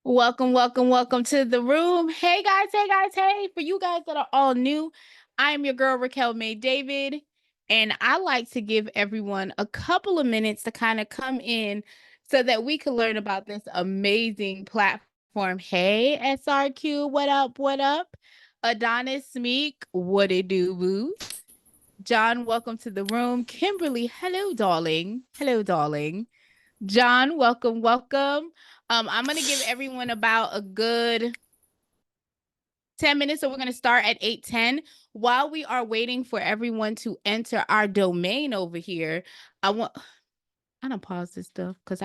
Welcome, welcome, welcome to the room. Hey guys, hey guys, hey. For you guys that are all new, I am your girl Raquel May David, and I like to give everyone a couple of minutes to kind of come in so that we can learn about this amazing platform. Hey SRQ, what up? What up? Adonis Meek, what it do, boo? John, welcome to the room. Kimberly, hello, darling. Hello, darling. John, welcome, welcome. I'm gonna give everyone about a good 10 minutes. So we're gonna start at 8:10. While we are waiting for everyone to enter our domain over here, I don't pause this stuff because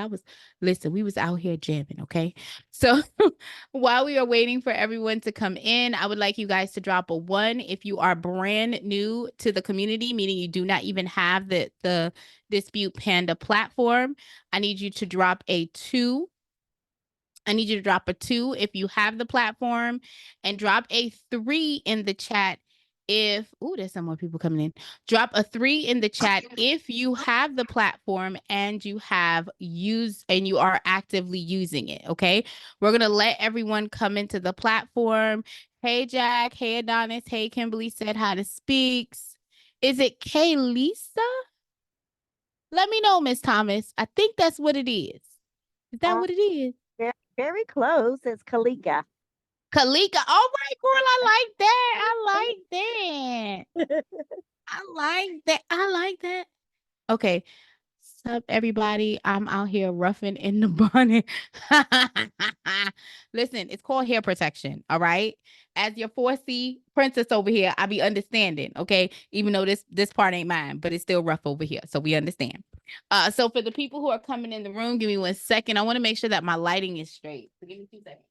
we was out here jamming, okay? So while we are waiting for everyone to come in, I would like you guys to drop a 1 if you are brand new to the community, meaning you do not even have the Dispute Panda platform. I need you to drop a 2. I need you to drop a 2 if you have the platform, and drop a 3 in the chat there's some more people coming in. Drop a 3 in the chat if you have the platform and you are actively using it. Okay. We're going to let everyone come into the platform. Hey, Jack. Hey, Adonis. Hey, Kimberly said how to speaks. Is it Kay Lisa? Let me know, Miss Thomas. I think that's what it is. Is that what it is? Very close. It's Kalika. Kalika. All right, girl. I like that. I like that. I like that. I like that. Okay. Sup, everybody. I'm out here roughing in the bonnet. Listen, it's called hair protection. All right. As your 4C princess over here, I be understanding. Okay. Even though this part ain't mine, but it's still rough over here. So we understand. So for the people who are coming in the room, give me 1 second. I want to make sure that my lighting is straight. So give me 2 seconds.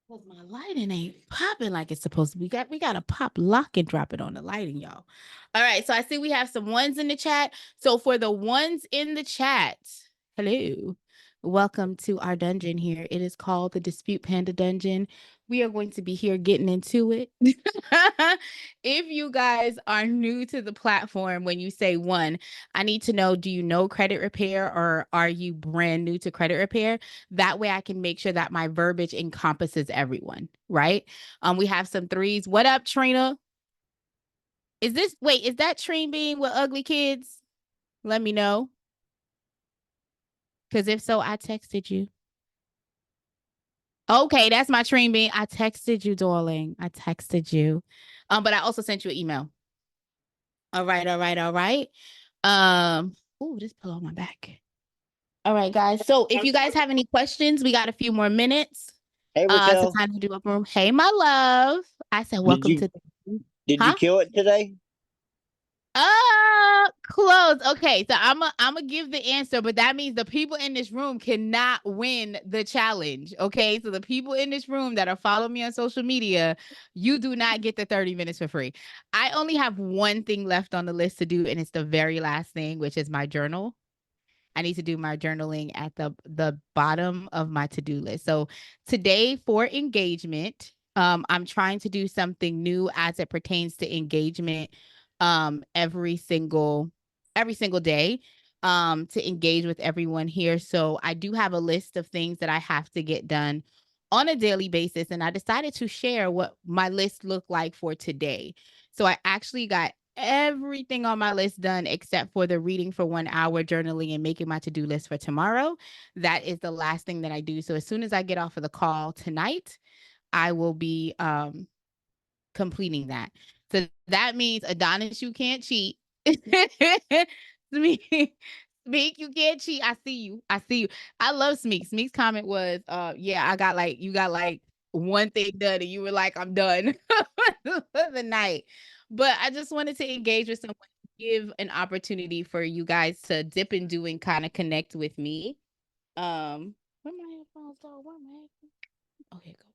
Because my lighting ain't popping like it's supposed to. We got to pop, lock, and drop it on the lighting, y'all. All right. So I see we have some 1s in the chat. So for the 1s in the chat, hello. Welcome to our dungeon here. It is called the Dispute Panda Dungeon. We are going to be here getting into it. If you guys are new to the platform, when you say 1, I need to know, do you know credit repair or are you brand new to credit repair? That way I can make sure that my verbiage encompasses everyone, right? We have some 3s. What up, Trina? Is that Trina being with ugly kids? Let me know. Because if so, I texted you. Okay, that's my Trina being. I texted you, darling. I texted you. But I also sent you an email. All right, all right, all right. This pillow on my back. All right, guys. So if you guys have any questions, we got a few more minutes. Hey, Raquel. It's time to do a room. Hey, my love. I said, welcome to. Did you kill it today? Close. Okay, so I'm gonna give the answer, but that means the people in this room cannot win the challenge. Okay, so the people in this room that are following me on social media, you do not get the 30 minutes for free. I only have one thing left on the list to do, and it's the very last thing, which is my journal. I need to do my journaling at the bottom of my to-do list. So today for engagement, I'm trying to do something new as it pertains to engagement every single day to engage with everyone here. So I do have a list of things that I have to get done on a daily basis, and I decided to share what my list looked like for today. So I actually got everything on my list done except for the reading for 1 hour, journaling, and making my to-do list for tomorrow. That is the last thing that I do. So as soon as I get off of the call tonight, I will be completing that. So that means Adonis, you can't cheat. Smeek, you can't cheat. I see you. I love Smeek. Smeek's comment was, you got like one thing done and you were like, I'm done for the night. But I just wanted to engage with someone, give an opportunity for you guys to dip and do and kind of connect with me. Where my headphones go? Okay, go.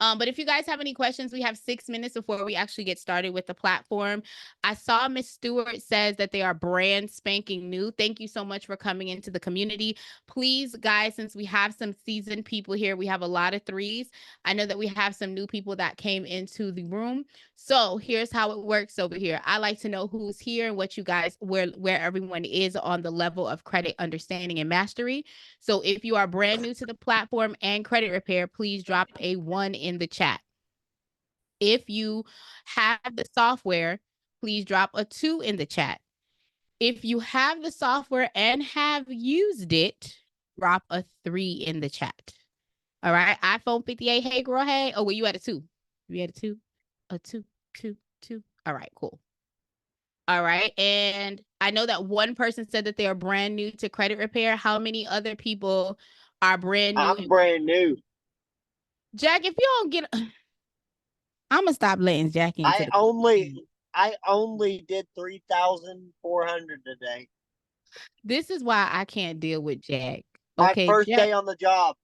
But if you guys have any questions, we have 6 minutes before we actually get started with the platform. I saw Miss Stewart says that they are brand spanking new. Thank you so much for coming into the community. Please, guys, since we have some seasoned people here, we have a lot of threes. I know that we have some new people that came into the room. So here's how it works over here. I like to know who's here and what you guys, where everyone is on the level of credit understanding and mastery. So if you are brand new to the platform and credit repair, please drop a 1 in the chat. If you have the software, please drop a 2 in the chat. If you have the software and have used it, drop a 3 in the chat. All right. iPhone 58. Hey, girl. Hey. Oh, well, you had a 2. You had a 2. A 2, 2, 2. All right, cool. All right. And I know that one person said that they are brand new to credit repair. How many other people are brand new? I'm brand new. Jack, if you don't get, I'm gonna stop letting Jack into I only did 3,400 today. This is why I can't deal with Jack. My Okay, first day on the job.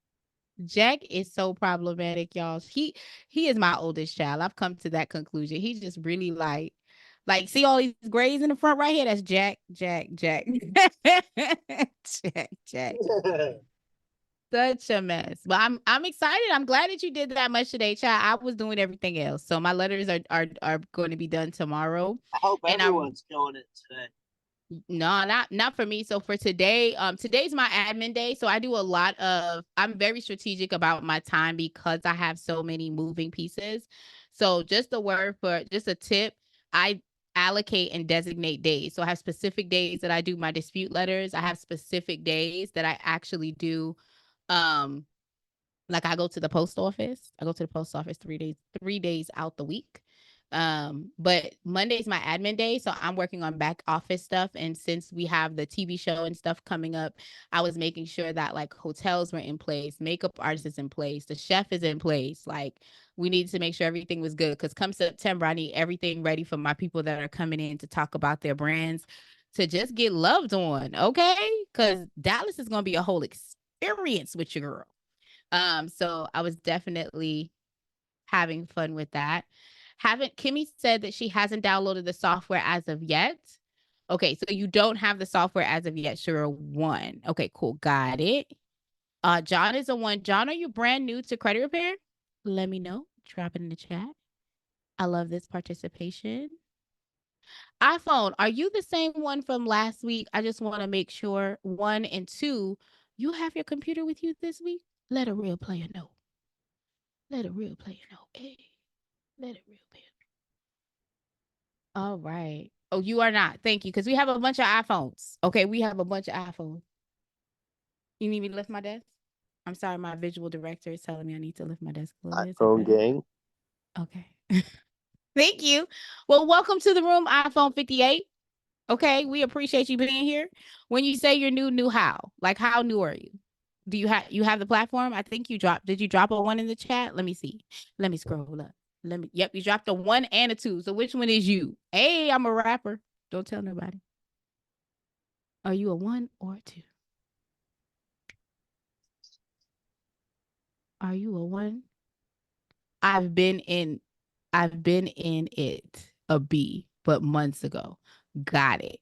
Jack is so problematic, y'all. He is my oldest child. I've come to that conclusion. He's just really like see all these grays in the front right here? That's Jack. Jack. Jack. Such a mess. But I'm excited. I'm glad that you did that much today, child. I was doing everything else. So my letters are going to be done tomorrow. I hope everyone's doing it today. No, not for me. So for today, today's my admin day. So I do a lot of, I'm very strategic about my time because I have so many moving pieces. So just a tip, I allocate and designate days. So I have specific days that I do my dispute letters. I have specific days that I actually do, like I go to the post office. I go to the post office 3 days out the week. But Monday's my admin day, so I'm working on back office stuff. And since we have the TV show and stuff coming up, I was making sure that like hotels were in place, makeup artist is in place, the chef is in place. Like we needed to make sure everything was good because come September, I need everything ready for my people that are coming in to talk about their brands to just get loved on, okay? Because Dallas is gonna be a whole experience with your girl. So I was definitely having fun with that. Kimmy said that she hasn't downloaded the software as of yet. Okay, so you don't have the software as of yet. Sure, 1. Okay, cool. Got it. John is a 1. John, are you brand new to credit repair? Let me know. Drop it in the chat. I love this participation. iPhone, are you the same one from last week? I just want to make sure. 1 and 2, you have your computer with you this week? Let a real player know. Let a real player know. Hey, let a real player know. All right. Oh, you are not. Thank you. Because we have a bunch of iPhones. Okay, we have a bunch of iPhones. You need me to lift my desk? I'm sorry, my visual director is telling me I need to lift my desk a little bit. iPhone gang. Okay. Thank you. Well, welcome to the room, iPhone 58. Okay, we appreciate you being here. When you say you're new how? Like how new are you? Do you have the platform? I think you dropped. Did you drop a 1 in the chat? Let me see. Let me scroll up. Yep, you dropped a 1 and a 2. So which one is you? Hey, I'm a rapper. Don't tell nobody. Are you a 1 or a 2? Are you a 1? I've been in it a B, but months ago. Got it.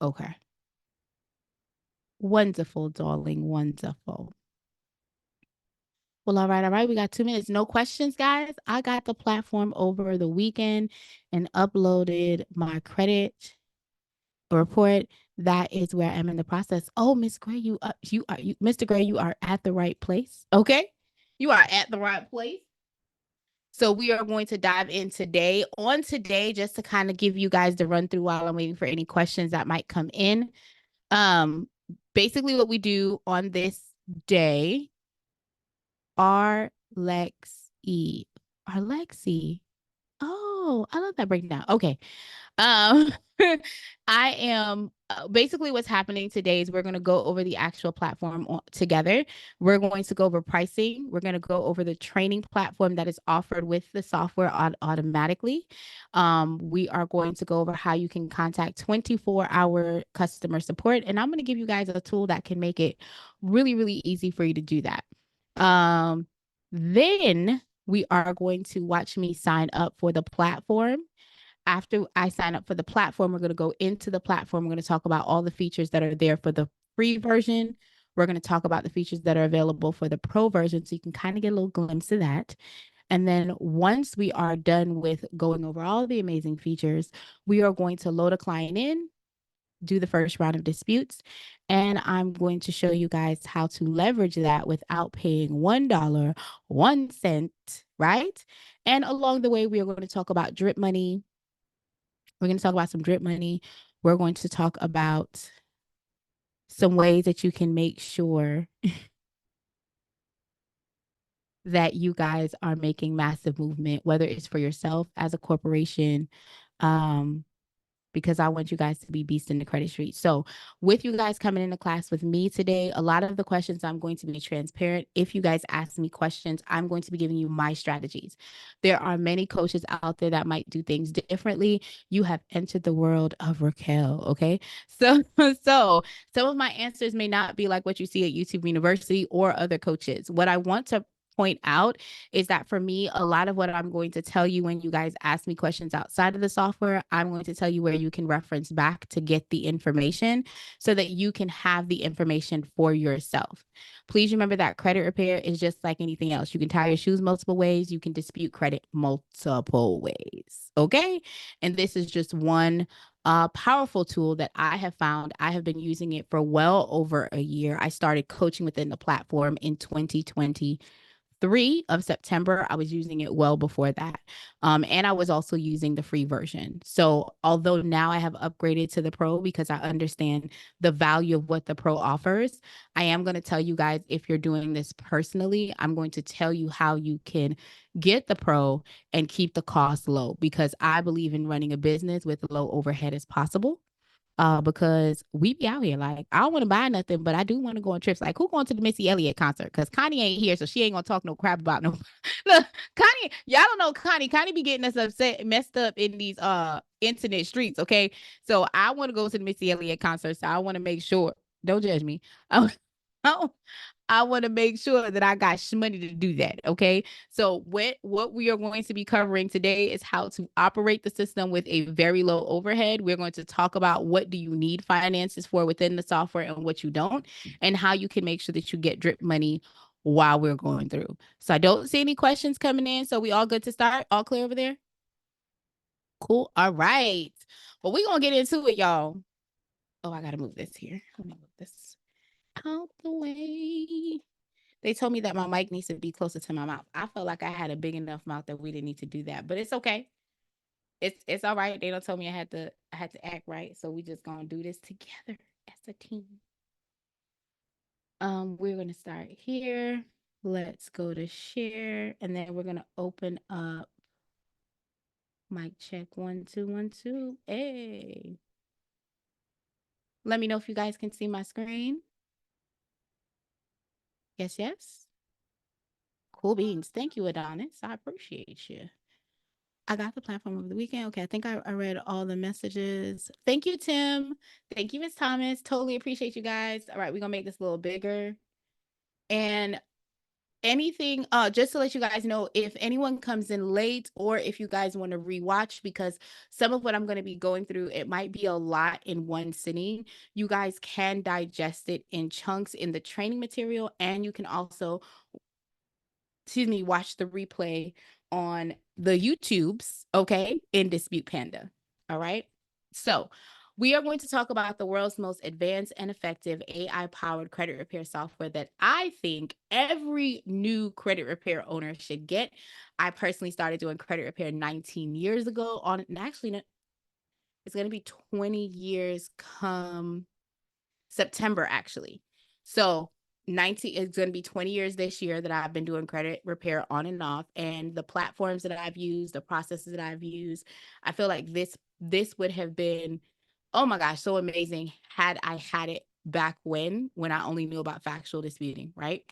Okay. Wonderful, darling. Wonderful. Well, all right. We got 2 minutes. No questions, guys. I got the platform over the weekend and uploaded my credit report. That is where I'm in the process. Oh, Miss Gray, Mr. Gray, you are at the right place. Okay. You are at the right place. So we are going to dive in today, just to kind of give you guys the run through while I'm waiting for any questions that might come in. Basically what we do on this day, Lexi. Oh, I love that breakdown. Okay. I am basically what's happening today is we're going to go over the actual platform together. We're going to go over pricing. We're going to go over the training platform that is offered with the software automatically. We are going to go over how you can contact 24-hour customer support. And I'm going to give you guys a tool that can make it really, really easy for you to do that. Then we are going to watch me sign up for the platform. After I sign up for the platform, we're going to go into the platform. We're going to talk about all the features that are there for the free version. We're going to talk about the features that are available for the pro version so you can kind of get a little glimpse of that. And then once we are done with going over all the amazing features, we are going to load a client in, do the first round of disputes, and I'm going to show you guys how to leverage that without paying $1, 1 cent, right? And along the way, we are going to talk about drip money. We're going to talk about some drip money. We're going to talk about some ways that you can make sure that you guys are making massive movement, whether it's for yourself as a corporation, because I want you guys to be beasts in the credit street. So with you guys coming into class with me today, a lot of the questions I'm going to be transparent. If you guys ask me questions, I'm going to be giving you my strategies. There are many coaches out there that might do things differently. You have entered the world of Raquel, okay? So some of my answers may not be like what you see at YouTube University or other coaches. What I want to point out is that for me, a lot of what I'm going to tell you when you guys ask me questions outside of the software, I'm going to tell you where you can reference back to get the information so that you can have the information for yourself. Please remember that credit repair is just like anything else. You can tie your shoes multiple ways, you can dispute credit multiple ways. Okay. And this is just one powerful tool that I have found. I have been using it for well over a year. I started coaching within the platform in 2020. 3 of September. I was using it well before that. And I was also using the free version. So although now I have upgraded to the pro because I understand the value of what the pro offers, I am going to tell you guys, if you're doing this personally, I'm going to tell you how you can get the pro and keep the cost low, because I believe in running a business with low overhead as possible. Because we be out here like, I don't want to buy nothing, but I do want to go on trips. Like, who going to the Missy Elliott concert? Because Connie ain't here, so she ain't gonna talk no crap about no. Look, Connie, y'all don't know Connie. Connie be getting us upset, messed up in these internet streets. Okay, so I want to go to the Missy Elliott concert, so I want to make sure. Don't judge me. I want to make sure that I got money to do that. Okay. So what we are going to be covering today is how to operate the system with a very low overhead. We're going to talk about what do you need finances for within the software and what you don't, and how you can make sure that you get drip money while we're going through. So I don't see any questions coming in. So we all good to start? All clear over there? Cool. All right. Well, we're going to get into it, y'all. Oh, I got to move this here. Let me move this out the way. They told me that my mic needs to be closer to my mouth. I felt like I had a big enough mouth that we didn't need to do that, but it's okay. It's all right. They don't tell me I had to act right, so we just gonna do this together as a team. We're gonna start here. Let's go to share, and then we're gonna open up. Mic check 1 2 1 2. Hey, let me know if you guys can see my screen. Yes, yes. Cool beans. Thank you, Adonis. I appreciate you. I got the platform over the weekend. Okay, I think I read all the messages. Thank you, Tim. Thank you, Miss Thomas. Totally appreciate you guys. All right, we're gonna make this a little bigger. And anything, just to let you guys know, if anyone comes in late or if you guys want to rewatch, because some of what I'm going to be going through, it might be a lot in one sitting. You guys can digest it in chunks in the training material, and you can also watch the replay on the YouTubes, okay, in Dispute Panda. All right. So we are going to talk about the world's most advanced and effective AI-powered credit repair software that I think every new credit repair owner should get. I personally started doing credit repair 19 years ago. Actually, it's going to be 20 years come September, actually. So 19, it's going to be 20 years this year that I've been doing credit repair on and off, and the platforms that I've used, the processes that I've used, I feel like this would have been, oh my gosh, so amazing had I had it back when I only knew about factual disputing, right?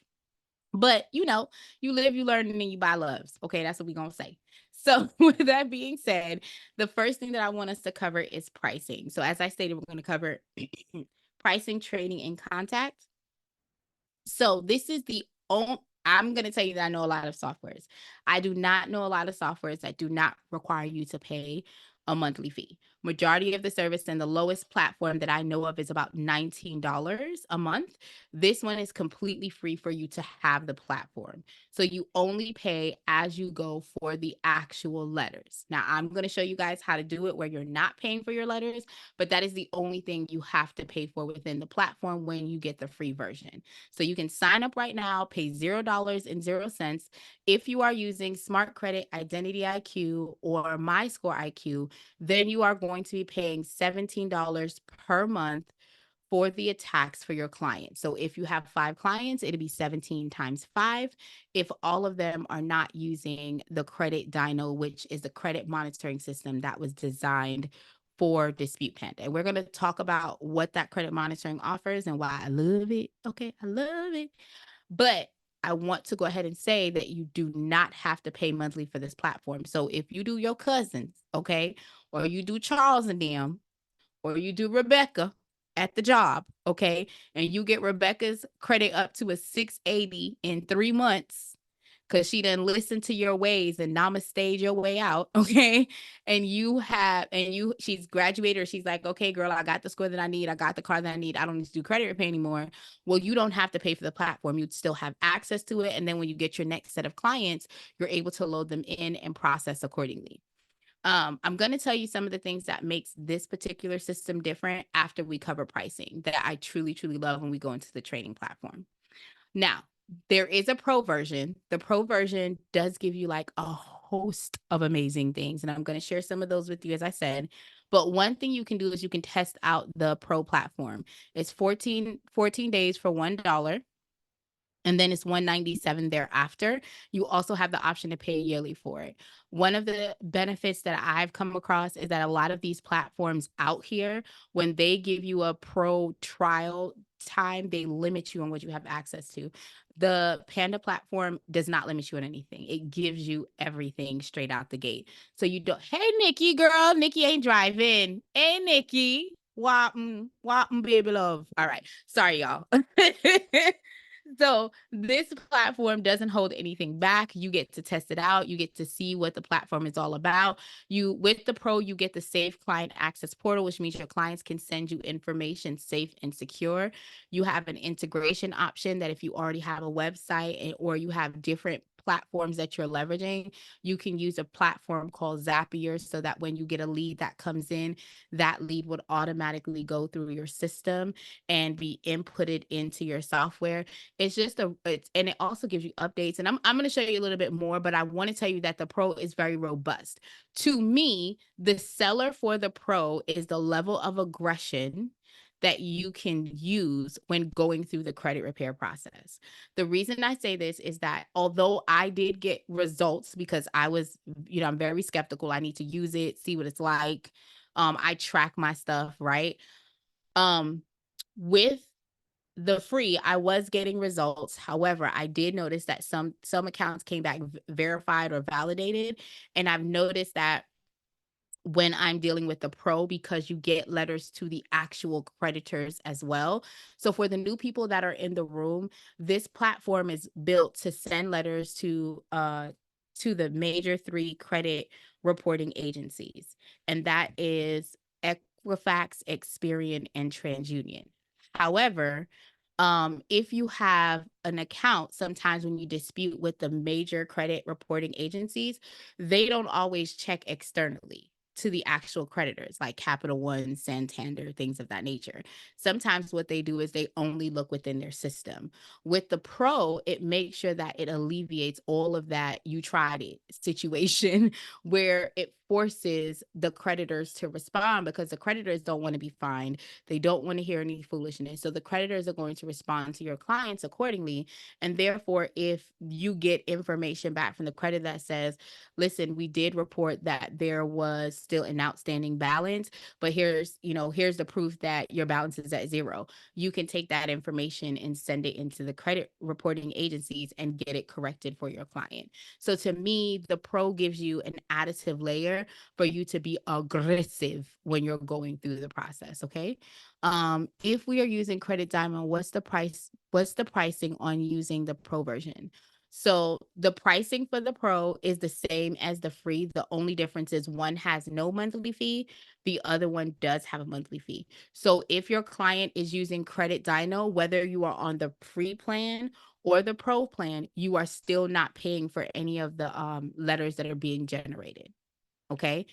But you live, you learn, and then you buy loves. Okay, that's what we're gonna say. So with that being said, the first thing that I want us to cover is pricing. So as I stated, we're going to cover pricing, trading, and contact. So this is the only, I'm going to tell you that I know a lot of softwares. I do not know a lot of softwares that do not require you to pay a monthly fee. Majority of the service and the lowest platform that I know of is about $19 a month. This one is completely free for you to have the platform. So you only pay as you go for the actual letters. Now, I'm going to show you guys how to do it where you're not paying for your letters, but that is the only thing you have to pay for within the platform when you get the free version. So you can sign up right now, pay $0.00. If you are using Smart Credit, Identity IQ, or My Score IQ, then you are going to be paying $17 per month for the attacks for your clients. So if you have 5 clients, it'll be 17 times 5. If all of them are not using the Credit Dyno, which is the credit monitoring system that was designed for Dispute Panda. And we're going to talk about what that credit monitoring offers and why I love it. Okay, I love it. But I want to go ahead and say that you do not have to pay monthly for this platform. So if you do your cousins, okay, or you do Charles and them, or you do Rebecca at the job, okay, and you get Rebecca's credit up to a 680 in 3 months because she didn't listen to your ways and namaste your way out, okay, and she's graduated, or she's like, okay, girl, I got the score that I need, I got the car that I need, I don't need to do credit repair anymore. Well, you don't have to pay for the platform. You'd still have access to it, and then when you get your next set of clients, you're able to load them in and process accordingly. I'm going to tell you some of the things that makes this particular system different after we cover pricing that I truly, truly love when we go into the training platform. Now, there is a pro version. The pro version does give you like a host of amazing things, and I'm going to share some of those with you, as I said. But one thing you can do is you can test out the pro platform. It's 14 days for $1. And then it's $197 thereafter. You also have the option to pay yearly for it. One of the benefits that I've come across is that a lot of these platforms out here, when they give you a pro trial time, they limit you on what you have access to. The Panda platform does not limit you on anything. It gives you everything straight out the gate. So you don't, hey, Nikki, girl, Nikki ain't driving. Hey, Nikki. Whopping, baby love. All right. Sorry, y'all. So this platform doesn't hold anything back. You get to test it out. You get to see what the platform is all about. With the Pro, you get the Safe Client Access Portal, which means your clients can send you information safe and secure. You have an integration option that if you already have a website or you have different platforms that you're leveraging, you can use a platform called Zapier so that when you get a lead that comes in, that lead would automatically go through your system and be inputted into your software. And it also gives you updates. And I'm going to show you a little bit more, but I want to tell you that the Pro is very robust. To me, the seller for the Pro is the level of aggression that you can use when going through the credit repair process. The reason I say this is that although I did get results because I was, I'm very skeptical. I need to use it, see what it's like. I track my stuff, right? With the free, I was getting results. However, I did notice that some accounts came back verified or validated. And I've noticed that when I'm dealing with the Pro, because you get letters to the actual creditors as well. So for the new people that are in the room, this platform is built to send letters to the major 3 credit reporting agencies. And that is Equifax, Experian, and TransUnion. However, if you have an account, sometimes when you dispute with the major credit reporting agencies, they don't always check externally to the actual creditors like Capital One, Santander, things of that nature. Sometimes what they do is they only look within their system. With the Pro, it makes sure that it alleviates all of that you tried it situation where it forces the creditors to respond because the creditors don't want to be fined. They don't want to hear any foolishness. So the creditors are going to respond to your clients accordingly. And therefore, if you get information back from the creditor that says, listen, we did report that there was still an outstanding balance, but here's the proof that your balance is at 0. You can take that information and send it into the credit reporting agencies and get it corrected for your client. So to me, the Pro gives you an additive layer for you to be aggressive when you're going through the process. Okay. If we are using Credit Diamond, what's the pricing on using the Pro version? So the pricing for the pro is the same as the free. The only difference is one has no monthly fee. The other one does have a monthly fee. So if your client is using Credit Dino, whether you are on the free plan or the pro plan, you are still not paying for any of the letters that are being generated. Okay.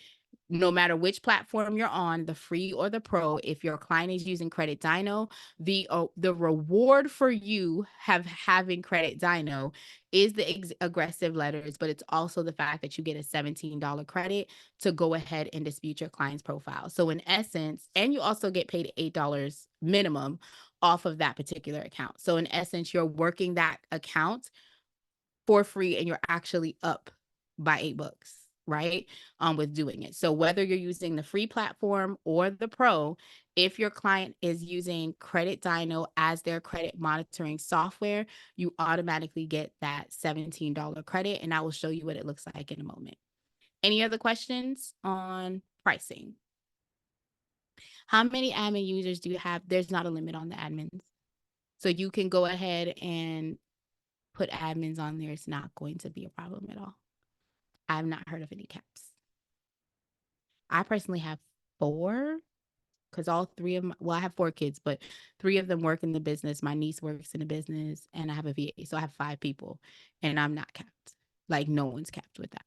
No matter which platform you're on, the free or the pro, if your client is using Credit Dino, the reward for you having Credit Dino is the aggressive letters, but it's also the fact that you get a $17 credit to go ahead and dispute your client's profile. So in essence, and you also get paid $8 minimum off of that particular account. So in essence, you're working that account for free and you're actually up by $8, right? With doing it. So whether you're using the free platform or the pro, if your client is using Credit Dino as their credit monitoring software, you automatically get that $17 credit. And I will show you what it looks like in a moment. Any other questions on pricing? How many admin users do you have? There's not a limit on the admins. So you can go ahead and put admins on there. It's not going to be a problem at all. I've not heard of any caps. I personally have 4 because all 3 of them, well, I have 4 kids, but 3 of them work in the business. My niece works in the business and I have a VA. So I have 5 people and I'm not capped. Like no one's capped with that.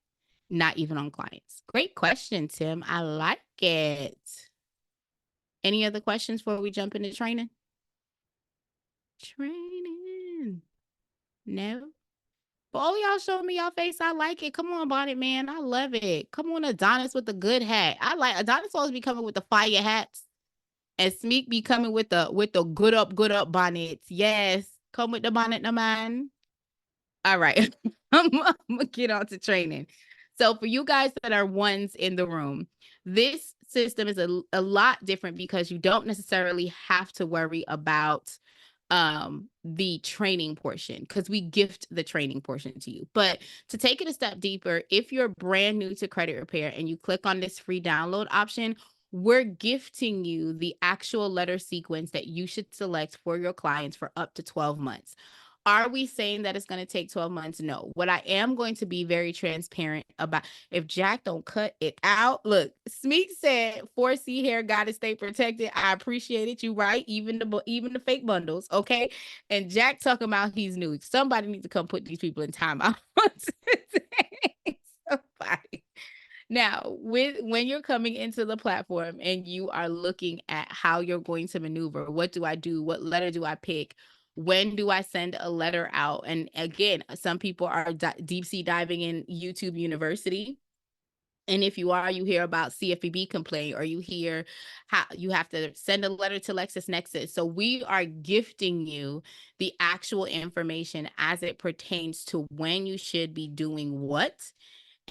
Not even on clients. Great question, Tim. I like it. Any other questions before we jump into training? Training. No. But all y'all showing me y'all face. I like it. Come on, Bonnet Man. I love it. Come on, Adonis with the good hat. I like Adonis always be coming with the fire hats. And Smeek be coming with the good up bonnets. Yes. Come with the bonnet, no man. All right. I'm gonna get on to training. So for you guys that are ones in the room, this system is a lot different because you don't necessarily have to worry about the training portion because we gift the training portion to you. But to take it a step deeper, if you're brand new to credit repair and you click on this free download option, we're gifting you the actual letter sequence that you should select for your clients for up to 12 months. Are we saying that it's going to take 12 months? No. What I am going to be very transparent about, if Jack don't cut it out, look, Smeek said 4C hair got to stay protected. I appreciate it. You right. Even the fake bundles. Okay. And Jack talking about he's new. Somebody needs to come put these people in timeout. Somebody. Now, when you're coming into the platform and you are looking at how you're going to maneuver, what do I do? What letter do I pick? When do I send a letter out? And again, some people are deep sea diving in YouTube University. And if you are, you hear about CFPB complaint or you hear how you have to send a letter to LexisNexis. So we are gifting you the actual information as it pertains to when you should be doing what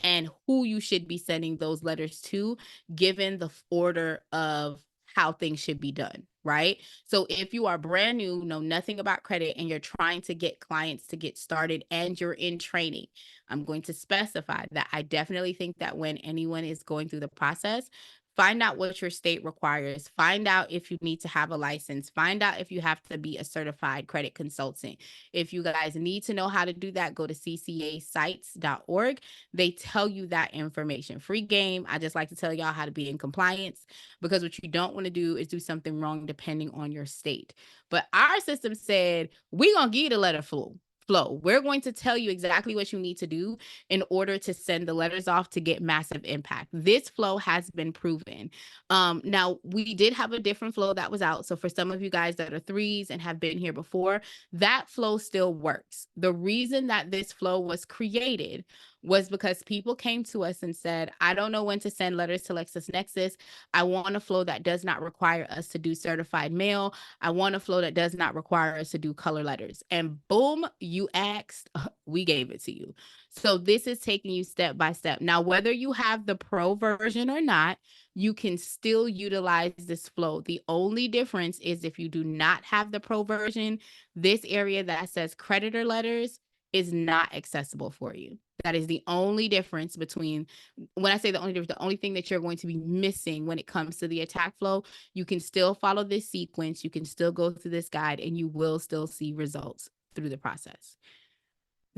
and who you should be sending those letters to, given the order of how things should be done, right? So if you are brand new, know nothing about credit, and you're trying to get clients to get started and you're in training, I'm going to specify that I definitely think that when anyone is going through the process, find out what your state requires. Find out if you need to have a license. Find out if you have to be a certified credit consultant. If you guys need to know how to do that, go to ccasites.org. They tell you that information. Free game. I just like to tell y'all how to be in compliance because what you don't want to do is do something wrong depending on your state. But our system said, we're going to give you the letter flow. We're going to tell you exactly what you need to do in order to send the letters off to get massive impact. This flow has been proven. Now, we did have a different flow that was out. So for some of you guys that are 3s and have been here before, that flow still works. The reason that this flow was created was because people came to us and said, I don't know when to send letters to LexisNexis. I want a flow that does not require us to do certified mail. I want a flow that does not require us to do color letters. And boom, you asked, we gave it to you. So this is taking you step by step. Now, whether you have the pro version or not, you can still utilize this flow. The only difference is if you do not have the pro version, this area that says creditor letters is not accessible for you. That is the only difference between, when I say the only difference, the only thing that you're going to be missing when it comes to the attack flow. You can still follow this sequence. You can still go through this guide and you will still see results through the process.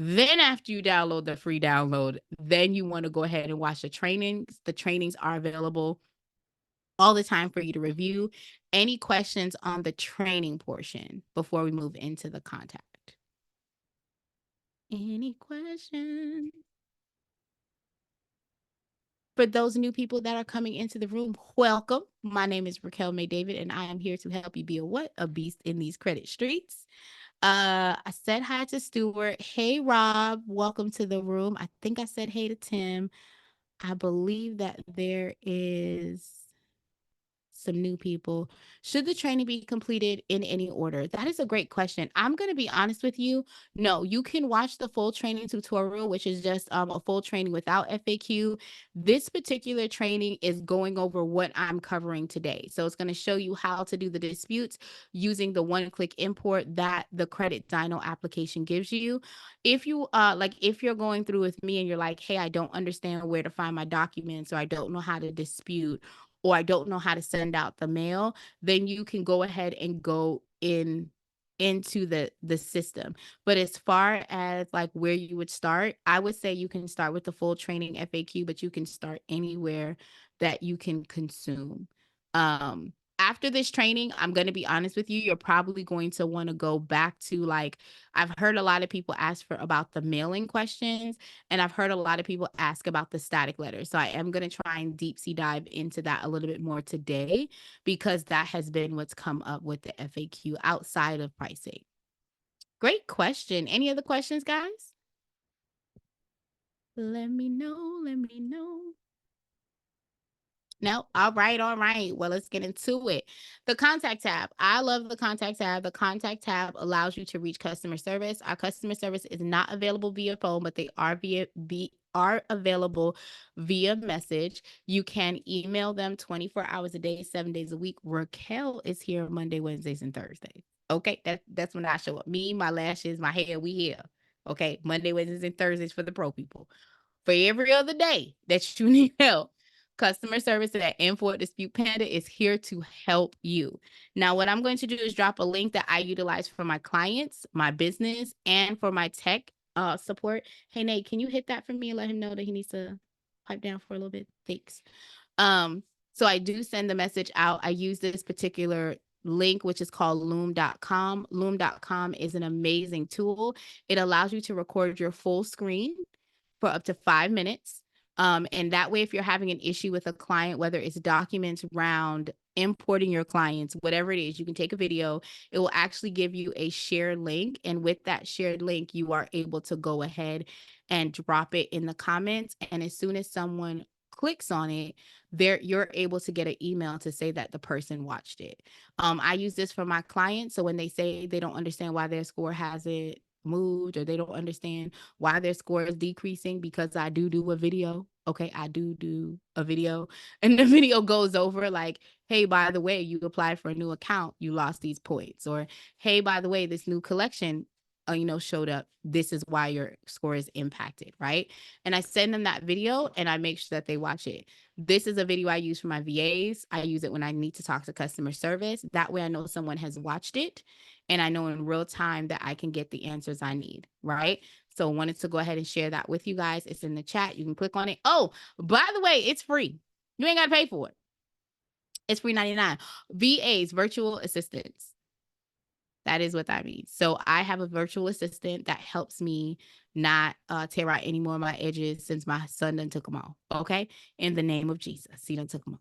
Then after you download the free download, then you want to go ahead and watch the trainings. The trainings are available all the time for you to review. Any questions on the training portion before we move into the contact? Any questions? For those new people that are coming into the room, welcome. My name is Raquel May David, and I am here to help you be a what? A beast in these credit streets. I said hi to Stuart. Hey, Rob. Welcome to the room. I think I said hey to Tim. I believe that there is some new people. Should the training be completed in any order? That is a great question. I'm going to be honest with you. No, you can watch the full training tutorial, which is just a full training without FAQ. This particular training is going over what I'm covering today. So it's going to show you how to do the disputes using the one-click import that the Credit Dyno application gives you. If you if you're going through with me and you're like, hey, I don't understand where to find my documents, or I don't know how to dispute, or I don't know how to send out the mail, then you can go ahead and go into the system. But as far as like where you would start, I would say you can start with the full training FAQ, but you can start anywhere that you can consume. After this training, I'm going to be honest with you, you're probably going to want to go back to, like, I've heard a lot of people ask about the mailing questions, and I've heard a lot of people ask about the static letters. So I am going to try and deep sea dive into that a little bit more today, because that has been what's come up with the FAQ outside of pricing. Great question. Any other questions, guys? Let me know. Let me know. No. All right. All right. Well, let's get into it. The contact tab. I love the contact tab. The contact tab allows you to reach customer service. Our customer service is not available via phone, but they are available via message. You can email them 24 hours a day, 7 days a week. Raquel is here Monday, Wednesdays, and Thursdays. Okay. That's when I show up. Me, my lashes, my hair, we here. Okay. Monday, Wednesdays, and Thursdays for the pro people. For every other day that you need help, customer service at Info at Dispute Panda is here to help you. Now, what I'm going to do is drop a link that I utilize for my clients, my business, and for my tech support. Hey, Nate, can you hit that for me and let him know that he needs to pipe down for a little bit? Thanks. So I do send the message out. I use this particular link, which is called loom.com. Loom.com is an amazing tool. It allows you to record your full screen for up to 5 minutes. And that way, if you're having an issue with a client, whether it's documents around importing your clients, whatever it is, you can take a video. It will actually give you a shared link. And with that shared link, you are able to go ahead and drop it in the comments. And as soon as someone clicks on it, you're able to get an email to say that the person watched it. I use this for my clients. So when they say they don't understand why their score hasn't moved, or they don't understand why their score is decreasing, because I do a video. Okay, I do a video, and the video goes over like, hey, by the way, you applied for a new account, you lost these points, or hey, by the way, this new collection showed up, this is why your score is impacted, right? And I send them that video and I make sure that they watch it. This is a video I use for my VAs. I use it when I need to talk to customer service. That way I know someone has watched it, and I know in real time that I can get the answers I need, right? So I wanted to go ahead and share that with you guys. It's in the chat. You can click on it. Oh, by the way, it's free. You ain't got to pay for it. It's free 99. VAs, virtual assistants. That is what that means. So I have a virtual assistant that helps me not tear out any more of my edges, since my son done took them all. Okay. In the name of Jesus, he done took them all.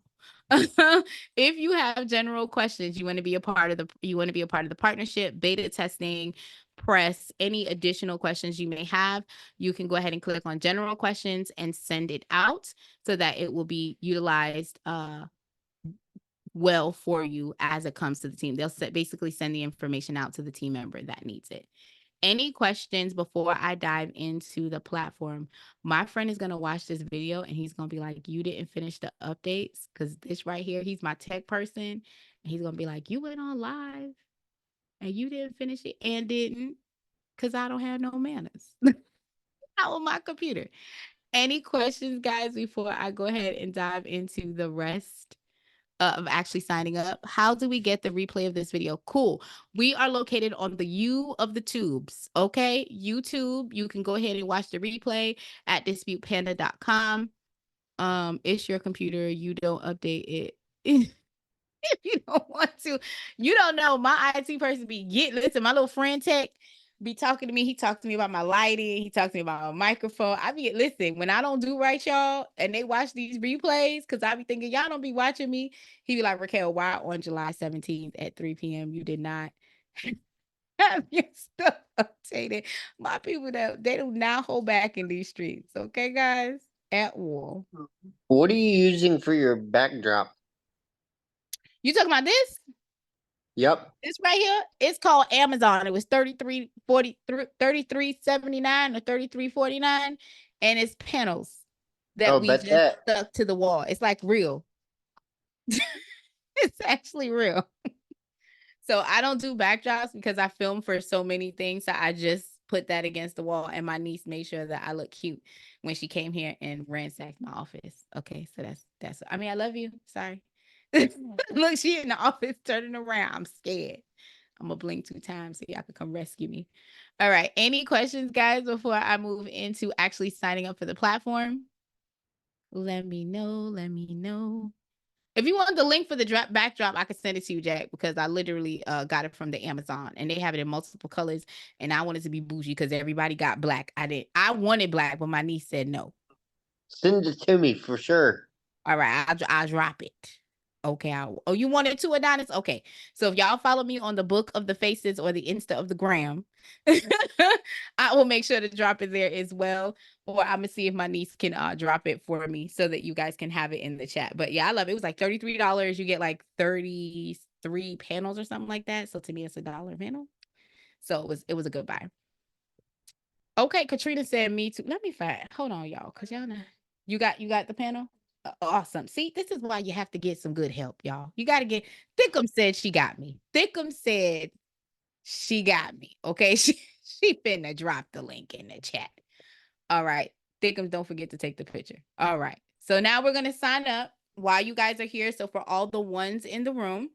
If you have general questions, you want to be a part of the partnership, beta testing, press, any additional questions you may have, you can go ahead and click on general questions and send it out so that it will be utilized well for you as it comes to the team. They'll basically send the information out to the team member that needs it. Any questions before I dive into the platform? My friend is going to watch this video and he's going to be like, you didn't finish the updates, because this right here, he's my tech person. And he's going to be like, you went on live and you didn't finish it, and didn't, because I don't have no manners. Not with my computer. Any questions, guys, before I go ahead and dive into the rest of actually signing up. How do we get the replay of this video? Cool. We are located on the U of the tubes. Okay. YouTube. You can go ahead and watch the replay at disputepanda.com. It's your computer. You don't update it. If you don't want to. You don't know. My IT person listen, my little friend tech be talking to me. He talked to me about my lighting. He talked to me about my microphone. Listen, when I don't do right, y'all, and they watch these replays, because I be thinking, y'all don't be watching me. He be like, Raquel, why on July 17th at 3 p.m. you did not have your stuff updated? My people, they do not hold back in these streets. Okay, guys? At all. What are you using for your backdrop? You talking about this? Yep. This right here, it's called Amazon. It was $33.79 or $33.49, and it's panels that we bet just that. stuck to the wall. It's like real. It's actually real. So I don't do backdrops because I film for so many things. So I just put that against the wall, and my niece made sure that I look cute when she came here and ransacked my office. Okay, so that's. I mean, I love you. Sorry. Look, she in the office turning around. I'm scared. I'm gonna blink 2 times so y'all can come rescue me. All right. Any questions, guys, before I move into actually signing up for the platform? Let me know. Let me know. If you want the link for the backdrop, I can send it to you, Jack, because I literally got it from the Amazon, and they have it in multiple colors. And I wanted to be bougie because everybody got black. I wanted black, but my niece said no. Send it to me for sure. All right, I'll drop it. Okay. Oh, you wanted to, Adonis? Okay. So if y'all follow me on the Book of the Faces or the Insta of the Gram, I will make sure to drop it there as well. Or I'm gonna see if my niece can drop it for me so that you guys can have it in the chat. But yeah, I love it. It was like $33. You get like 33 panels or something like that. So to me, it's $1 panel. So it was a good buy. Okay, Katrina said me too. Let me find. Hold on, y'all, because y'all know you got the panel. Awesome. See, this is why you have to get some good help, y'all. You got to get. Thickum said she got me. Thickum said she got me. Okay, she finna drop the link in the chat. All right, Thickum, don't forget to take the picture. All right. So now we're gonna sign up while you guys are here. So for all the ones in the room,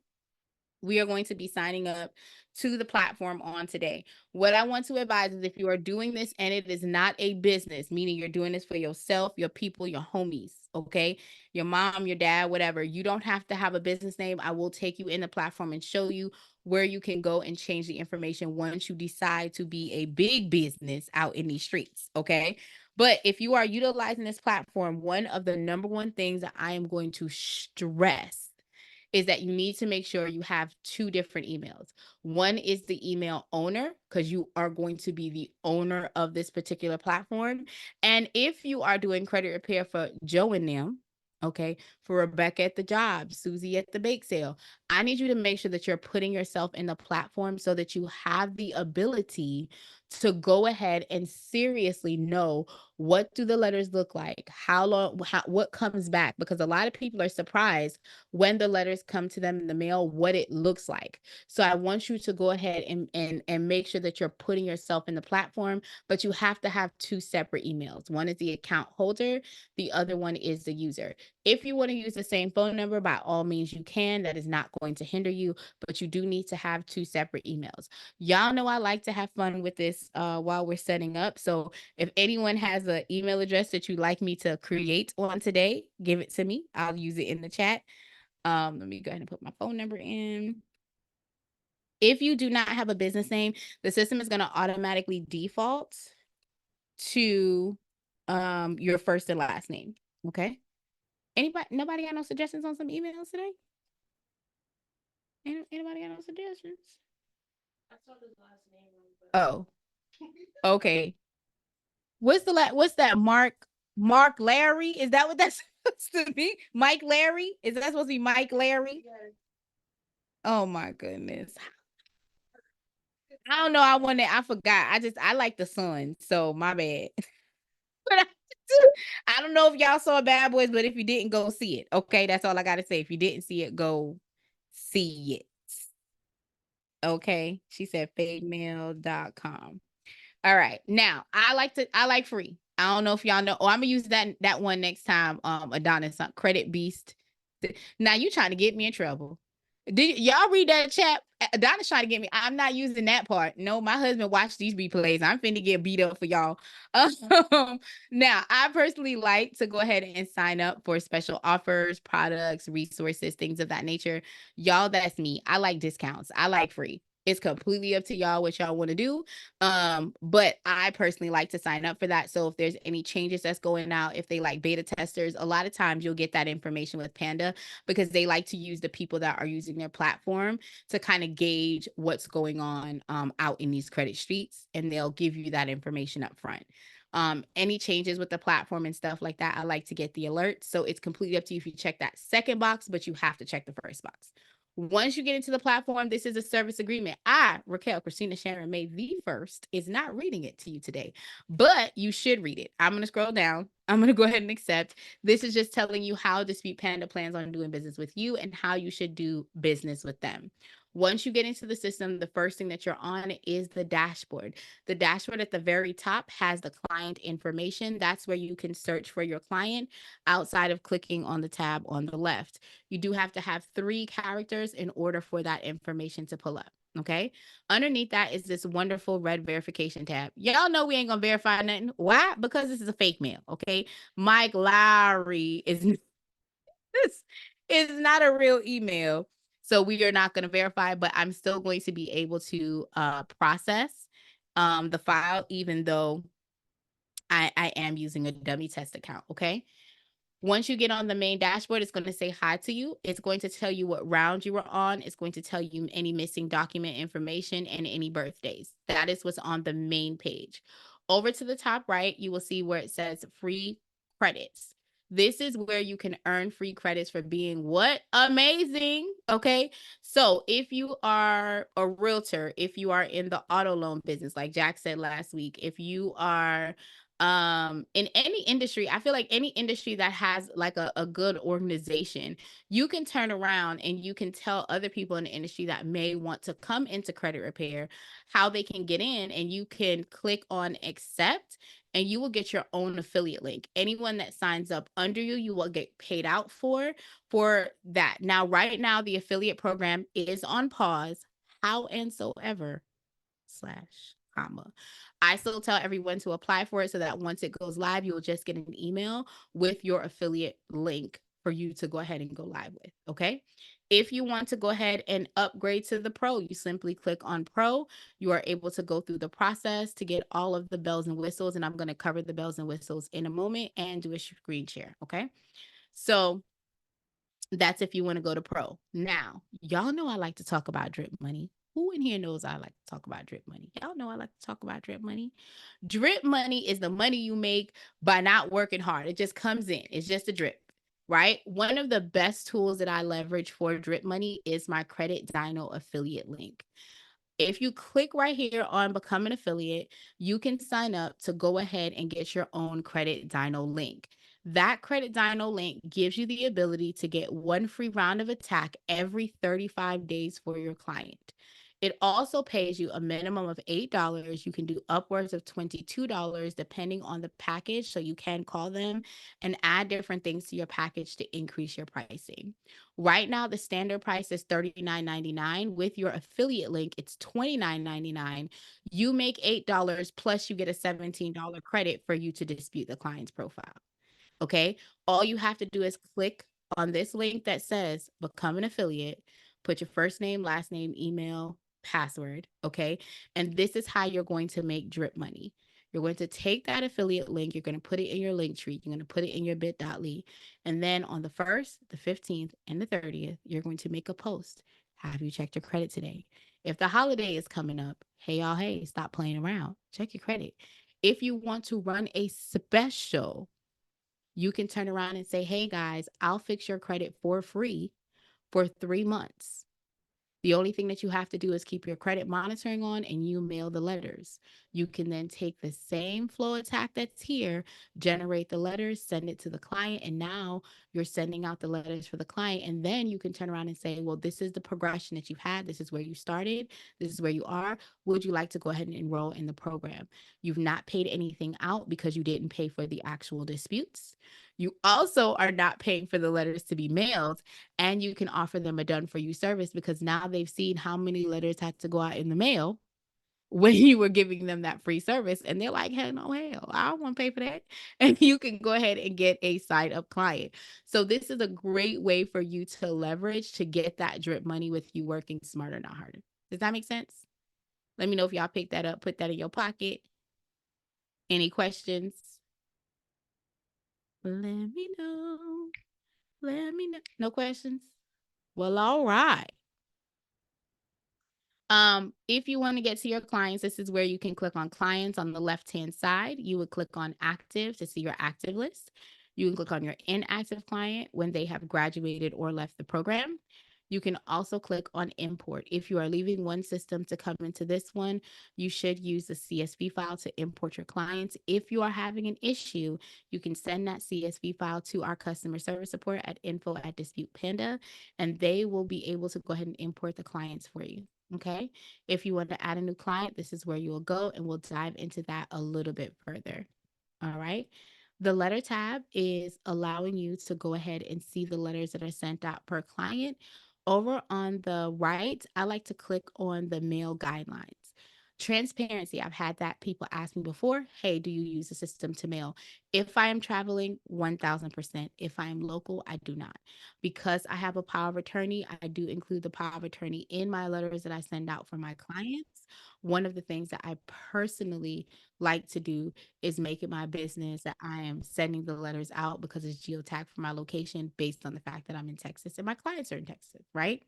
we are going to be signing up to the platform on today. What I want to advise is if you are doing this and it is not a business, meaning you're doing this for yourself, your people, your homies, okay? Your mom, your dad, whatever, you don't have to have a business name. I will take you in the platform and show you where you can go and change the information once you decide to be a big business out in these streets, okay? But if you are utilizing this platform, one of the number one things that I am going to stress is that you need to make sure you have 2 different emails. One is the email owner, because you are going to be the owner of this particular platform. And if you are doing credit repair for Joe and them, okay, for Rebecca at the job, Susie at the bake sale, I need you to make sure that you're putting yourself in the platform so that you have the ability to go ahead and seriously know what do the letters look like, what comes back, because a lot of people are surprised when the letters come to them in the mail, what it looks like. So I want you to go ahead and make sure that you're putting yourself in the platform, but you have to have 2 separate emails. One is the account holder, the other one is the user. If you want to use the same phone number, by all means you can. That is not going to hinder you, but you do need to have 2 separate emails. Y'all know I like to have fun with this while we're setting up. So if anyone has an email address that you'd like me to create on today, give it to me. I'll use it in the chat. Let me go ahead and put my phone number in. If you do not have a business name, the system is going to automatically default to your first and last name. Okay. Nobody got no suggestions on some emails today? Anybody got no suggestions? I saw his last name. Oh, okay. What's that? Mark Larry? Is that what that's supposed to be? Mike Larry? Is that supposed to be Mike Larry? Yes. Oh my goodness. I don't know. I forgot. I like the sun, so my bad. But I don't know if y'all saw Bad Boys, but if you didn't, go see it. Okay, that's all I gotta say. If you didn't see it, go see it. Okay. She said fademail.com. All right. Now I like free. I don't know if y'all know. Oh, I'm gonna use that one next time. Adonis, Credit Beast Now you trying to get me in trouble. Did y'all read that chat? Donna's trying to get me. I'm not using that part. No, my husband watched these replays. I'm finna get beat up for y'all. Now, I personally like to go ahead and sign up for special offers, products, resources, things of that nature. Y'all, that's me. I like discounts. I like free. It's completely up to y'all what y'all want to do. But I personally like to sign up for that. So if there's any changes that's going out, if they like beta testers, a lot of times you'll get that information with Panda because they like to use the people that are using their platform to kind of gauge what's going on out in these credit streets, and they'll give you that information up front. Any changes with the platform and stuff like that, I like to get the alerts. So it's completely up to you if you check that second box, but you have to check the first box. Once you get into the platform, this is a service agreement. I, Raquel Christina Sharon May the first, is not reading it to you today, but you should read it. I'm going to scroll down. I'm going to go ahead and accept. This is just telling you how Dispute Panda plans on doing business with you and how you should do business with them. Once you get into the system, the first thing that you're on is the dashboard. The dashboard at the very top has the client information. That's where you can search for your client outside of clicking on the tab on the left. You do have to have 3 characters in order for that information to pull up. Okay. Underneath that is this wonderful red verification tab. Y'all know we ain't gonna verify nothing. Why? Because this is a fake mail. Okay. Mike Lowry is this is not a real email. So we are not going to verify, but I'm still going to be able to process the file, even though I am using a dummy test account. Okay. Once you get on the main dashboard, it's going to say hi to you. It's going to tell you what round you were on. It's going to tell you any missing document information and any birthdays. That is what's on the main page. Over to the top right, you will see where it says free credits. This is where you can earn free credits for being what? Amazing. Okay. So if you are a realtor, if you are in the auto loan business, like Jack said last week, if you are in any industry, I feel like any industry that has like a good organization, you can turn around and you can tell other people in the industry that may want to come into credit repair how they can get in, and you can click on accept and you will get your own affiliate link. Anyone that signs up under you, you will get paid out for that. Now, right now, the affiliate program is on pause. Howsoever slash comma. I still tell everyone to apply for it so that once it goes live, you'll just get an email with your affiliate link for you to go ahead and go live with. Okay. If you want to go ahead and upgrade to the pro, you simply click on pro. You are able to go through the process to get all of the bells and whistles. And I'm going to cover the bells and whistles in a moment and do a screen share. Okay. So that's if you want to go to pro. Now, y'all know I like to talk about drip money. Who in here knows I like to talk about drip money? Y'all know I like to talk about drip money. Drip money is the money you make by not working hard. It just comes in. It's just a drip, right? One of the best tools that I leverage for drip money is my Credit Dino affiliate link. If you click right here on become an affiliate, you can sign up to go ahead and get your own Credit Dino link. That Credit Dino link gives you the ability to get 1 free round of attack every 35 days for your client. It also pays you a minimum of $8. You can do upwards of $22 depending on the package. So you can call them and add different things to your package to increase your pricing. Right now, the standard price is $39.99. With your affiliate link, it's $29.99. You make $8 plus you get a $17 credit for you to dispute the client's profile. Okay. All you have to do is click on this link that says become an affiliate, put your first name, last name, email, password. Okay. And this is how you're going to make drip money. You're going to take that affiliate link, you're going to put it in your link tree, you're going to put it in your bit.ly. And then on the 1st, the 15th, and the 30th, you're going to make a post. Have you checked your credit today? If the holiday is coming up, hey, y'all, hey, stop playing around. Check your credit. If you want to run a special, you can turn around and say, hey guys, I'll fix your credit for free for 3 months. The only thing that you have to do is keep your credit monitoring on and you mail the letters. You can then take the same flow attack that's here, generate the letters, send it to the client, and now you're sending out the letters for the client. And then you can turn around and say, well, this is the progression that you've had. This is where you started. This is where you are. Would you like to go ahead and enroll in the program? You've not paid anything out because you didn't pay for the actual disputes. You also are not paying for the letters to be mailed, and you can offer them a done for you service because now they've seen how many letters had to go out in the mail when you were giving them that free service, and they're like, hell no, hell, I don't want to pay for that. And you can go ahead and get a side up client. So this is a great way for you to leverage to get that drip money with you working smarter, not harder. Does that make sense? Let me know if y'all pick that up, put that in your pocket. Any questions? Let me know. Let me know. No questions? Well, all right. If you want to get to your clients, this is where you can click on clients on the left-hand side. You would click on active to see your active list. You can click on your inactive client when they have graduated or left the program. You can also click on import. If you are leaving one system to come into this one, you should use the CSV file to import your clients. If you are having an issue, you can send that CSV file to our customer service support at info@Dispute Panda, and they will be able to go ahead and import the clients for you. Okay. If you want to add a new client, this is where you will go, and we'll dive into that a little bit further. All right. The letter tab is allowing you to go ahead and see the letters that are sent out per client. Over on the right, I like to click on the mail guidelines. Transparency. I've had that people ask me before, hey, do you use the system to mail? If I am traveling, 1000%. If I am local, I do not. Because I have a power of attorney, I do include the power of attorney in my letters that I send out for my clients. One of the things that I personally like to do is make it my business that I am sending the letters out because it's geotagged for my location based on the fact that I'm in Texas and my clients are in Texas, right?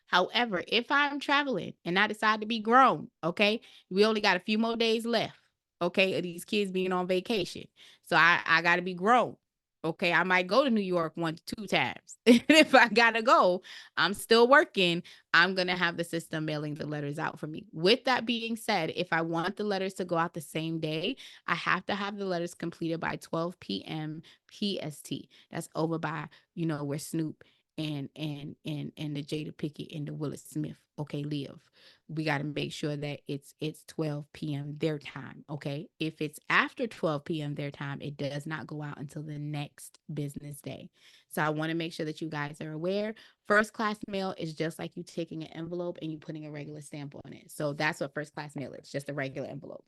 However, if I'm traveling and I decide to be grown, okay, we only got a few more days left, okay, of these kids being on vacation. So I got to be grown. Okay, I might go to New York 1 to 2 times. If I gotta go, I'm still working. I'm gonna have the system mailing the letters out for me. With that being said, if I want the letters to go out the same day, I have to have the letters completed by 12 p.m. PST. That's over by, where Snoop and the Jada Pickett and the Willis Smith, okay, live. We got to make sure that it's 12 p.m. their time, okay? If it's after 12 p.m. their time, it does not go out until the next business day. So I want to make sure that you guys are aware. First class mail is just like you taking an envelope and you putting a regular stamp on it. So that's what first class mail is, just a regular envelope.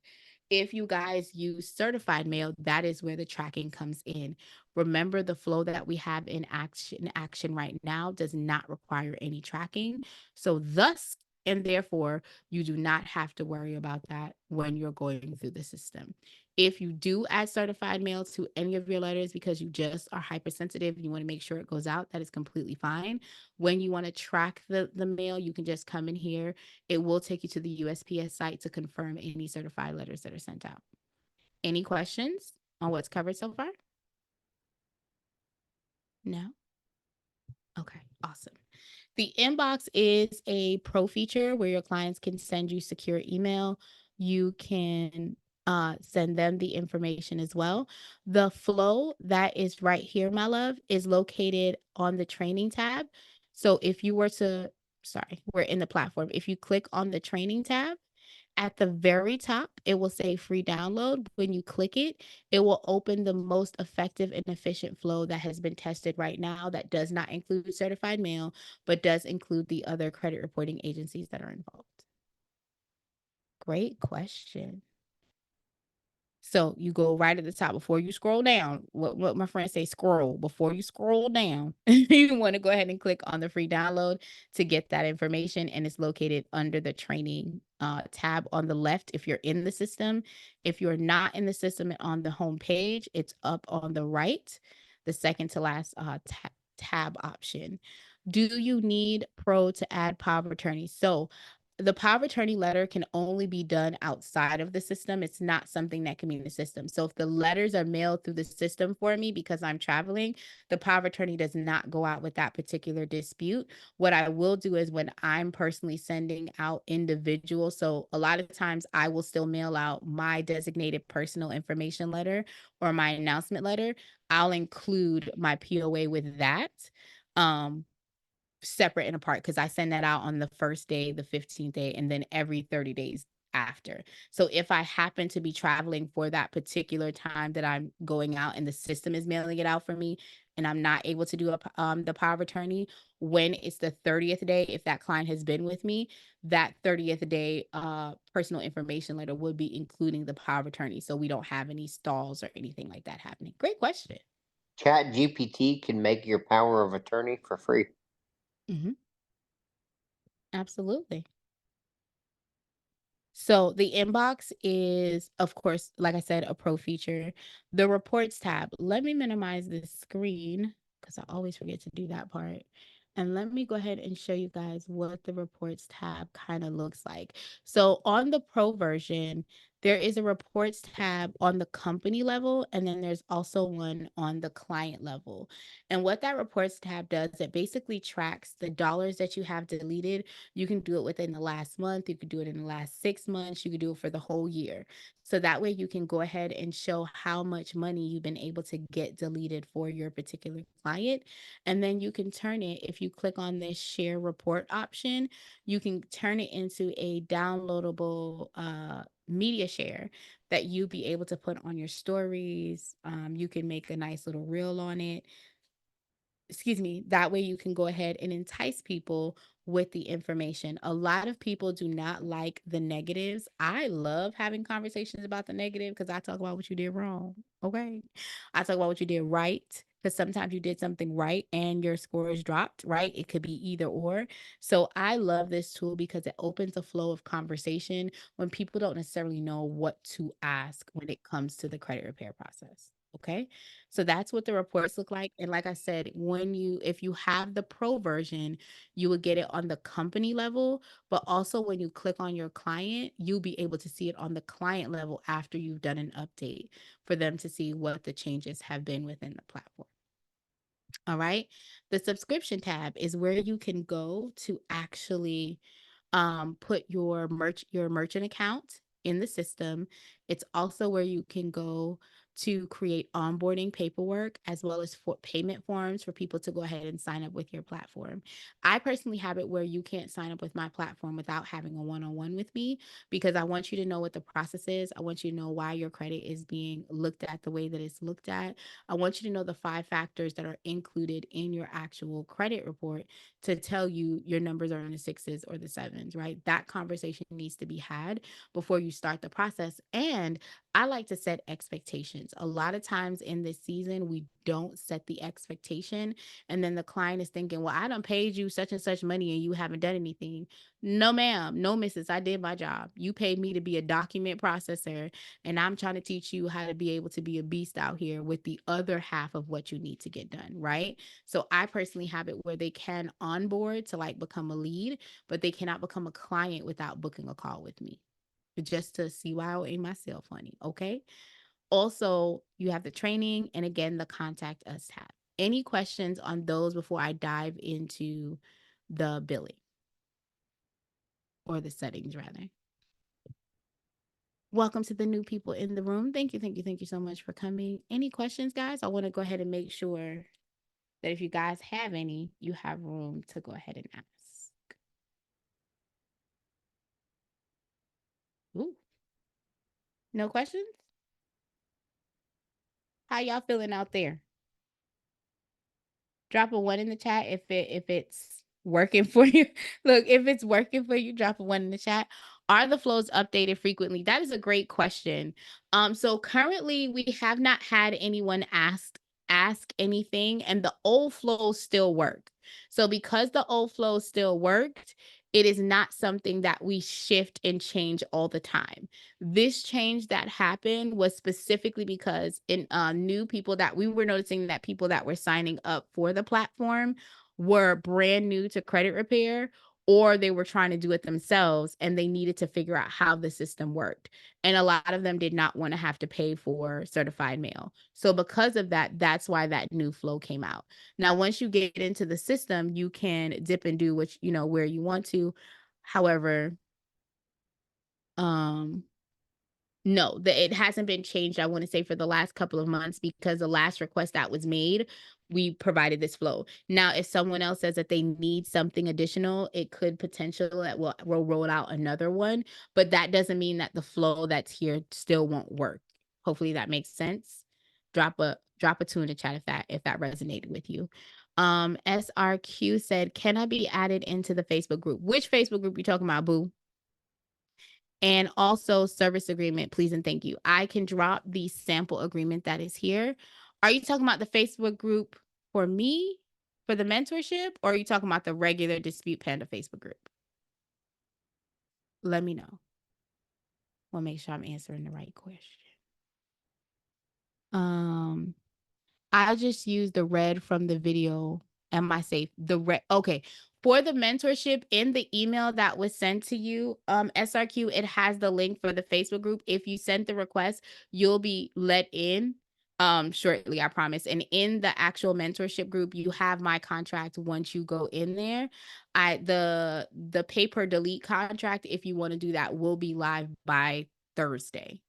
If you guys use certified mail, that is where the tracking comes in. Remember, the flow that we have in action right now does not require any tracking. So thus and therefore, you do not have to worry about that when you're going through the system. If you do add certified mail to any of your letters because you just are hypersensitive and you want to make sure it goes out, that is completely fine. When you want to track the mail, you can just come in here. It will take you to the USPS site to confirm any certified letters that are sent out. Any questions on what's covered so far? No? Okay, awesome. The inbox is a pro feature where your clients can send you secure email. You can send them the information as well. The flow that is right here, my love, is located on the training tab. So if you were to, sorry, we're in the platform. If you click on the training tab, at the very top, it will say free download. When you click it, it will open the most effective and efficient flow that has been tested right now that does not include certified mail, but does include the other credit reporting agencies that are involved. Great question. So you go right at the top before you scroll down. What my friends say, scroll. Before you scroll down, you want to go ahead and click on the free download to get that information. And it's located under the training tab on the left if you're in the system. If you're not in the system and on the home page, it's up on the right, the second to last tab option. Do you need Pro to add power of attorney? So the power of attorney letter can only be done outside of the system. It's not something that can be in the system. So if the letters are mailed through the system for me because I'm traveling, the power of attorney does not go out with that particular dispute. What I will do is when I'm personally sending out individual, so a lot of times I will still mail out my designated personal information letter or my announcement letter. I'll include my POA with that. Separate and apart because I send that out on the first day, the 15th day, and then every 30 days after. So if I happen to be traveling for that particular time that I'm going out and the system is mailing it out for me and I'm not able to do the power of attorney, when it's the 30th day, if that client has been with me, that 30th day personal information letter would be including the power of attorney. So we don't have any stalls or anything like that happening. Great question. Chat GPT can make your power of attorney for free. Absolutely. So the inbox is, of course, like I said, a pro feature. The reports tab, let me minimize this screen because I always forget to do that part. And let me go ahead and show you guys what the reports tab kind of looks like. So on the pro version, there is a reports tab on the company level, and then there's also one on the client level. And what that reports tab does, it basically tracks the dollars that you have deleted. You can do it within the last month. You could do it in the last 6 months. You could do it for the whole year. So that way you can go ahead and show how much money you've been able to get deleted for your particular client. And then you can turn it, if you click on this share report option, you can turn it into a downloadable media share that you'll be able to put on your stories. You can make a nice little reel on it. Excuse me, that way you can go ahead and entice people with the information. A lot of people do not like the negatives. I love having conversations about the negative because I talk about what you did wrong. Okay. I talk about what you did right because sometimes you did something right and your score is dropped, right? It could be either or. So I love this tool because it opens a flow of conversation when people don't necessarily know what to ask when it comes to the credit repair process. Okay. So that's what the reports look like. And like I said, if you have the pro version, you will get it on the company level, but also when you click on your client, you'll be able to see it on the client level after you've done an update for them to see what the changes have been within the platform. All right. The subscription tab is where you can go to actually put your merchant account in the system. It's also where you can go to create onboarding paperwork as well as for payment forms for people to go ahead and sign up with your platform. I personally have it where you can't sign up with my platform without having a one-on-one with me because I want you to know what the process is. I want you to know why your credit is being looked at the way that it's looked at. I want you to know the 5 factors that are included in your actual credit report to tell you your numbers are in the 6s or the 7s, right? That conversation needs to be had before you start the process. And I like to set expectations. A lot of times in this season, we don't set the expectation. And then the client is thinking, well, I done paid you such and such money and you haven't done anything. No, ma'am. No, missus. I did my job. You paid me to be a document processor. And I'm trying to teach you how to be able to be a beast out here with the other half of what you need to get done, right? So I personally have it where they can onboard to like become a lead, but they cannot become a client without booking a call with me. Just to see why I ain't myself, honey. Okay. Also, you have the training and again the contact us tab. Any questions on those before I dive into the billing or the settings rather? Welcome to the new people in the room. Thank you so much for coming. Any questions, guys? I want to go ahead and make sure that if you guys have any, you have room to go ahead and ask. Ooh. No questions? How y'all feeling out there? Drop a 1 in the chat if it's working for you. Look, if it's working for you, drop a 1 in the chat. Are the flows updated frequently? That is a great question. So currently we have not had anyone ask anything, and the old flows still work. So because the old flows still worked, it is not something that we shift and change all the time. This change that happened was specifically because in new people that we were noticing that people that were signing up for the platform were brand new to credit repair or they were trying to do it themselves and they needed to figure out how the system worked. And a lot of them did not want to have to pay for certified mail. So because of that, that's why that new flow came out. Now, once you get into the system, you can dip and do which, where you want to. However, no, it hasn't been changed, I want to say, for the last couple of months, because the last request that was made, we provided this flow. Now, if someone else says that they need something additional, it could potentially that we'll roll out another one, but that doesn't mean that the flow that's here still won't work. Hopefully that makes sense. Drop a two in the chat if that resonated with you. SRQ said, can I be added into the Facebook group? Which Facebook group you talking about, boo? And also service agreement, please and thank you. I can drop the sample agreement that is here. Are you talking about the Facebook group for me, for the mentorship, or are you talking about the regular Dispute Panda Facebook group? Let me know. We'll make sure I'm answering the right question. I'll just use the red from the video. Am I safe? The red. Okay. For the mentorship, in the email that was sent to you, SRQ, it has the link for the Facebook group. If you sent the request, you'll be let in shortly, I promise. And in the actual mentorship group, you have my contract once you go in there. The pay per delete contract, if you want to do that, will be live by Thursday.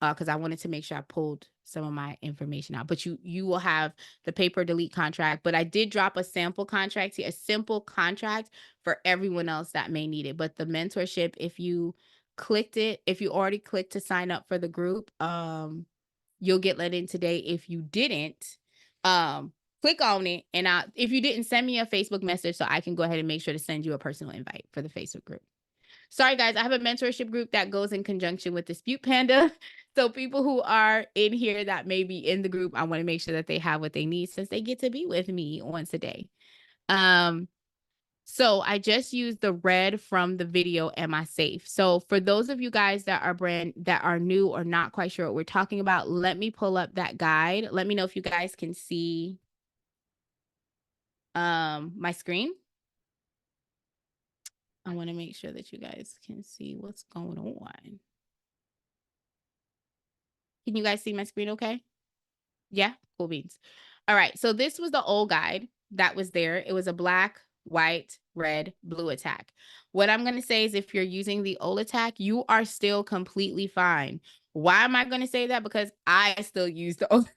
Because I wanted to make sure I pulled some of my information out. But you will have the pay per delete contract. But I did drop a sample contract here, a simple contract for everyone else that may need it. But the mentorship, if you clicked it, if you already clicked to sign up for the group, you'll get let in today. If you didn't, click on it. And if you didn't, send me a Facebook message so I can go ahead and make sure to send you a personal invite for the Facebook group. Sorry, guys, I have a mentorship group that goes in conjunction with Dispute Panda. So people who are in here that may be in the group, I want to make sure that they have what they need since they get to be with me once a day. So I just used the red from the video, Am I Safe? So for those of you guys that are new or not quite sure what we're talking about, let me pull up that guide. Let me know if you guys can see my screen. I want to make sure that you guys can see what's going on. Can you guys see my screen okay? Yeah, cool beans. All right, so this was the old guide that was there. It was a black, white, red, blue attack. What I'm going to say is if you're using the old attack, you are still completely fine. Why am I going to say that? Because I still use the old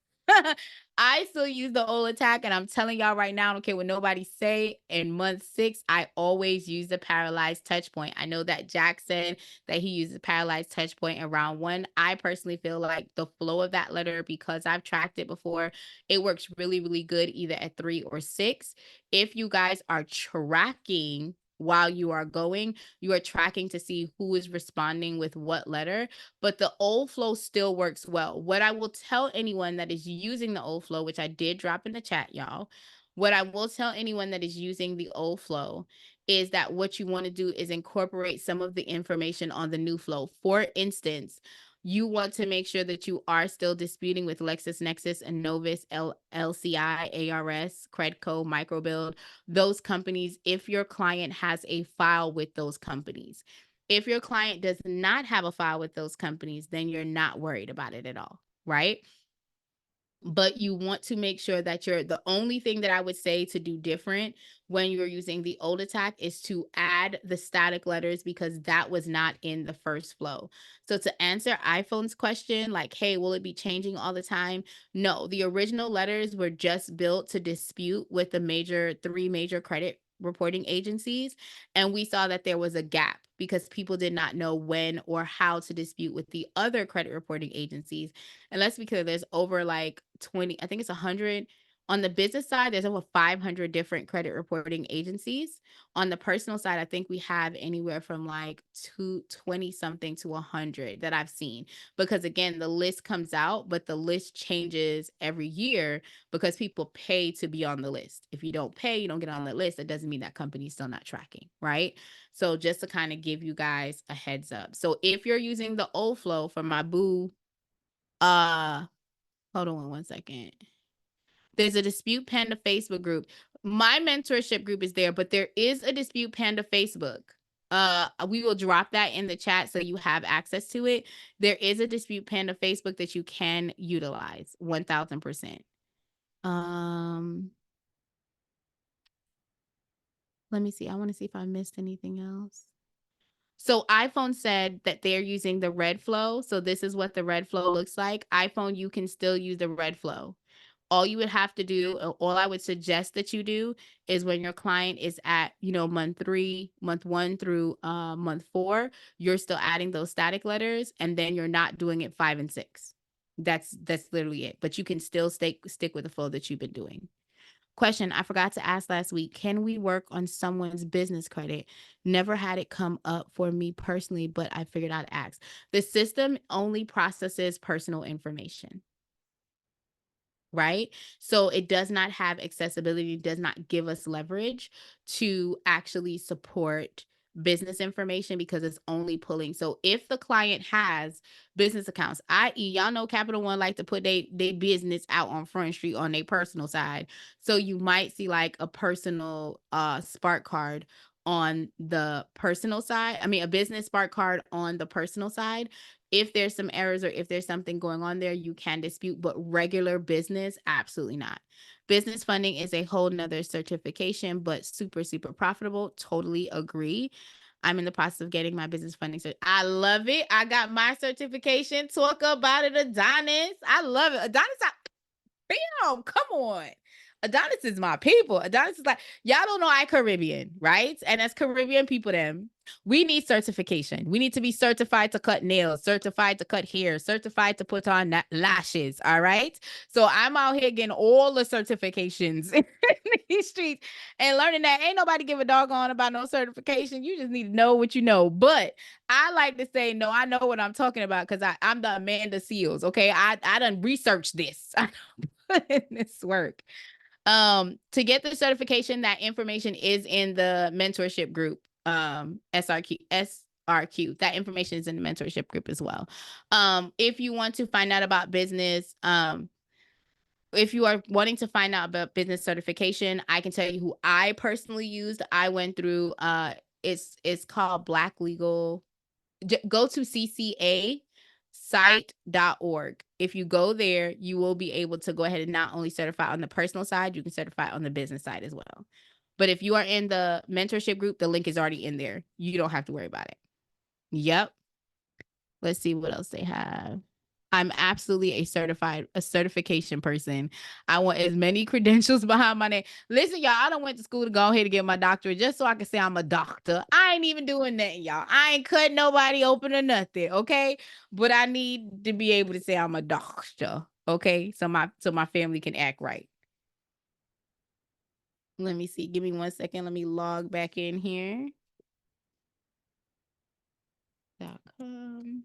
I still use the old attack, and I'm telling y'all right now, I don't care what nobody say, in month 6, I always use the paralyzed touch point. I know that Jack said that he uses paralyzed touch point in round 1. I personally feel like the flow of that letter, because I've tracked it before, it works really, really good either at 3 or 6. If you guys are tracking while you are going, you are tracking to see who is responding with what letter, but the old flow still works well. What I will tell anyone that is using the old flow, which I did drop in the chat, y'all, what I will tell anyone that is using the old flow is that what you want to do is incorporate some of the information on the new flow. For instance, you want to make sure that you are still disputing with LexisNexis and Novus, LCI, ARS, Credco, Microbuild, those companies, if your client has a file with those companies. If your client does not have a file with those companies, then you're not worried about it at all, right? But you want to make sure that the only thing that I would say to do different when you're using the old attack is to add the static letters, because that was not in the first flow. So to answer iPhone's question, like, hey, will it be changing all the time? No, the original letters were just built to dispute with the 3 major credit reporting agencies. And we saw that there was a gap because people did not know when or how to dispute with the other credit reporting agencies. And let's be clear, there's over like 20, I think it's 100. On the business side, there's over 500 different credit reporting agencies. On the personal side, I think we have anywhere from like 20 something to 100 that I've seen. Because again, the list comes out, but the list changes every year because people pay to be on the list. If you don't pay, you don't get on the list. That doesn't mean that company's still not tracking, right? So just to kind of give you guys a heads up. So if you're using the old flow for my boo, hold on one second. There's a Dispute Panda Facebook group. My mentorship group is there, but there is a Dispute Panda Facebook. We will drop that in the chat so you have access to it. There is a Dispute Panda Facebook that you can utilize 1000%. Let me see. I want to see if I missed anything else. So iPhone said that they're using the red flow. So this is what the red flow looks like. iPhone, you can still use the red flow. All you would have to do, all I would suggest that you do is when your client is at, month 3, month 1 through month 4, you're still adding those static letters, and then you're not doing it 5 and 6. That's literally it. But you can still stick with the flow that you've been doing. Question I forgot to ask last week. Can we work on someone's business credit? Never had it come up for me personally, but I figured I'd ask. The system only processes personal information, right? So it does not have accessibility, does not give us leverage to actually support business information because it's only pulling. So if the client has business accounts, i.e., y'all know Capital One like to put they business out on Front Street on their personal side. So you might see like a personal Spark card on the personal side. I mean, a business Spark card on the personal side. If there's some errors or if there's something going on there, you can dispute, but regular business, absolutely not. Business funding is a whole nother certification, but super, super profitable. Totally agree. I'm in the process of getting my business funding. I love it. I got my certification. Talk about it, Adonis. I love it. Adonis, bam, come on. Adonis is my people. Adonis is like, y'all don't know I Caribbean, right? And as Caribbean people, then we need certification. We need to be certified to cut nails, certified to cut hair, certified to put on lashes. All right. So I'm out here getting all the certifications in these streets and learning that ain't nobody give a doggone about no certification. You just need to know what you know. But I like to say, no, I know what I'm talking about because I'm the Amanda Seals. Okay. I done researched this. I put in this work. To get the certification, that information is in the mentorship group, SRQ. That information is in the mentorship group as well. If you want to find out about business, if you are wanting to find out about business certification, I can tell you who I personally used. I went through, it's called Black Legal. Go to ccasite.org. If you go there, you will be able to go ahead and not only certify on the personal side, you can certify on the business side as well. But if you are in the mentorship group, the link is already in there. You don't have to worry about it. Yep. Let's see what else they have. I'm absolutely a certification person. I want as many credentials behind my name. Listen, y'all, I done went to school to go ahead and get my doctorate just so I can say I'm a doctor. I ain't even doing nothing, y'all. I ain't cutting nobody open or nothing, okay? But I need to be able to say I'm a doctor, okay? So my family can act right. Let me see. Give me 1 second. Let me log back in here. .com.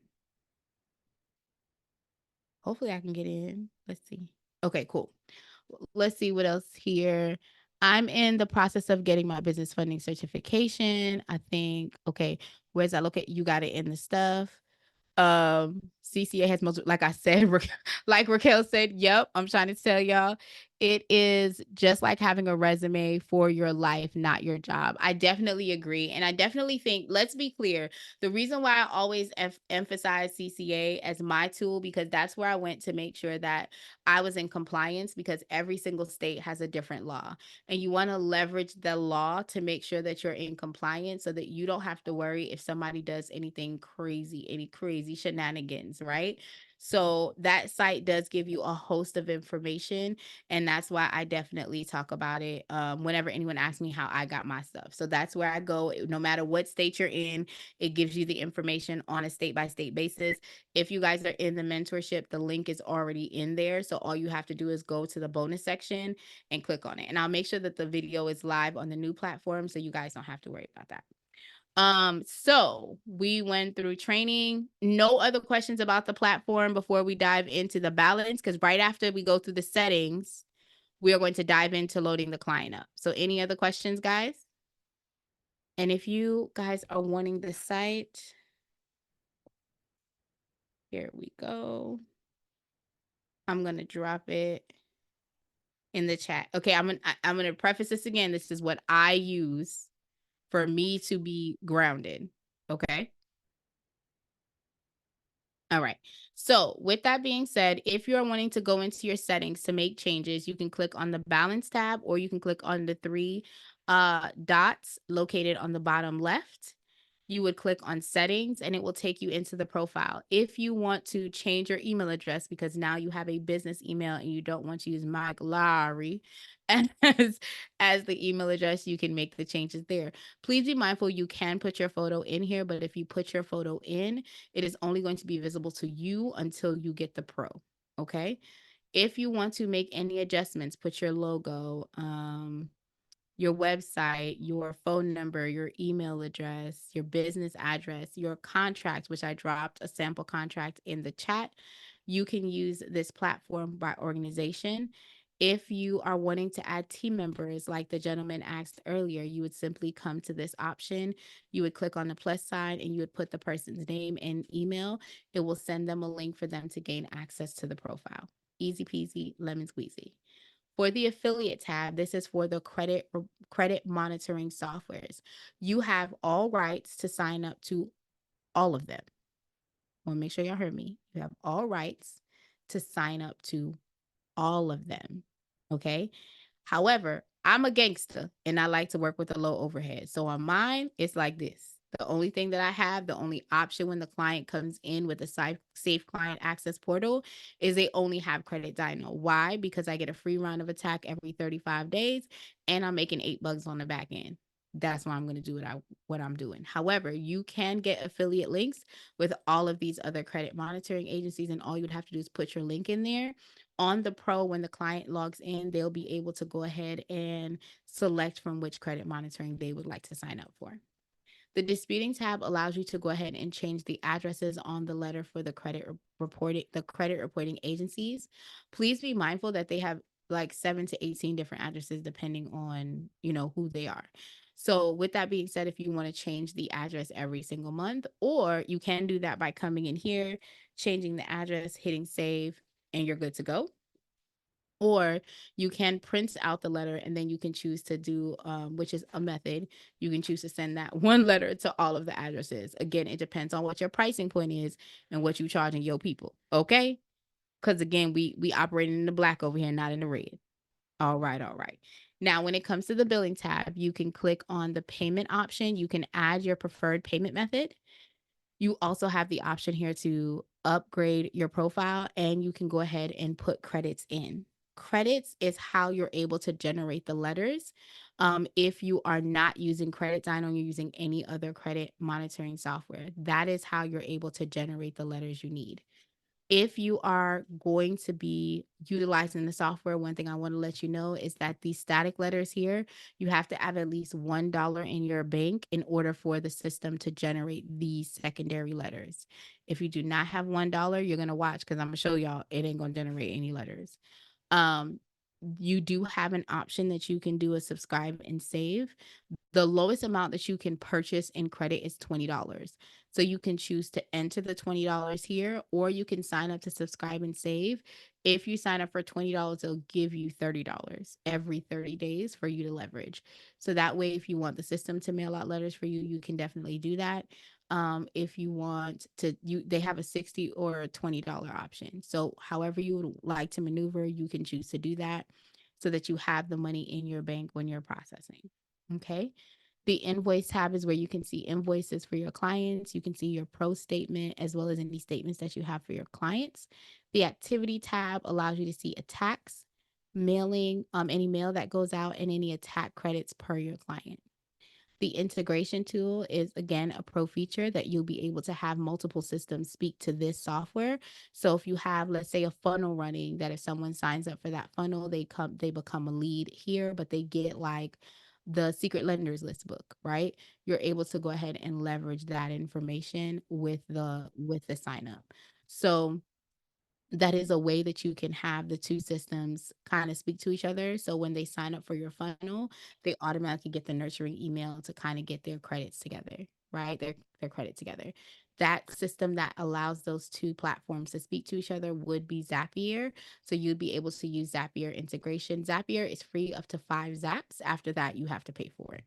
Hopefully I can get in. Let's see. Okay, cool. Let's see what else here. I'm in the process of getting my business funding certification. I think, okay, where's that located? You got it in the stuff. CCA has most, like I said, like Raquel said, yep, I'm trying to tell y'all, it is just like having a resume for your life, not your job. I definitely agree. And I definitely think, let's be clear, the reason why I always emphasize CCA as my tool, because that's where I went to make sure that I was in compliance, because every single state has a different law. And you want to leverage the law to make sure that you're in compliance so that you don't have to worry if somebody does anything crazy, any crazy shenanigans, right? So that site does give you a host of information, and that's why I definitely talk about it whenever anyone asks me how I got my stuff. So that's where I go. No matter what state you're in, it gives you the information on a state-by-state basis. If you guys are in the mentorship, the link is already in there. So all you have to do is go to the bonus section and click on it. And I'll make sure that the video is live on the new platform so you guys don't have to worry about that. So we went through training. No other questions about the platform before we dive into the balance, because right after we go through the settings, we are going to dive into loading the client up. So any other questions, guys? And if you guys are wanting the site, here we go. I'm going to drop it in the chat. Okay, I'm gonna preface this again. This is what I use for me to be grounded. Okay. All right. So with that being said, if you're wanting to go into your settings to make changes, you can click on the balance tab, or you can click on the three dots located on the bottom left. You would click on settings and it will take you into the profile. If you want to change your email address because now you have a business email and you don't want to use Mike Lowry as the email address, you can make the changes there. Please be mindful, you can put your photo in here, but if you put your photo in, it is only going to be visible to you until you get the pro. Okay. If you want to make any adjustments, put your logo, your website, your phone number, your email address, your business address, your contract, which I dropped a sample contract in the chat. You can use this platform by organization. If you are wanting to add team members, like the gentleman asked earlier, you would simply come to this option. You would click on the plus sign and you would put the person's name and email. It will send them a link for them to gain access to the profile. Easy peasy, lemon squeezy. For the affiliate tab, this is for the credit monitoring softwares. You have all rights to sign up to all of them. I want to make sure y'all heard me. You have all rights to sign up to all of them. Okay. However, I'm a gangster and I like to work with a low overhead. So on mine, it's like this. The only thing that I have, the only option when the client comes in with a safe client access portal is they only have credit dyno. Why? Because I get a free round of attack every 35 days and I'm making $8 on the back end. That's why I'm going to do what I'm doing. However, you can get affiliate links with all of these other credit monitoring agencies, and all you would have to do is put your link in there. On the pro, when the client logs in, they'll be able to go ahead and select from which credit monitoring they would like to sign up for. The disputing tab allows you to go ahead and change the addresses on the letter for the credit reporting agencies. Please be mindful that they have like 7 to 18 different addresses depending on, who they are. So with that being said, if you want to change the address every single month, or you can do that by coming in here, changing the address, hitting save, and you're good to go. Or you can print out the letter and then you can choose to do, which is a method. You can choose to send that one letter to all of the addresses. Again, it depends on what your pricing point is and what you charging your people. Okay. Because again, we operating in the black over here, not in the red. All right. All right. Now, when it comes to the billing tab, you can click on the payment option. You can add your preferred payment method. You also have the option here to upgrade your profile, and you can go ahead and put credits in. Credits is how you're able to generate the letters. If you are not using Credit Dyno, you're using any other credit monitoring software. That is how you're able to generate the letters you need. If you are going to be utilizing the software, one thing I want to let you know is that these static letters here, you have to have at least $1 in your bank in order for the system to generate these secondary letters. If you do not have $1, you're going to watch, because I'm going to show y'all it ain't going to generate any letters. You do have an option that you can do a subscribe and save. The lowest amount that you can purchase in credit is $20. So you can choose to enter the $20 here, or you can sign up to subscribe and save. If you sign up for $20, it'll give you $30 every 30 days for you to leverage. So that way, if you want the system to mail out letters for you, you can definitely do that. If you want to, they have a $60 or a $20 option. So however you would like to maneuver, you can choose to do that so that you have the money in your bank when you're processing. Okay. The invoice tab is where you can see invoices for your clients. You can see your pro statement as well as any statements that you have for your clients. The activity tab allows you to see attacks, mailing, any mail that goes out, and any attack credits per your client. The integration tool is, again, a pro feature that you'll be able to have multiple systems speak to this software. So if you have, let's say, a funnel running, that if someone signs up for that funnel, they become a lead here, but they get like the secret lenders list book, right? You're able to go ahead and leverage that information with the sign up. So that is a way that you can have the two systems kind of speak to each other. So when they sign up for your funnel, they automatically get the nurturing email to kind of get their credits together, right? Their credit together. that system that allows those two platforms to speak to each other would be Zapier. So you'd be able to use Zapier integration. Zapier is free up to 5 zaps. After that, you have to pay for it.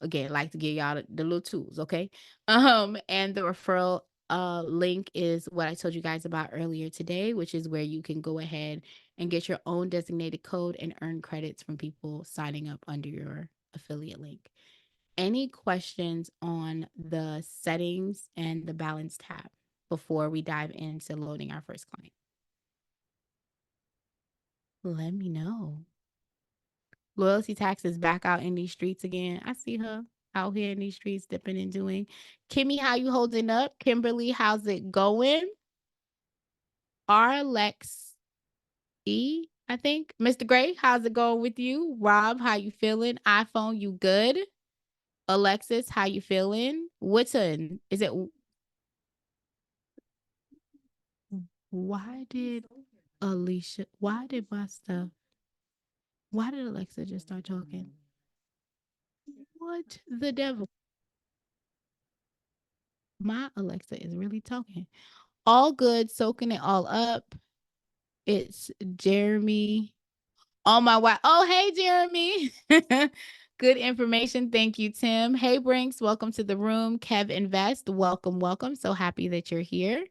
Again, like to give y'all the little tools, okay? And the referral link is what I told you guys about earlier today, which is where you can go ahead and get your own designated code and earn credits from people signing up under your affiliate link. Any questions on the settings and the balance tab before we dive into loading our first client? Let me know. Loyalty tax is back out in these streets again. I see her out here in these streets dipping and doing. Kimmy, how you holding up? Kimberly, how's it going? Lex E, I think. Mr. Gray, how's it going with you? Rob, how you feeling? iPhone, you good? Alexis, how you feeling? Woodson, is it? Why did Alicia? Why did my stuff? Why did Alexa just start talking? What the devil? My Alexa is really talking. All good, soaking it all up. It's Jeremy. Oh my wow. Oh, hey, Jeremy. Good information. Thank you, Tim. Hey, Brinks. Welcome to the room. Kev Invest. Welcome, welcome. So happy that you're here.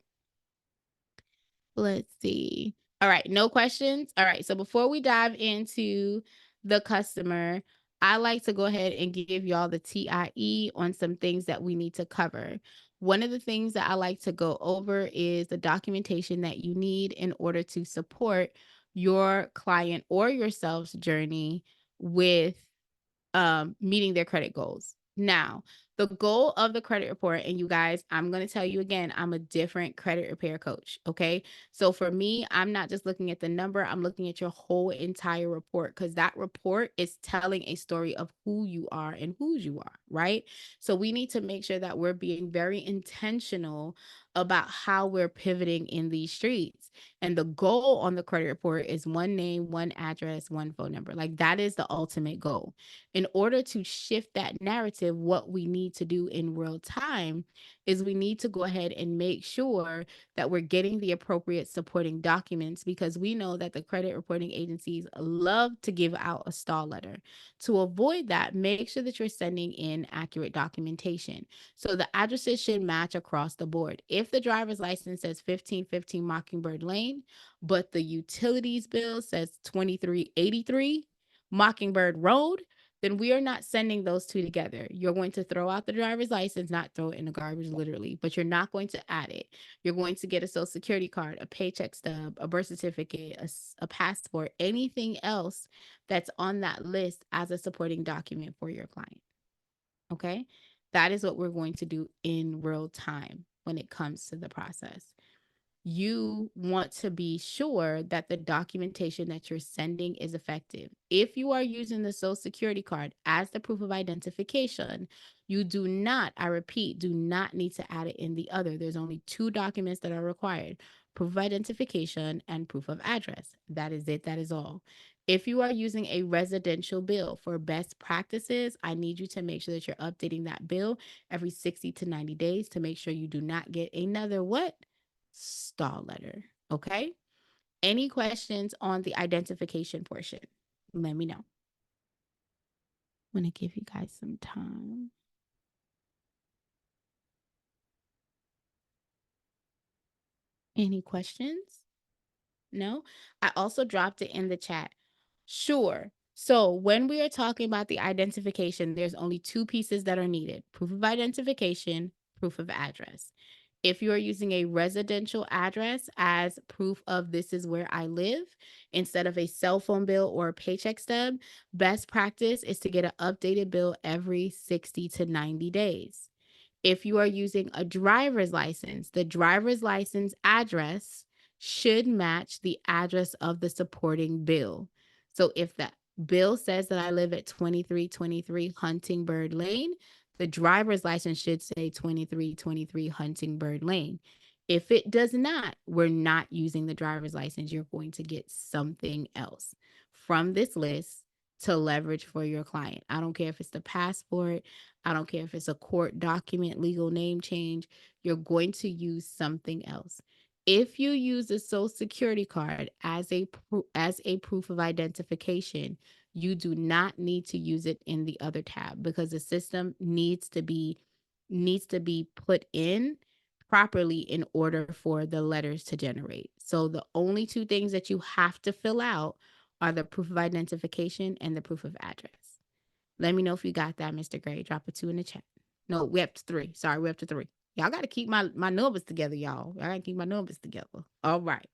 Let's see. All right, no questions. All right, so before we dive into the customer, I like to go ahead and give y'all the TIE on some things that we need to cover. One of the things that I like to go over is the documentation that you need in order to support your client or yourself's journey with meeting their credit goals. Now, the goal of the credit report, and you guys, I'm going to tell you again, I'm a different credit repair coach. Okay. So for me, I'm not just looking at the number, I'm looking at your whole entire report, because that report is telling a story of who you are and whose you are. Right. So we need to make sure that we're being very intentional about how we're pivoting in these streets. And the goal on the credit report is one name, one address, one phone number. Like that is the ultimate goal. In order to shift that narrative, what we need to do in real time is we need to go ahead and make sure that we're getting the appropriate supporting documents, because we know that the credit reporting agencies love to give out a stall letter. To avoid that, make sure that you're sending in accurate documentation. So the addresses should match across the board. If the driver's license says 1515 Mockingbird Lane, but the utilities bill says 2383 Mockingbird Road, then we are not sending those two together. You're going to throw out the driver's license, not throw it in the garbage literally, but you're not going to add it. You're going to get a social security card, a paycheck stub, a birth certificate, a passport, anything else that's on that list as a supporting document for your client. Okay? That is what we're going to do in real time when it comes to the process. You want to be sure that the documentation that you're sending is effective. If you are using the social security card as the proof of identification, you do not, I repeat, do not need to add it in the other. There's only 2 documents that are required: proof of identification and proof of address. That is it. That is all. If you are using a residential bill, for best practices, I need you to make sure that you're updating that bill every 60 to 90 days to make sure you do not get another what? Stall letter. Okay. Any questions on the identification portion? Let me know. I'm going to give you guys some time. Any questions? No? I also dropped it in the chat. Sure. So when we are talking about the identification, there's only 2 pieces that are needed: proof of identification, proof of address. If you are using a residential address as proof of this is where I live, instead of a cell phone bill or a paycheck stub, best practice is to get an updated bill every 60 to 90 days. If you are using a driver's license, the driver's license address should match the address of the supporting bill. So if the bill says that I live at 2323 Huntingbird Lane, the driver's license should say 2323 Huntingbird Lane. If it does not, we're not using the driver's license. You're going to get something else. From this list, to leverage for your client. I don't care if it's the passport, I don't care if it's a court document, legal name change, you're going to use something else. If you use a social security card as a proof of identification, you do not need to use it in the other tab because the system needs to be put in properly in order for the letters to generate. So the only two things that you have to fill out are the proof of identification and the proof of address. Let me know if you got that, Mr. Gray. Drop a 2 in the chat. No, we have to 3. Sorry, we have to 3. Y'all got to keep my numbers together, y'all. Y'all got to keep my numbers together. All right.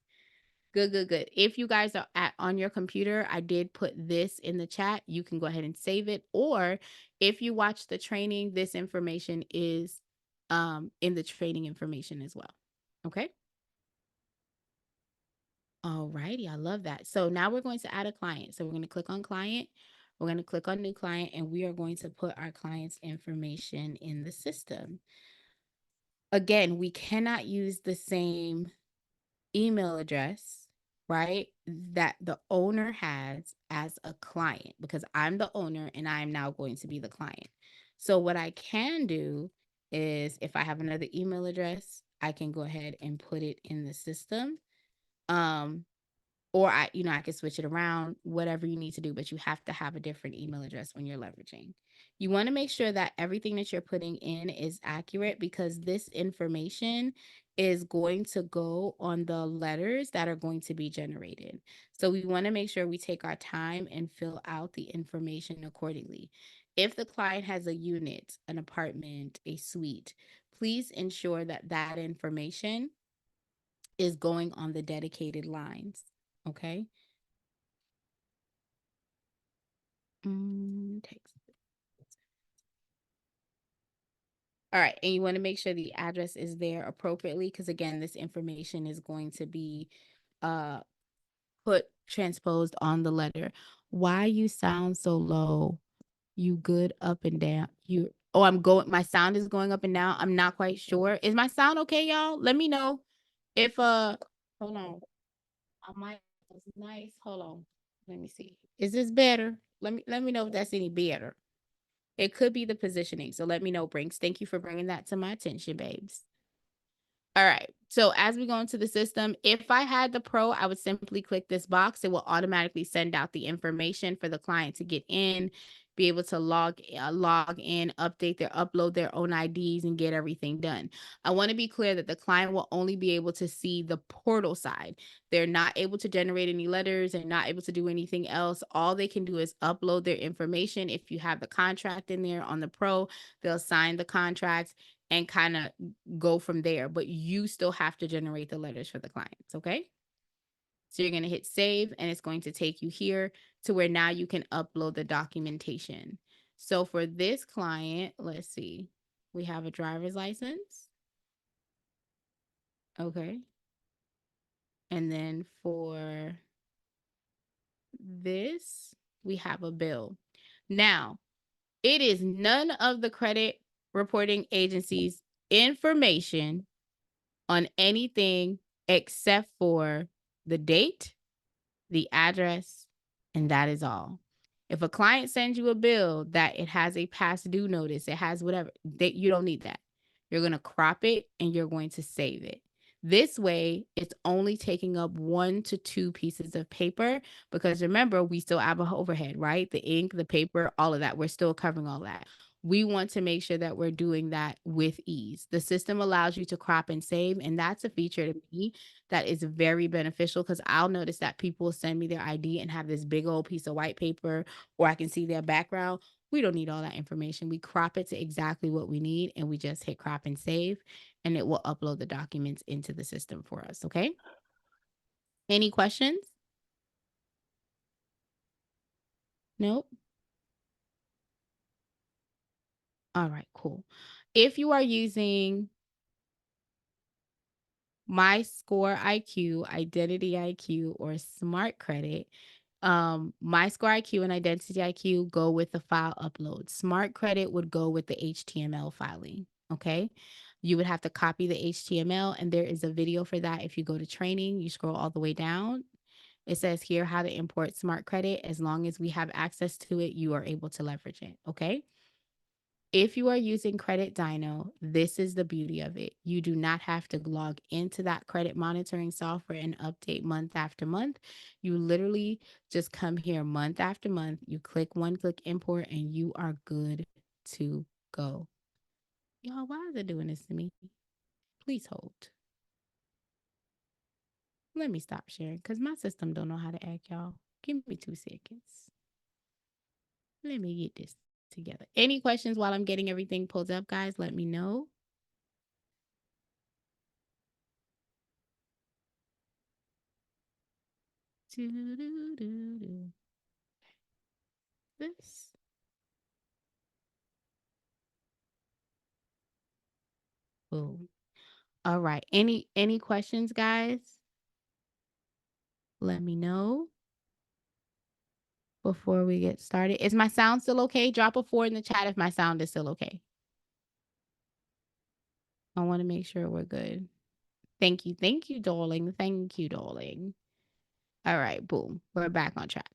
Good. If you guys are on your computer, I did put this in the chat. You can go ahead and save it. Or if you watch the training, this information is in the training information as well. Okay. All righty. I love that. So now we're going to add a client. So we're going to click on client. We're going to click on new client and we are going to put our client's information in the system. Again, we cannot use the same email address, right, that the owner has as a client because I'm the owner and I'm now going to be the client. So what I can do is if I have another email address, I can go ahead and put it in the system. Or I can switch it around, whatever you need to do, but you have to have a different email address when you're leveraging. You want to make sure that everything that you're putting in is accurate because this information is going to go on the letters that are going to be generated. So we want to make sure we take our time and fill out the information accordingly. If the client has a unit, an apartment, a suite, please ensure that that information is going on the dedicated lines. Okay. Text. All right. And you want to make sure the address is there appropriately because again, this information is going to be transposed on the letter. Why you sound so low? You good up and down? My sound is going up and down. I'm not quite sure. Is my sound okay, y'all? Let me know if hold on. My mic is nice. Hold on. Let me see. Is this better? Let me know if that's any better. It could be the positioning. So let me know, Brinks. Thank you for bringing that to my attention, babes. All right. So as we go into the system, if I had the pro, I would simply click this box. It will automatically send out the information for the client to get in, be able to log in, upload their own IDs and get everything done. I want to be clear that the client will only be able to see the portal side. They're not able to generate any letters. They're not able to do anything else. All they can do is upload their information. If you have the contract in there on the pro, they'll sign the contract and kind of go from there. But you still have to generate the letters for the clients, okay? So you're going to hit save and it's going to take you here to where now you can upload the documentation. So for this client, let's see, we have a driver's license. Okay. And then for this, we have a bill. Now, it is none of the credit reporting agencies' information on anything except for the date, the address, and that is all. If a client sends you a bill that it has a past due notice, it has whatever, you don't need that. You're going to crop it and you're going to save it. This way, it's only taking up 1 to 2 pieces of paper because remember, we still have an overhead, right? The ink, the paper, all of that. We're still covering all that. We want to make sure that we're doing that with ease. The system allows you to crop and save, and that's a feature to me that is very beneficial because I'll notice that people send me their ID and have this big old piece of white paper, or I can see their background. We don't need all that information. We crop it to exactly what we need, and we just hit crop and save, and it will upload the documents into the system for us, okay? Any questions? Nope. All right, cool. If you are using My Score IQ, Identity IQ, or Smart Credit, My Score IQ and Identity IQ go with the file upload. Smart Credit would go with the HTML filing, okay? You would have to copy the HTML, and there is a video for that. If you go to training, you scroll all the way down, It says here how to import smart credit. As long as we have access to it, you are able to leverage it. Okay. If you are using Credit Dino, this is the beauty of it. You do not have to log into that credit monitoring software and update month after month. You literally just come here month after month. You click one click import and you are good to go. Y'all, why is it doing this to me? Please hold. Let me stop sharing because my system don't know how to act, y'all. Give me 2 seconds. Let me get this together. Any questions while I'm getting everything pulled up, guys? Let me know. This. Boom. All right. Any questions, guys? Let me know before we get started. Is my sound still okay? Drop a 4 in the chat if my sound is still okay. I want to make sure we're good. Thank you. Thank you, darling. Thank you, darling. All right. Boom. We're back on track.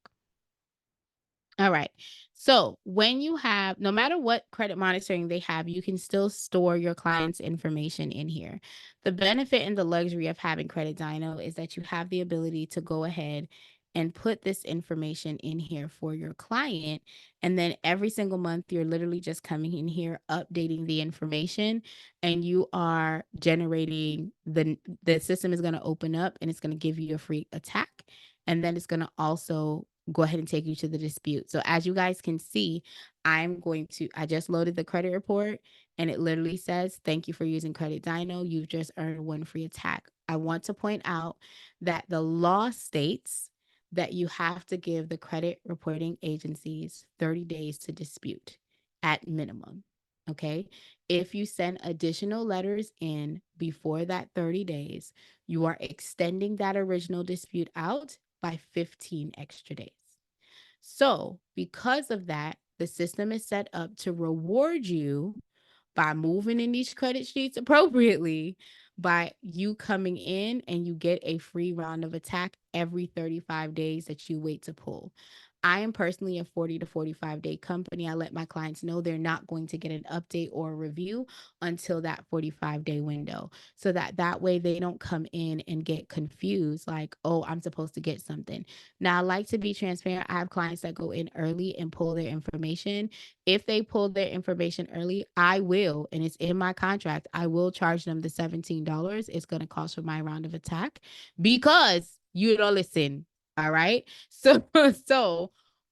All right. So when you have, no matter what credit monitoring they have, you can still store your client's information in here. The benefit and the luxury of having Credit Dino is that you have the ability to go ahead and put this information in here for your client. And then every single month, you're literally just coming in here, updating the information, and you are generating the system is going to open up and it's going to give you a free attack. And then it's going to also go ahead and take you to the dispute. So as you guys can see, I just loaded the credit report and it literally says, thank you for using Credit Dino. You've just earned 1 free attack. I want to point out that the law states that you have to give the credit reporting agencies 30 days to dispute at minimum. Okay. If you send additional letters in before that 30 days, you are extending that original dispute out by 15 extra days. So, because of that, the system is set up to reward you by moving in these credit sheets appropriately by you coming in and you get a free round of attack every 35 days that you wait to pull. I am personally a 40 to 45 day company. I let my clients know they're not going to get an update or a review until that 45-day window, so that way they don't come in and get confused like, oh, I'm supposed to get something. Now, I like to be transparent. I have clients that go in early and pull their information. If they pull their information early, I will, and it's in my contract, I will charge them the $17 it's going to cost for my round of attack because you don't listen. All right. So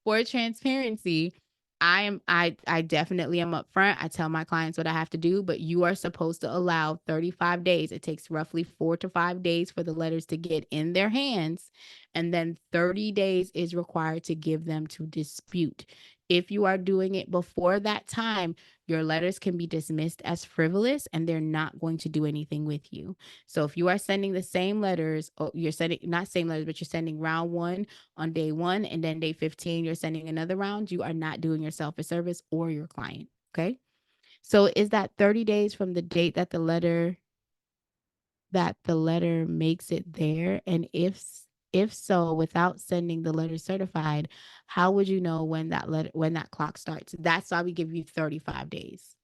for transparency, I definitely am upfront. I tell my clients what I have to do, but you are supposed to allow 35 days. It takes roughly 4 to 5 days for the letters to get in their hands. And then 30 days is required to give them to dispute. If you are doing it before that time, your letters can be dismissed as frivolous and they're not going to do anything with you. So if you are sending the same letters, or you're sending not same letters, but you're sending round 1 on day 1 and then day 15, you're sending another round, you are not doing yourself a service or your client. Okay. So is that 30 days from the date that the letter makes it there? And if so, without sending the letter certified, how would you know when that clock starts? That's why we give you 35 days.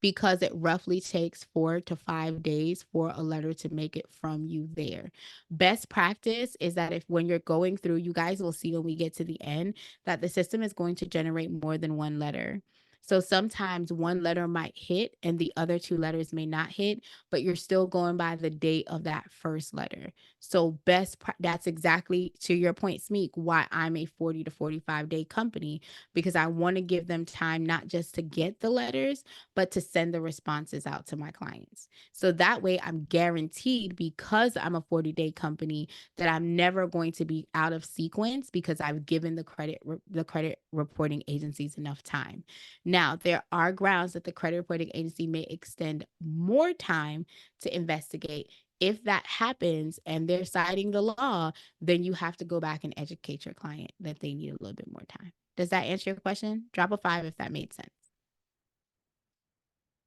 Because it roughly takes 4 to 5 days for a letter to make it from you there. Best practice is that if when you're going through, you guys will see when we get to the end that the system is going to generate more than one letter. So sometimes one letter might hit and the other 2 letters may not hit, but you're still going by the date of that first letter. So that's exactly, to your point, Smeek, why I'm a 40 to 45 day company, because I want to give them time not just to get the letters, but to send the responses out to my clients. So that way I'm guaranteed, because I'm a 40-day company, that I'm never going to be out of sequence because I've given the credit reporting agencies enough time. Now, there are grounds that the credit reporting agency may extend more time to investigate. If that happens and they're citing the law, then you have to go back and educate your client that they need a little bit more time. Does that answer your question? Drop a 5 if that made sense.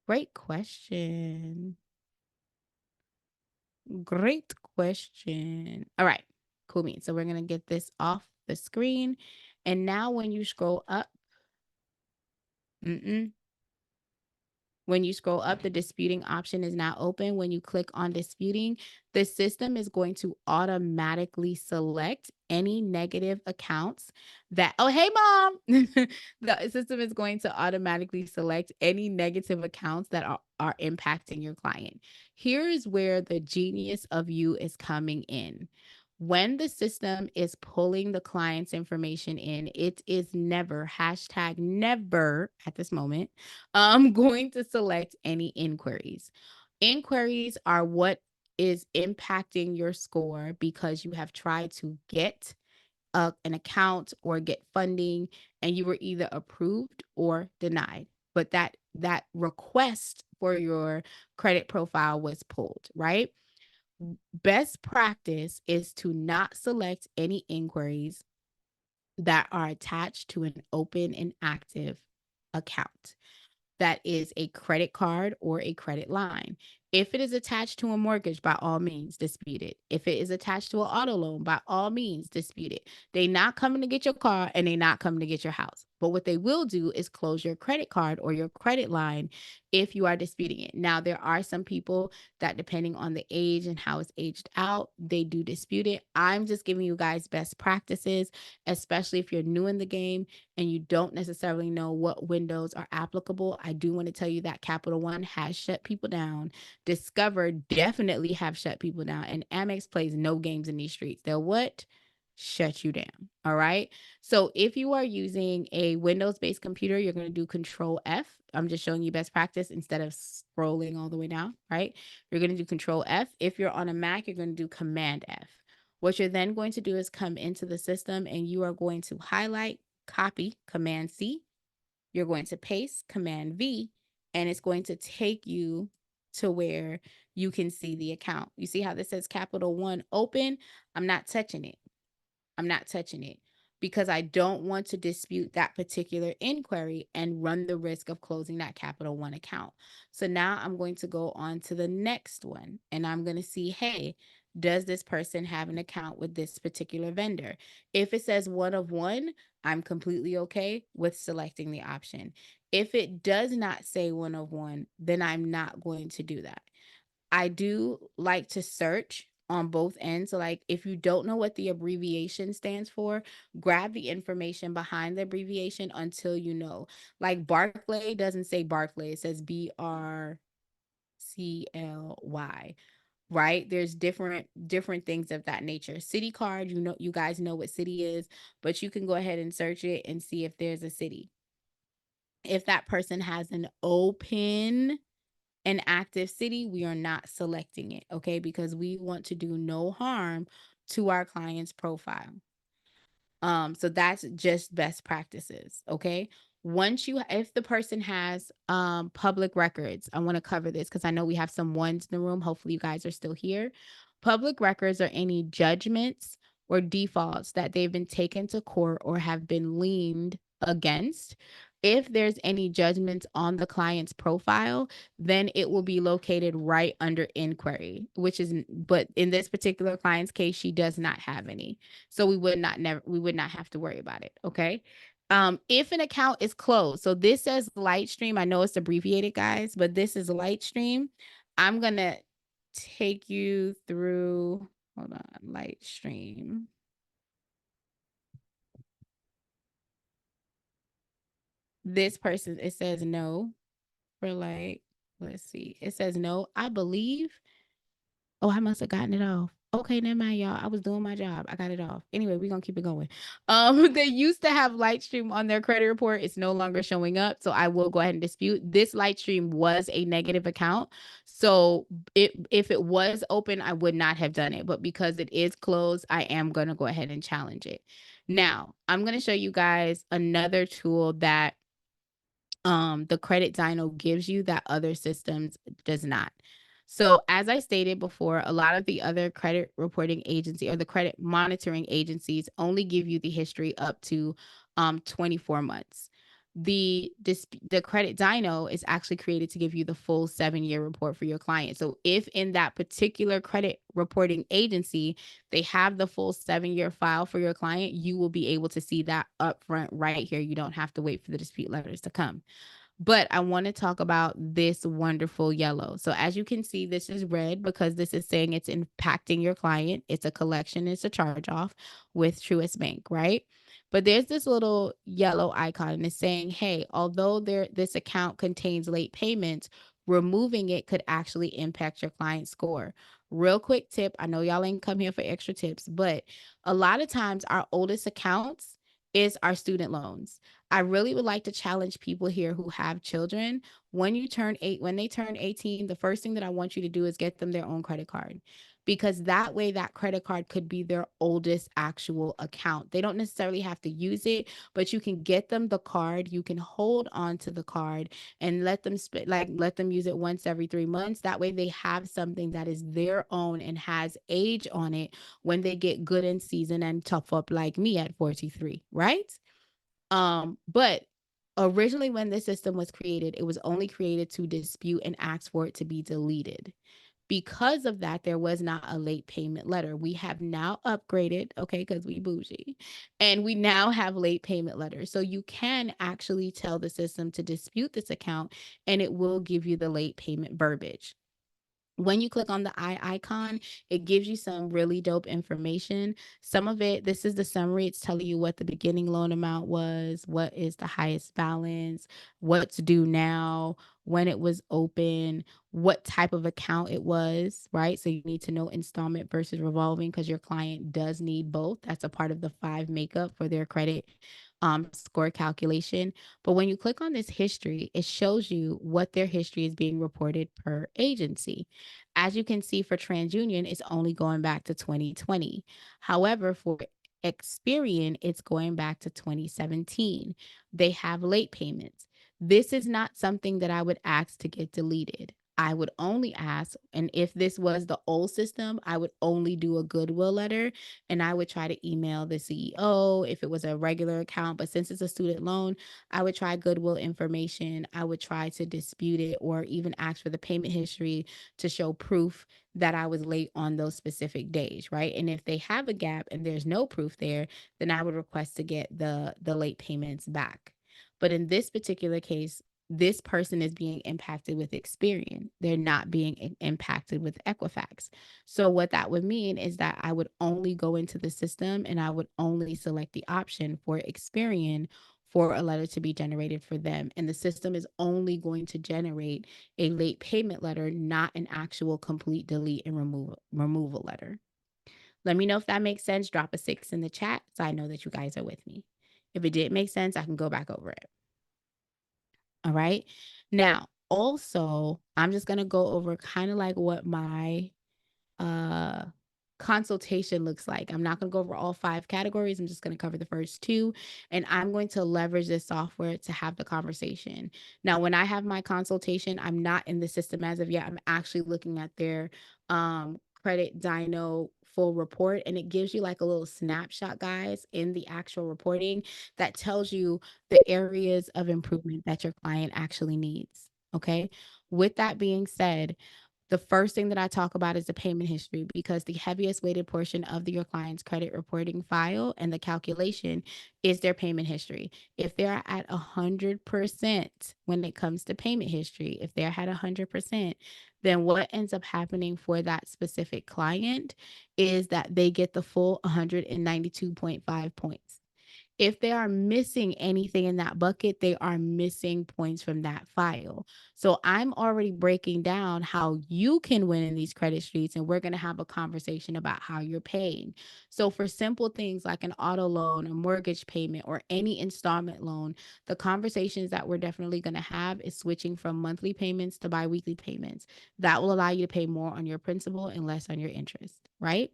Great question. Great question. All right, Cool beans. So we're going to get this off the screen. And now when you scroll up, when you scroll up, the disputing option is now open. When you click on disputing, the system is going to automatically select any negative accounts that, oh, hey, mom. The system is going to automatically select any negative accounts that are impacting your client. Here's where the genius of you is coming in. When the system is pulling the client's information in, it is never, hashtag never at this moment, going to select any inquiries. Inquiries are what is impacting your score because you have tried to get an account or get funding and you were either approved or denied. But that request for your credit profile was pulled, right? Best practice is to not select any inquiries that are attached to an open and active account. That is a credit card or a credit line. If it is attached to a mortgage, by all means, dispute it. If it is attached to an auto loan, by all means, dispute it. They not coming to get your car and they not coming to get your house. But what they will do is close your credit card or your credit line if you are disputing it. Now, there are some people that, depending on the age and how it's aged out, they do dispute it. I'm just giving you guys best practices, especially if you're new in the game and you don't necessarily know what windows are applicable. I do want to tell you that Capital One has shut people down. Discover definitely have shut people down. And Amex plays no games in these streets. They'll what? Shut you down. All right. So if you are using a Windows-based computer, you're going to do Control F. I'm just showing you best practice instead of scrolling all the way down, right? You're going to do Control F. If you're on a Mac, you're going to do Command F. What you're then going to do is come into the system and you are going to highlight, copy, Command C. You're going to paste, Command V, and it's going to take you to where you can see the account. You see how this says Capital One open? I'm not touching it. I'm not touching it because I don't want to dispute that particular inquiry and run the risk of closing that Capital One account. So now I'm going to go on to the next one and I'm going to see, hey, does this person have an account with this particular vendor? If it says one of one, I'm completely okay with selecting the option. If it does not say one of one, then I'm not going to do that. I do like to search on both ends. So like if you don't know what the abbreviation stands for, grab the information behind the abbreviation until you know. Like Barclay doesn't say Barclay, it says BRCLY, right? There's different things of that nature. City card, you know, you guys know what city is, but you can go ahead and search it and see if there's a city. If that person has an open an active city, we are not selecting it, okay? Because we want to do no harm to our client's profile. So that's just best practices, okay? If the person has public records, I want to cover this because I know we have some ones in the room. Hopefully you guys are still here. Public records are any judgments or defaults that they've been taken to court or have been leaned against. If there's any judgments on the client's profile, then it will be located right under inquiry, but in this particular client's case, she does not have any. So we would not have to worry about it. Okay. If an account is closed, so this says Lightstream. I know it's abbreviated, guys, but this is Lightstream. I'm gonna take you through, hold on, Lightstream. This person, it says no for like, let's see. It says no, I believe. Oh, I must have gotten it off. Okay, never mind, y'all. I was doing my job. I got it off. Anyway, we're gonna keep it going. They used to have Lightstream on their credit report. It's no longer showing up. So I will go ahead and dispute. This Lightstream was a negative account. So if it was open, I would not have done it. But because it is closed, I am gonna go ahead and challenge it. Now, I'm gonna show you guys another tool that the Credit Dyno gives you that other systems does not. So as I stated before, a lot of the other credit reporting agency or the credit monitoring agencies only give you the history up to 24 months. the credit dyno is actually created to give you the full 7-year report for your client. So if in that particular credit reporting agency, they have the full 7-year file for your client, you will be able to see that upfront right here. You don't have to wait for the dispute letters to come. But I want to talk about this wonderful yellow. So as you can see, this is red because this is saying it's impacting your client. It's a collection, it's a charge off with Truist Bank, right? But there's this little yellow icon and it's saying, hey, although this account contains late payments, removing it could actually impact your client score. Real quick tip. I know y'all ain't come here for extra tips, but a lot of times our oldest accounts is our student loans. I really would like to challenge people here who have children. When they turn 18, the first thing that I want you to do is get them their own credit card, because that way that credit card could be their oldest actual account. They don't necessarily have to use it, but you can get them the card. You can hold on to the card and let them use it once every 3 months. That way they have something that is their own and has age on it when they get good in season and tough up like me at 43, right? But originally when this system was created, it was only created to dispute and ask for it to be deleted. Because of that, there was not a late payment letter. We have now upgraded, okay, because we bougie, and we now have late payment letters. So you can actually tell the system to dispute this account and it will give you the late payment verbiage. When you click on the eye icon, it gives you some really dope information. Some of it, this is the summary. It's telling you what the beginning loan amount was, what is the highest balance, what's due now, when it was open, what type of account it was, right? So you need to know installment versus revolving because your client does need both. That's a part of the 5 makeup for their credit score calculation. But when you click on this history, it shows you what their history is being reported per agency. As you can see for TransUnion, it's only going back to 2020. However, for Experian, it's going back to 2017. They have late payments. This is not something that I would ask to get deleted. I would only ask, and if this was the old system, I would only do a goodwill letter and I would try to email the CEO if it was a regular account. But since it's a student loan, I would try goodwill information. I would try to dispute it or even ask for the payment history to show proof that I was late on those specific days, right? And if they have a gap and there's no proof there, then I would request to get the late payments back. But in this particular case, this person is being impacted with Experian. They're not being impacted with Equifax. So what that would mean is that I would only go into the system and I would only select the option for Experian for a letter to be generated for them. And the system is only going to generate a late payment letter, not an actual complete delete and removal letter. Let me know if that makes sense. Drop a 6 in the chat so I know that you guys are with me. If it didn't make sense, I can go back over it. All right. Now, also, I'm just going to go over kind of like what my uh consultation looks like. I'm not going to go over all 5 categories. I'm just going to cover the first 2, and I'm going to leverage this software to have the conversation. Now, when I have my consultation, I'm not in the system as of yet. I'm actually looking at their credit dyno full report, and it gives you like a little snapshot, guys, in the actual reporting that tells you the areas of improvement that your client actually needs. Okay. With that being said, the first thing that I talk about is the payment history, because the heaviest weighted portion of your client's credit reporting file and the calculation is their payment history. If they're at 100% when it comes to payment history, if they're at 100%, then what ends up happening for that specific client is that they get the full 192.5 points. If they are missing anything in that bucket, they are missing points from that file. So I'm already breaking down how you can win in these credit streets, and we're going to have a conversation about how you're paying. So for simple things like an auto loan, a mortgage payment, or any installment loan, the conversations that we're definitely going to have is switching from monthly payments to biweekly payments. That will allow you to pay more on your principal and less on your interest, right?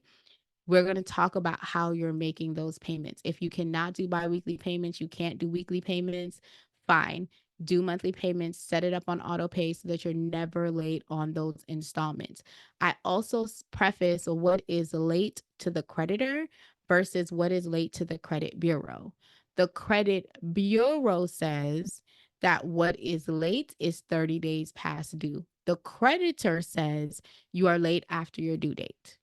We're going to talk about how you're making those payments. If you cannot do biweekly payments, you can't do weekly payments, fine. Do monthly payments, set it up on auto pay so that you're never late on those installments. I also preface what is late to the creditor versus what is late to the credit bureau. The credit bureau says that what is late is 30 days past due. The creditor says you are late after your due date,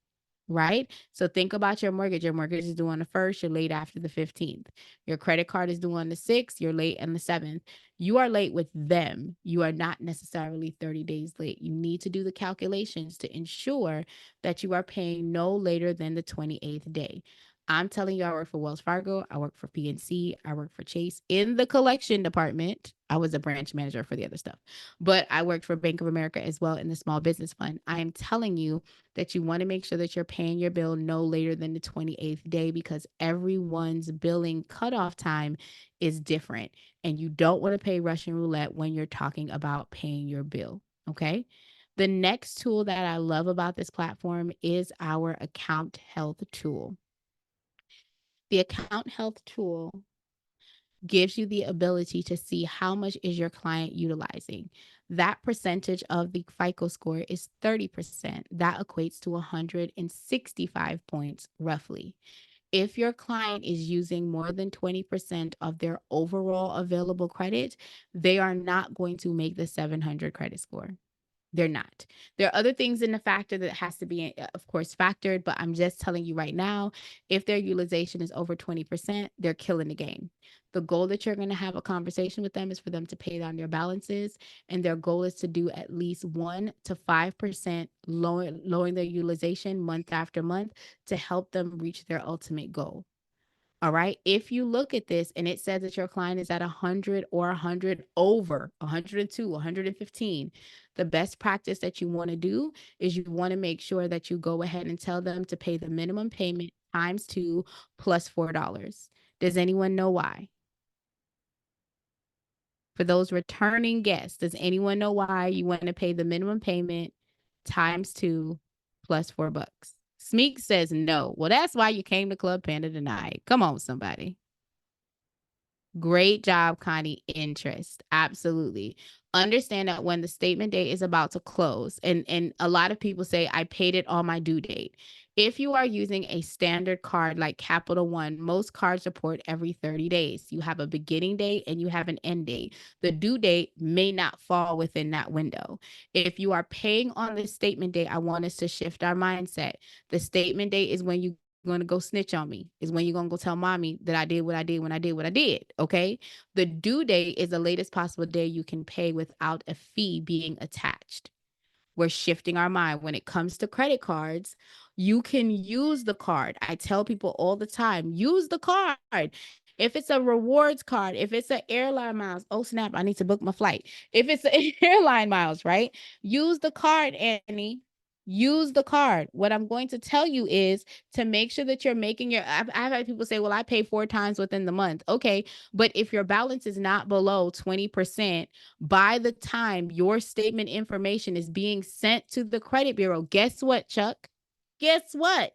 right? So think about your mortgage. Your mortgage is due on the 1st, you're late after the 15th. Your credit card is due on the 6th, you're late on the 7th. You are late with them. You are not necessarily 30 days late. You need to do the calculations to ensure that you are paying no later than the 28th day. I'm telling you, I work for Wells Fargo. I work for PNC. I work for Chase in the collection department. I was a branch manager for the other stuff, but I worked for Bank of America as well in the small business fund. I am telling you that you want to make sure that you're paying your bill no later than the 28th day, because everyone's billing cutoff time is different. And you don't want to pay Russian roulette when you're talking about paying your bill. Okay. The next tool that I love about this platform is our account health tool. The account health tool gives you the ability to see how much is your client utilizing. That percentage of the FICO score is 30%. That equates to 165 points roughly. If your client is using more than 20% of their overall available credit, they are not going to make the 700 credit score. They're not. There are other things in the factor that has to be, of course, factored, but I'm just telling you right now, if their utilization is over 20%, they're killing the game. The goal that you're going to have a conversation with them is for them to pay down their balances, and their goal is to do at least 1 to 5% lowering their utilization month after month to help them reach their ultimate goal. All right. If you look at this and it says that your client is at 100 or 100 over 102, 115, the best practice that you want to do is you want to make sure that you go ahead and tell them to pay the minimum payment times 2 plus $4. Does anyone know why? For those returning guests, does anyone know why you want to pay the minimum payment times 2 plus $4? Smeek says no. Well, that's why you came to Club Panda tonight. Come on, somebody. Great job, Connie. Interest. Absolutely. Understand that when the statement date is about to close, and a lot of people say, I paid it on my due date. If you are using a standard card like Capital One, most cards report every 30 days. You have a beginning date and you have an end date. The due date may not fall within that window. If you are paying on the statement date, I want us to shift our mindset. The statement date is when you going to go snitch on me, is when you're going to go tell mommy that I did what I did when I did what I did. Okay. The due date is the latest possible day you can pay without a fee being attached. We're shifting our mind. When it comes to credit cards, you can use the card. I tell people all the time, use the card. If it's a rewards card, if it's an airline miles, oh snap, I need to book my flight. If it's an airline miles, right? Use the card, Annie. Use the card. What I'm going to tell you is to make sure that you're making your, I've had people say, well, I pay 4 times within the month. Okay. But if your balance is not below 20%, by the time your statement information is being sent to the credit bureau, guess what, Chuck? Guess what?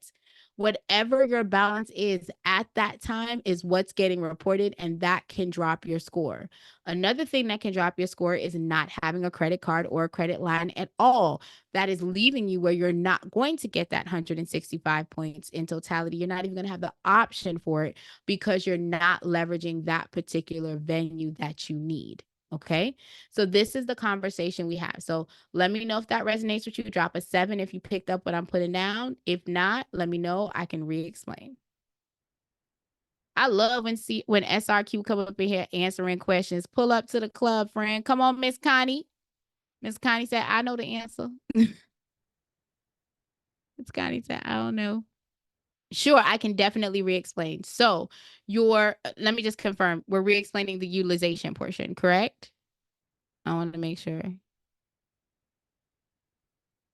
Whatever your balance is at that time is what's getting reported, and that can drop your score. Another thing that can drop your score is not having a credit card or a credit line at all. That is leaving you where you're not going to get that 165 points in totality. You're not even going to have the option for it because you're not leveraging that particular venue that you need. Okay. So this is the conversation we have. So let me know if that resonates with you. Drop a 7 if you picked up what I'm putting down. If not, let me know. I can re-explain. I love when SRQ come up in here answering questions. Pull up to the club, friend. Come on, Miss Connie. Miss Connie said, I know the answer. Miss Connie said, I don't know. Sure, I can definitely re-explain. So let me just confirm, we're re-explaining the utilization portion, correct? I want to make sure.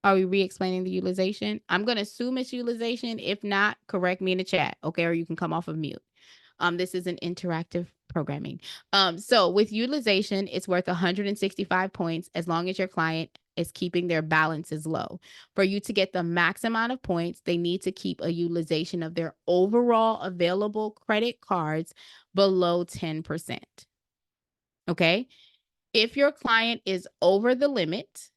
Are we re-explaining the utilization? I'm going to assume it's utilization. If not, correct me in the chat, okay? Or you can come off of mute. This is an interactive programming. So with utilization, it's worth 165 points as long as your client is keeping their balances low. For you to get the max amount of points, they need to keep a utilization of their overall available credit cards below 10%. Okay? If your client is over the limit,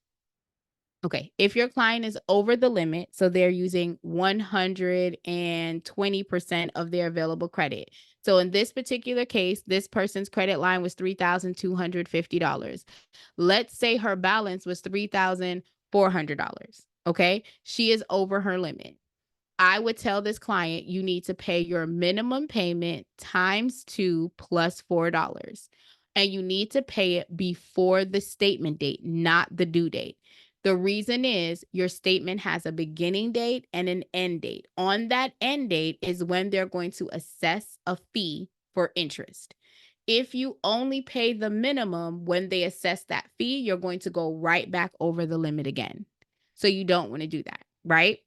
if your client is over the limit, so they're using 120% of their available credit. So in this particular case, this person's credit line was $3,250. Let's say her balance was $3,400. Okay. She is over her limit. I would tell this client, you need to pay your minimum payment times 2 plus $4. And you need to pay it before the statement date, not the due date. The reason is your statement has a beginning date and an end date. On that end date is when they're going to assess a fee for interest. If you only pay the minimum when they assess that fee, you're going to go right back over the limit again. So you don't want to do that, right?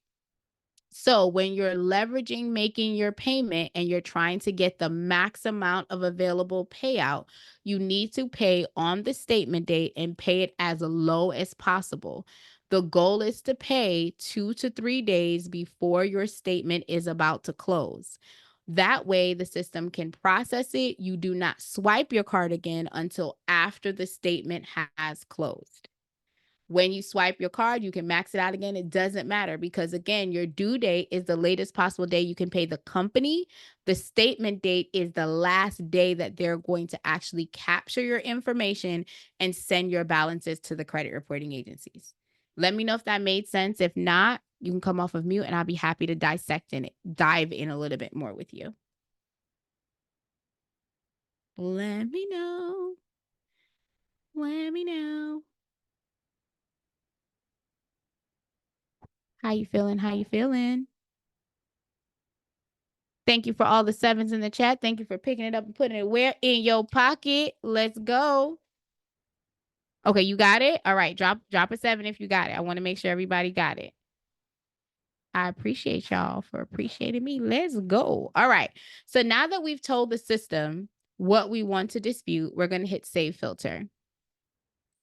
So when you're leveraging making your payment and you're trying to get the max amount of available payout, you need to pay on the statement date and pay it as low as possible. The goal is to pay 2 to 3 days before your statement is about to close. That way, the system can process it. You do not swipe your card again until after the statement has closed. When you swipe your card, you can max it out again. It doesn't matter because, again, your due date is the latest possible day you can pay the company. The statement date is the last day that they're going to actually capture your information and send your balances to the credit reporting agencies. Let me know if that made sense. If not, you can come off of mute and I'll be happy to dive in a little bit more with you. Let me know. Let me know. How you feeling? How you feeling? Thank you for all the 7s in the chat. Thank you for picking it up and putting it where? In your pocket. Let's go. Okay, you got it? All right, drop a 7 if you got it. I want to make sure everybody got it. I appreciate y'all for appreciating me. Let's go. All right. So now that we've told the system what we want to dispute, we're going to hit save filter.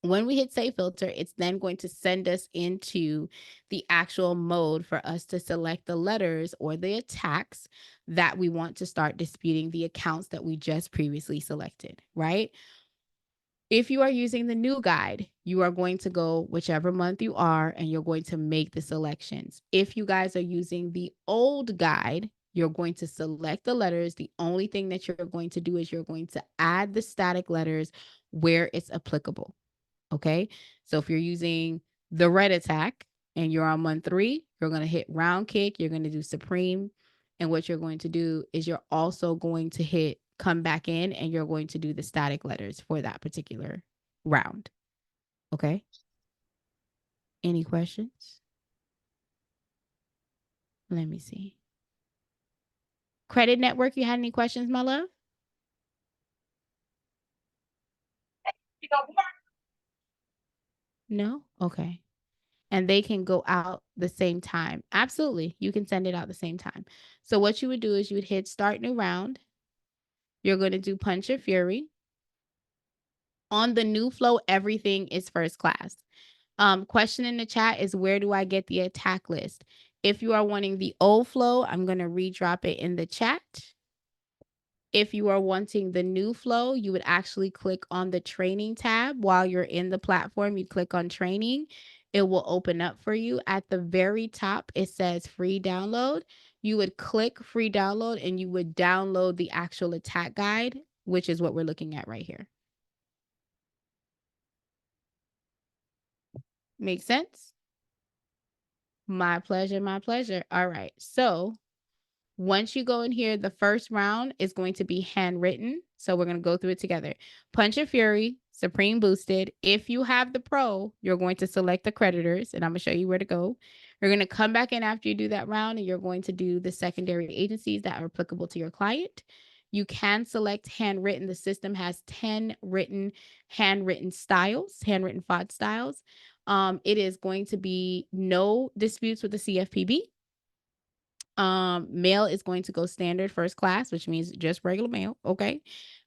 When we hit save filter, it's then going to send us into the actual mode for us to select the letters or the attacks that we want to start disputing the accounts that we just previously selected, right? If you are using the new guide, you are going to go whichever month you are, and you're going to make the selections. If you guys are using the old guide, you're going to select the letters. The only thing that you're going to do is you're going to add the static letters where it's applicable. Okay, so if you're using the red attack and you're on month 3, you're going to hit round kick, you're going to do supreme. And what you're going to do is you're also going to hit come back in and you're going to do the static letters for that particular round. Okay. Any questions? Let me see. Credit Network, you had any questions, my love? No? Okay. And they can go out the same time. Absolutely. You can send it out the same time. So what you would do is you would hit start new round. You're going to do Punch Your Fury. On the new flow, everything is first class. Question in the chat is, where do I get the attack list? If you are wanting the old flow, I'm going to redrop it in the chat. If you are wanting the new flow, you would actually click on the training tab while you're in the platform. You click on training. It will open up for you. At the very top, it says free download. You would click free download and you would download the actual attack guide, which is what we're looking at right here. Make sense? My pleasure, my pleasure. All right. So once you go in here, the first round is going to be handwritten. So we're going to go through it together. Punch Your Fury, Supreme Boosted. If you have the pro, you're going to select the creditors, and I'm going to show you where to go. You're going to come back in after you do that round, and you're going to do the secondary agencies that are applicable to your client. You can select handwritten. The system has 10 handwritten styles, handwritten font styles. It is going to be no disputes with the CFPB. Mail is going to go standard first class, which means just regular mail. Okay.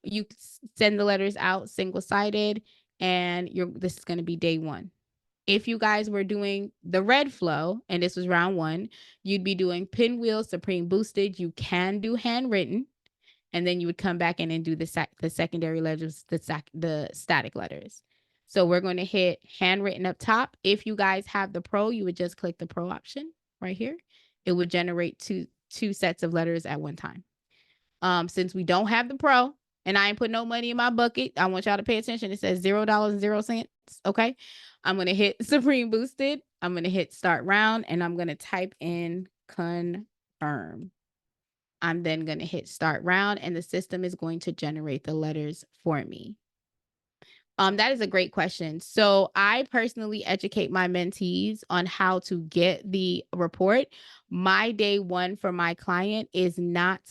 You send the letters out single-sided, and this is going to be day 1. If you guys were doing the red flow and this was round 1, you'd be doing pinwheel, supreme boosted. You can do handwritten, and then you would come back in and do the secondary letters, the static letters. So we're going to hit handwritten up top. If you guys have the pro, you would just click the pro option right here. It would generate two sets of letters at one time. Since we don't have the pro and I ain't put no money in my bucket, I want y'all to pay attention. It says $0.00. Okay. I'm going to hit Supreme Boosted. I'm going to hit start round and I'm going to type in confirm. I'm then going to hit start round and the system is going to generate the letters for me. That is a great question. So I personally educate my mentees on how to get the report. My day one for my client is not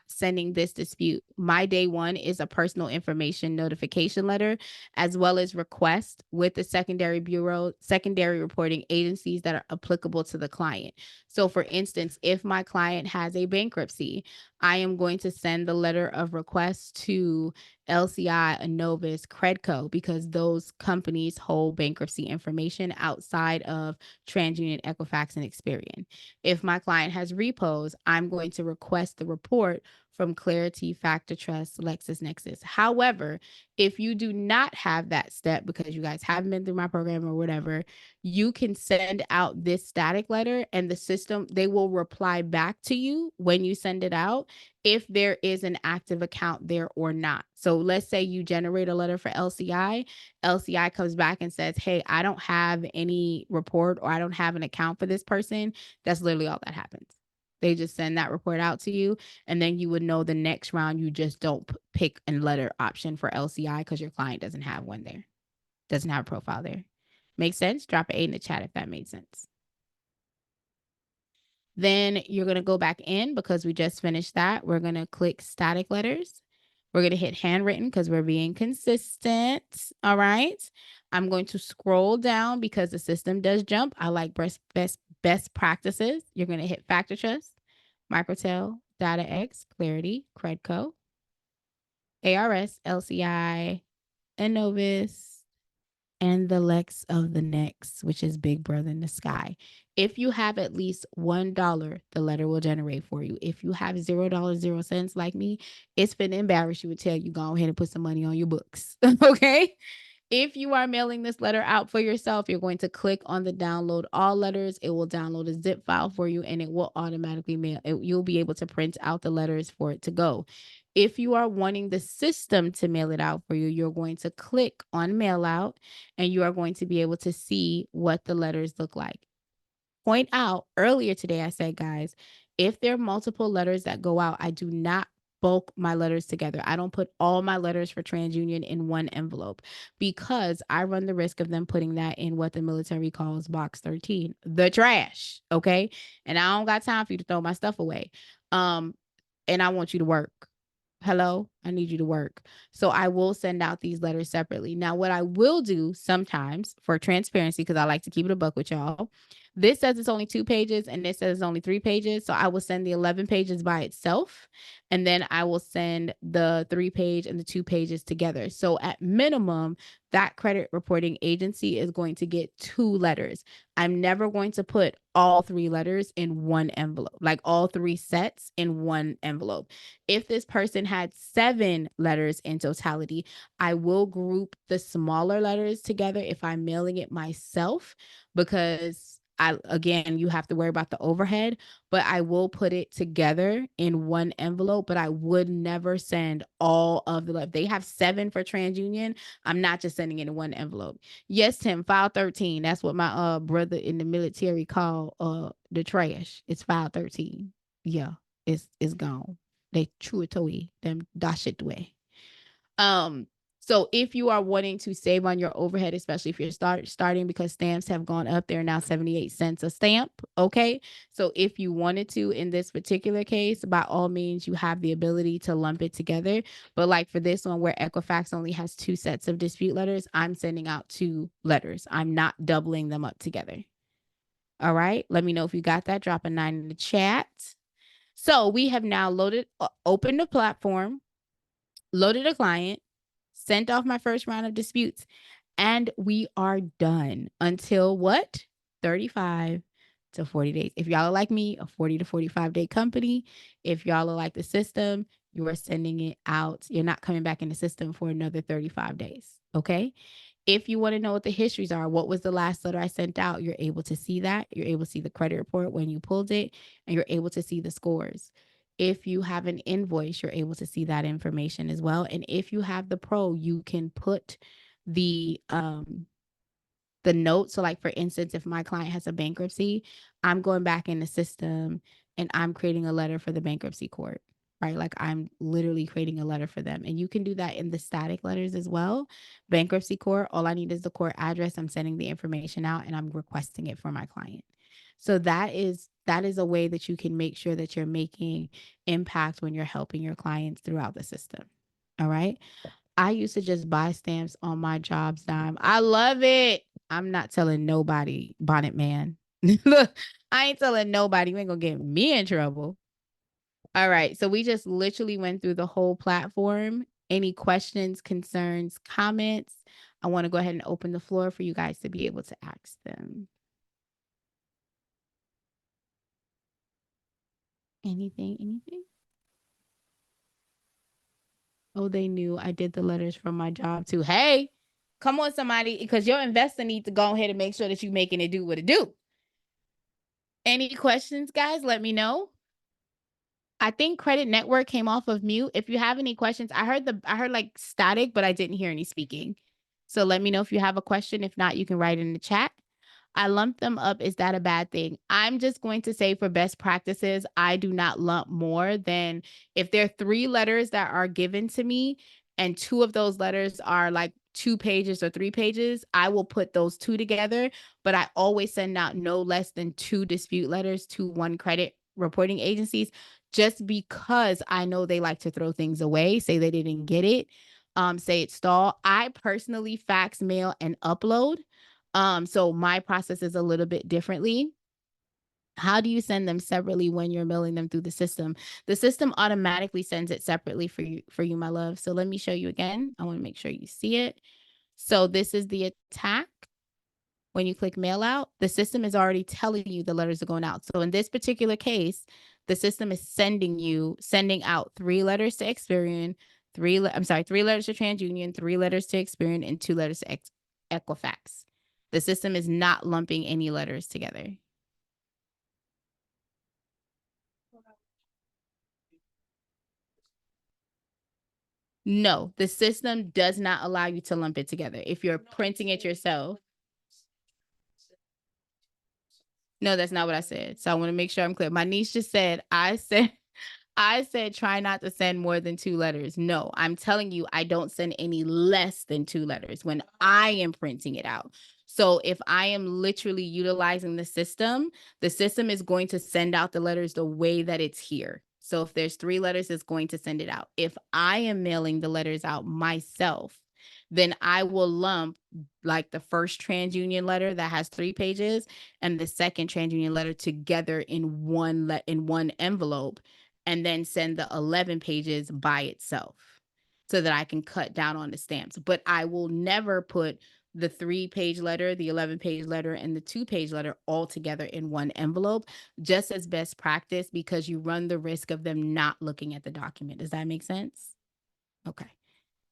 sending this dispute. My day one is a personal information notification letter, as well as request with the secondary reporting agencies that are applicable to the client. So for instance, if my client has a bankruptcy, I am going to send the letter of request to LCI, Anovis, Credco, because those companies hold bankruptcy information outside of TransUnion, Equifax, and Experian. If my client has repos, I'm going to request the report from Clarity, FactorTrust, LexisNexis. However, if you do not have that step because you guys haven't been through my program or whatever, you can send out this static letter and the system, they will reply back to you when you send it out if there is an active account there or not. So let's say you generate a letter for LCI. LCI comes back and says, hey, I don't have any report or I don't have an account for this person. That's literally all that happens. They just send that report out to you. And then you would know the next round, you just don't pick a letter option for LCI because your client doesn't have one there. Doesn't have a profile there. Make sense? Drop an 8 in the chat if that made sense. Then you're going to go back in because we just finished that. We're going to click static letters. We're going to hit handwritten because we're being consistent. All right. I'm going to scroll down because the system does jump. I like best practices. You're going to hit FactorTrust, Microtel, DataX, Clarity, Credco, ARS, LCI, Anovis, and the Lex of the next, which is Big Brother in the Sky. If you have at least $1, the letter will generate for you. If you have $0.00 like me, it's been embarrassed. You would tell you go ahead and put some money on your books. Okay. If you are mailing this letter out for yourself, you're going to click on the download all letters. It will download a zip file for you and it will automatically mail it. You'll be able to print out the letters for it to go. If you are wanting the system to mail it out for you, you're going to click on mail out and you are going to be able to see what the letters look like. Point out earlier today, I said, guys, if there are multiple letters that go out, I do not bulk my letters together. I don't put all my letters for TransUnion in one envelope because I run the risk of them putting that in what the military calls box 13, the trash. Okay. And I don't got time for you to throw my stuff away. And I want you to work. Hello, I need you to work. So I will send out these letters separately. Now, what I will do sometimes for transparency, because I like to keep it a buck with y'all, this says it's only 2 pages and this says it's only 3 pages. So I will send the 11 pages by itself. And then I will send the 3-page and the 2 pages together. So at minimum, that credit reporting agency is going to get 2 letters. I'm never going to put all 3 letters in one envelope, like all 3 sets in one envelope. If this person had 7 letters in totality, I will group the smaller letters together if I'm mailing it myself, because again, you have to worry about the overhead, but I will put it together in one envelope, but I would never send all of the left. They have 7 for TransUnion. I'm not just sending it in one envelope. Yes, Tim, file 13. That's what my brother in the military call the trash. It's file 13. Yeah, it's gone. They threw it away. Them dash it away. So if you are wanting to save on your overhead, especially if you're starting because stamps have gone up, they're now 78 cents a stamp. Okay. So if you wanted to, in this particular case, by all means, you have the ability to lump it together. But like for this one where Equifax only has 2 sets of dispute letters, I'm sending out 2 letters. I'm not doubling them up together. All right. Let me know if you got that. Drop a 9 in the chat. So we have now opened the platform, loaded a client, sent off my first round of disputes, and we are done until what? 35 to 40 days. If y'all are like me, a 40 to 45 day company. If y'all are like the system, you are sending it out. You're not coming back in the system for another 35 days. Okay. If you want to know what the histories are, what was the last letter I sent out, you're able to see that. You're able to see the credit report when you pulled it, and you're able to see the scores. If you have an invoice, you're able to see that information as well. And if you have the pro, you can put the note. So like for instance, if my client has a bankruptcy, I'm going back in the system and I'm creating a letter for the bankruptcy court, right? Like I'm literally creating a letter for them. And you can do that in the static letters as well. Bankruptcy court, all I need is the court address. I'm sending the information out and I'm requesting it for my client. So that is a way that you can make sure that you're making impact when you're helping your clients throughout the system. All right. I used to just buy stamps on my job's dime. I love it. I'm not telling nobody, Bonnet Man. Look, I ain't telling nobody. You ain't gonna get me in trouble. All right. So we just literally went through the whole platform. Any questions, concerns, comments? I want to go ahead and open the floor for you guys to be able to ask them. Anything? Oh, they knew I did the letters from my job too. Hey, come on, somebody, because your investor needs to go ahead and make sure that you're making it do what it do. Any questions, guys? Let me know. I think Credit Network came off of mute. If you have any questions, I heard like static, but I didn't hear any speaking. So let me know if you have a question. If not, you can write in the chat. I lump them up. Is that a bad thing? I'm just going to say for best practices, I do not lump more than if there are 3 letters that are given to me and 2 of those letters are like 2 pages or 3 pages, I will put those 2 together, but I always send out no less than 2 dispute letters to 1 credit reporting agencies just because I know they like to throw things away, say they didn't get it, say it's stalled. I personally fax, mail, and upload. So my process is a little bit differently. How do you send them separately when you're mailing them through the system? The system automatically sends it separately for you, my love. So let me show you again. I want to make sure you see it. So this is the attack. When you click mail out, the system is already telling you the letters are going out. So in this particular case, the system is sending out 3 letters to Experian, 3 letters to TransUnion, 3 letters to Experian, and 2 letters to Equifax. The system is not lumping any letters together. No, the system does not allow you to lump it together. If you're printing it yourself. No, that's not what I said. So I want to make sure I'm clear. My niece just said, I said, try not to send more than 2 letters. No, I'm telling you, I don't send any less than 2 letters when I am printing it out. So if I am literally utilizing the system is going to send out the letters the way that it's here. So if there's 3 letters, it's going to send it out. If I am mailing the letters out myself, then I will lump like the first TransUnion letter that has 3 pages and the second TransUnion letter together in one envelope, and then send the 11 pages by itself so that I can cut down on the stamps. But I will never put the 3-page letter, the 11-page letter, and the 2-page letter all together in one envelope, just as best practice, because you run the risk of them not looking at the document. Does that make sense? Okay.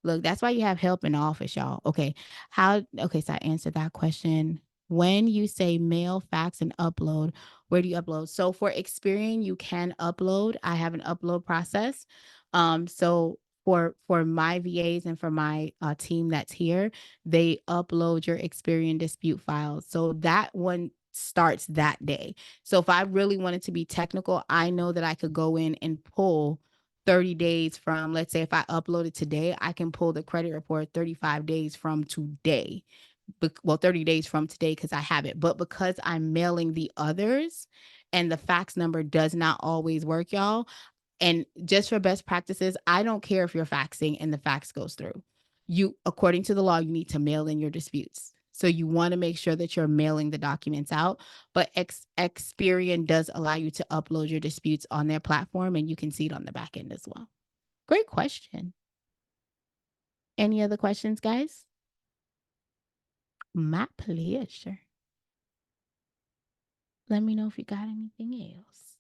Look, that's why you have help in the office, y'all. Okay. So I answered that question. When you say mail, fax, and upload, where do you upload? So for Experian, you can upload. I have an upload process. So for my VAs and for my team that's here, they upload your Experian dispute files. So that one starts that day. So if I really wanted to be technical, I know that I could go in and pull 30 days from, let's say if I uploaded today, I can pull the credit report 35 days from today. Well, 30 days from today because I have it. But because I'm mailing the others and the fax number does not always work, y'all. And just for best practices, I don't care if you're faxing and the fax goes through. You, according to the law, you need to mail in your disputes. So you want to make sure that you're mailing the documents out. But Experian does allow you to upload your disputes on their platform, and you can see it on the back end as well. Great question. Any other questions, guys? My pleasure. Let me know if you got anything else.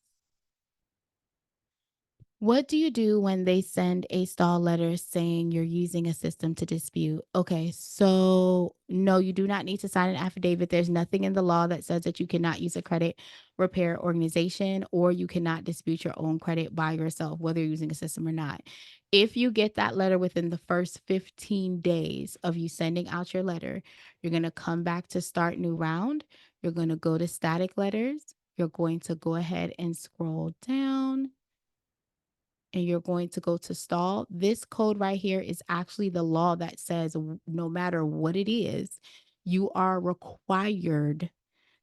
What do you do when they send a stall letter saying you're using a system to dispute? Okay, so no, you do not need to sign an affidavit. There's nothing in the law that says that you cannot use a credit repair organization or you cannot dispute your own credit by yourself, whether you're using a system or not. If you get that letter within the first 15 days of you sending out your letter, you're going to come back to start new round. You're going to go to static letters. You're going to go ahead and scroll down and you're going to go to stall. This code right here is actually the law that says no matter what it is, you are required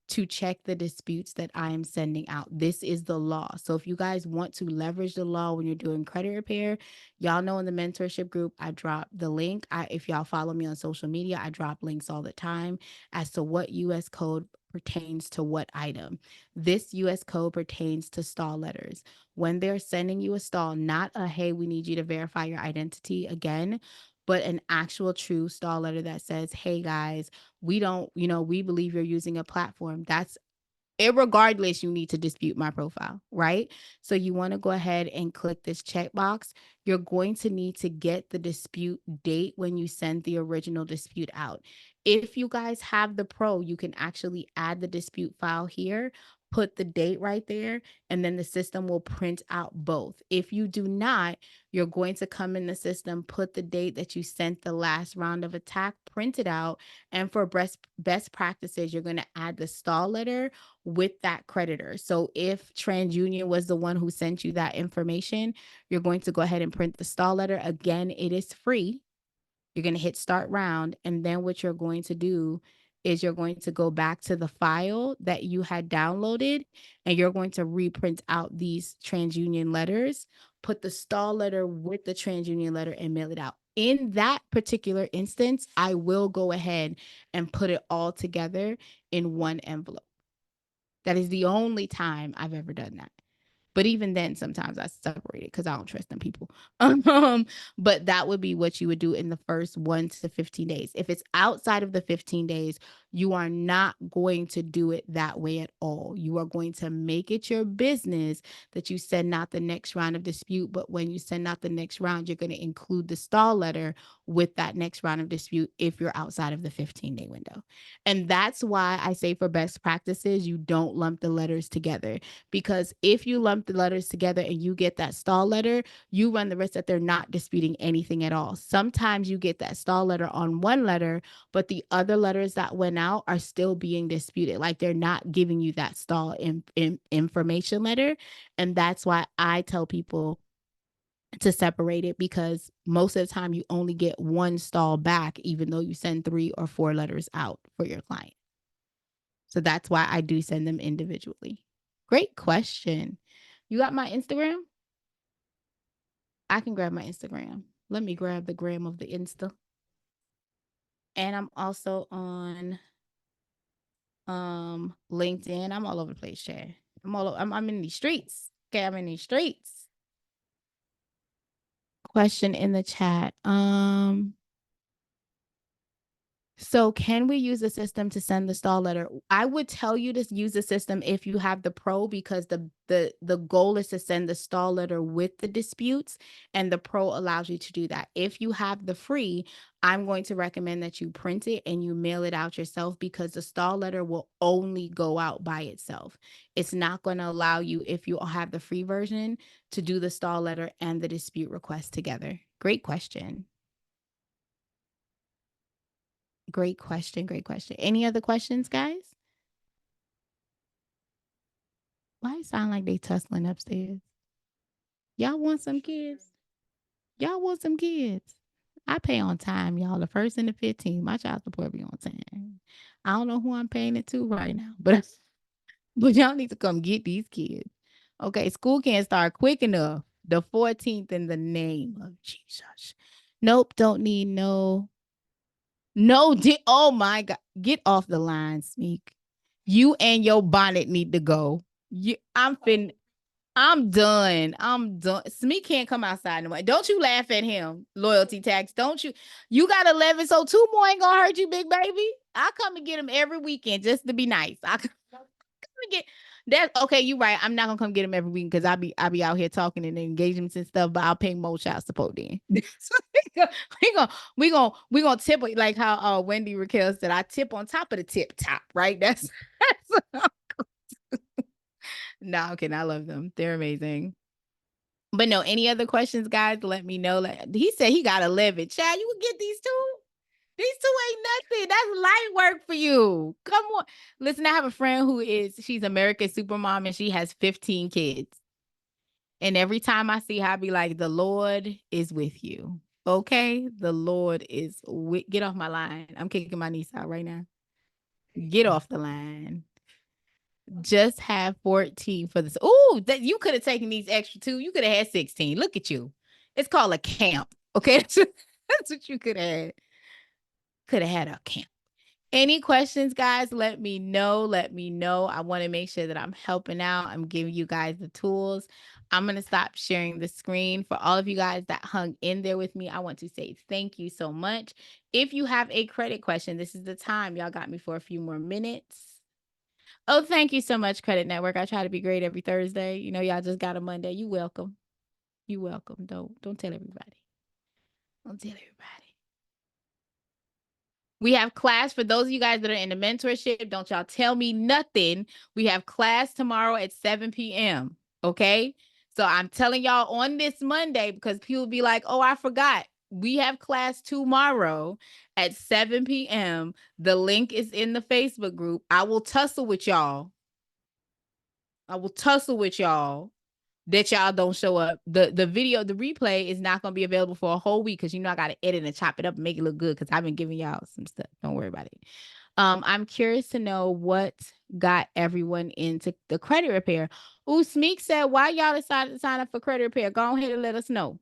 to check the disputes that I am sending out. This is the law. So if you guys want to leverage the law when you're doing credit repair, y'all know in the mentorship group, I drop the link. If y'all follow me on social media, I drop links all the time as to what US code pertains to what item. This US code pertains to stall letters. When they're sending you a stall, not a, hey, we need you to verify your identity again, but an actual true stall letter that says, hey guys, we don't, we believe you're using a platform. That's irregardless, you need to dispute my profile, right? So you want to go ahead and click this checkbox. You're going to need to get the dispute date when you send the original dispute out. If you guys have the pro, you can actually add the dispute file here, put the date right there, and then the system will print out both. If you do not, you're going to come in the system, put the date that you sent the last round of attack, print it out, and for best practices, you're going to add the stall letter with that creditor. So if TransUnion was the one who sent you that information, you're going to go ahead and print the stall letter. Again, it is free. You're going to hit start round. And then what you're going to do is you're going to go back to the file that you had downloaded and you're going to reprint out these TransUnion letters, put the stall letter with the TransUnion letter and mail it out. In that particular instance, I will go ahead and put it all together in one envelope. That is the only time I've ever done that. But even then, sometimes I separate it because I don't trust them people. But that would be what you would do in the first 1 to 15 days. If it's outside of the 15 days, you are not going to do it that way at all. You are going to make it your business that you send out the next round of dispute. But when you send out the next round, you're going to include the stall letter with that next round of dispute if you're outside of the 15-day window. And that's why I say for best practices, you don't lump the letters together. Because if you lump the letters together and you get that stall letter, you run the risk that they're not disputing anything at all. Sometimes you get that stall letter on one letter, but the other letters that went out are still being disputed. Like they're not giving you that stall information letter. And that's why I tell people to separate it, because most of the time you only get one stall back, even though you send 3 or 4 letters out for your client. So that's why I do send them individually. Great question. You got my Instagram? I can grab my Instagram. Let me grab the gram of the Insta. And I'm also on LinkedIn. I'm all over the place, Chad. I'm in these streets. Okay, I'm in these streets. Question in the chat. So can we use the system to send the stall letter? I would tell you to use the system if you have the pro, because the goal is to send the stall letter with the disputes, and the pro allows you to do that. If you have the free, I'm going to recommend that you print it and you mail it out yourself, because the stall letter will only go out by itself. It's not going to allow you, if you have the free version, to do the stall letter and the dispute request together. Great question. Great question. Great question. Any other questions, guys? Why it sound like they tussling upstairs? Y'all want some kids? Y'all want some kids? I pay on time, y'all. The 1st and the 15th. My child support be on time. I don't know who I'm paying it to right now, but y'all need to come get these kids. Okay, school can't start quick enough. The 14th in the name of Jesus. Nope, don't need no. Oh my God. Get off the line, Smeek. You and your bonnet need to go. I'm done. I'm done. Smeek can't come outside no more. Don't you laugh at him. Loyalty tax. Don't you? You got 11, so 2 more ain't gonna hurt you, big baby. I come and get him every weekend just to be nice. I come and get. That's okay. You right. I'm not gonna come get him every week because I be out here talking and engagements and stuff. But I'll pay more child support then. So we gonna tip it like how Wendy Raquel said. I tip on top of the tip top. Right. That's no. Okay. I love them. They're amazing. But no. Any other questions, guys? Let me know. He said he got 11. Chad, you would get these two. These two ain't nothing. That's light work for you. Come on. Listen, I have a friend she's America's Supermom and she has 15 kids. And every time I see her, I be like, the Lord is with you. Okay? The Lord is get off my line. I'm kicking my niece out right now. Get off the line. Just have 14 for this. Ooh, that you could have taken these extra two. You could have had 16. Look at you. It's called a camp. Okay? That's what you could have had. Could have had a camp. Any questions, guys? Let me know. Let me know. I want to make sure that I'm helping out. I'm giving you guys the tools. I'm going to stop sharing the screen. For all of you guys that hung in there with me, I want to say thank you so much. If you have a credit question, this is the time. Y'all got me for a few more minutes. Oh, thank you so much, Credit Network. I try to be great every Thursday. You know, y'all just got a Monday. You welcome. You welcome. Don't tell everybody. Don't tell everybody. We have class for those of you guys that are in the mentorship. Don't y'all tell me nothing. We have class tomorrow at 7 p.m. Okay. So I'm telling y'all on this Monday because people be like, oh, I forgot. We have class tomorrow at 7 p.m. The link is in the Facebook group. I will tussle with y'all. That y'all don't show up. The video, the replay is not going to be available for a whole week because I got to edit and chop it up and make it look good because I've been giving y'all some stuff. Don't worry about it. I'm curious to know what got everyone into the credit repair. Ooh, Smeek said, why y'all decided to sign up for credit repair? Go ahead and let us know.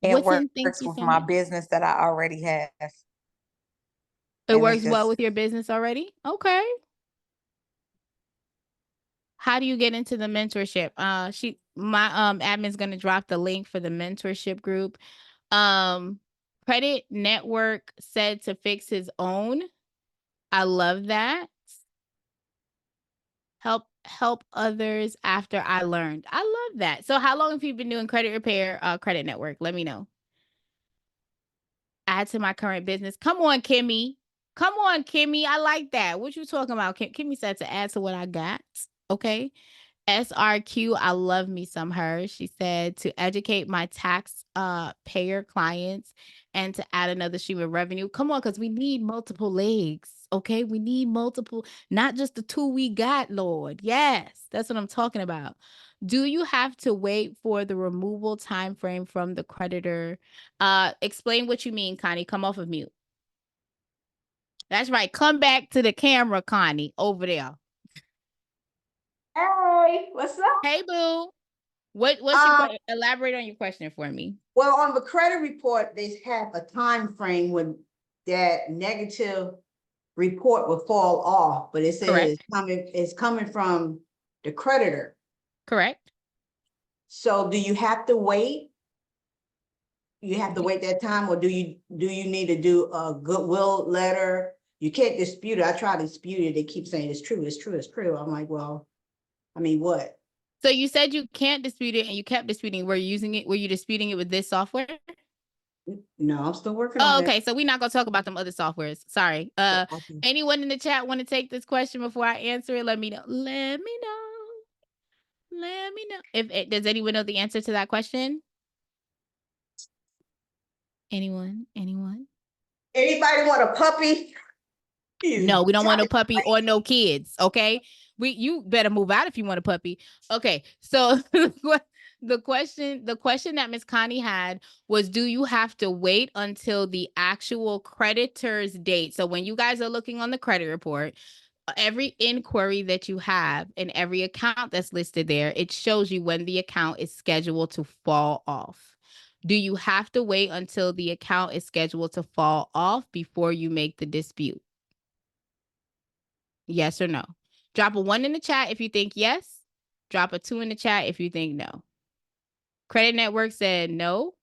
It Woodson, thank works you with so my much. business that I already have. It works well with your business already? Okay. How do you get into the mentorship? My admin's gonna drop the link for the mentorship group. Credit Network said to fix his own. I love that. Help others after I learned. I love that. So how long have you been doing credit repair, Credit Network? Let me know. Add to my current business. Come on, Kimmy. Come on, Kimmy. I like that. What you talking about? Kimmy said to add to what I got. Okay. SRQ, I love me some her. She said to educate my tax payer clients and to add another stream of revenue. Come on, because we need multiple legs. Okay. We need multiple, not just the two we got, Lord. Yes, that's what I'm talking about. Do you have to wait for the removal time frame from the creditor? Explain what you mean, Connie. Come off of mute. That's right. Come back to the camera, Connie, over there. Hey, what's up? Hey, boo. What's your elaborate on your question for me? Well, on the credit report, they have a time frame when that negative report will fall off, but it says it's coming from the creditor. Correct. So do you have to wait? You have to wait that time, or do you need to do a goodwill letter? You can't dispute it. I try to dispute it. They keep saying it's true, it's true, it's true. I'm like, well, I mean, what? So you said you can't dispute it and you kept disputing. Were you disputing it with this software? No, I'm still working on it. Okay. So we're not gonna talk about them other softwares. Sorry. Anyone in the chat want to take this question before I answer it? Let me know. Let me know. If does anyone know the answer to that question? Anyone? Anybody want a puppy? No, we don't want no puppy or no kids. Okay. You better move out if you want a puppy. Okay. So the question that Miss Connie had was, do you have to wait until the actual creditor's date? So when you guys are looking on the credit report, every inquiry that you have and every account that's listed there, it shows you when the account is scheduled to fall off. Do you have to wait until the account is scheduled to fall off before you make the dispute? Yes or no? Drop a 1 in the chat if you think yes. Drop a 2 in the chat if you think no. Credit Network said no.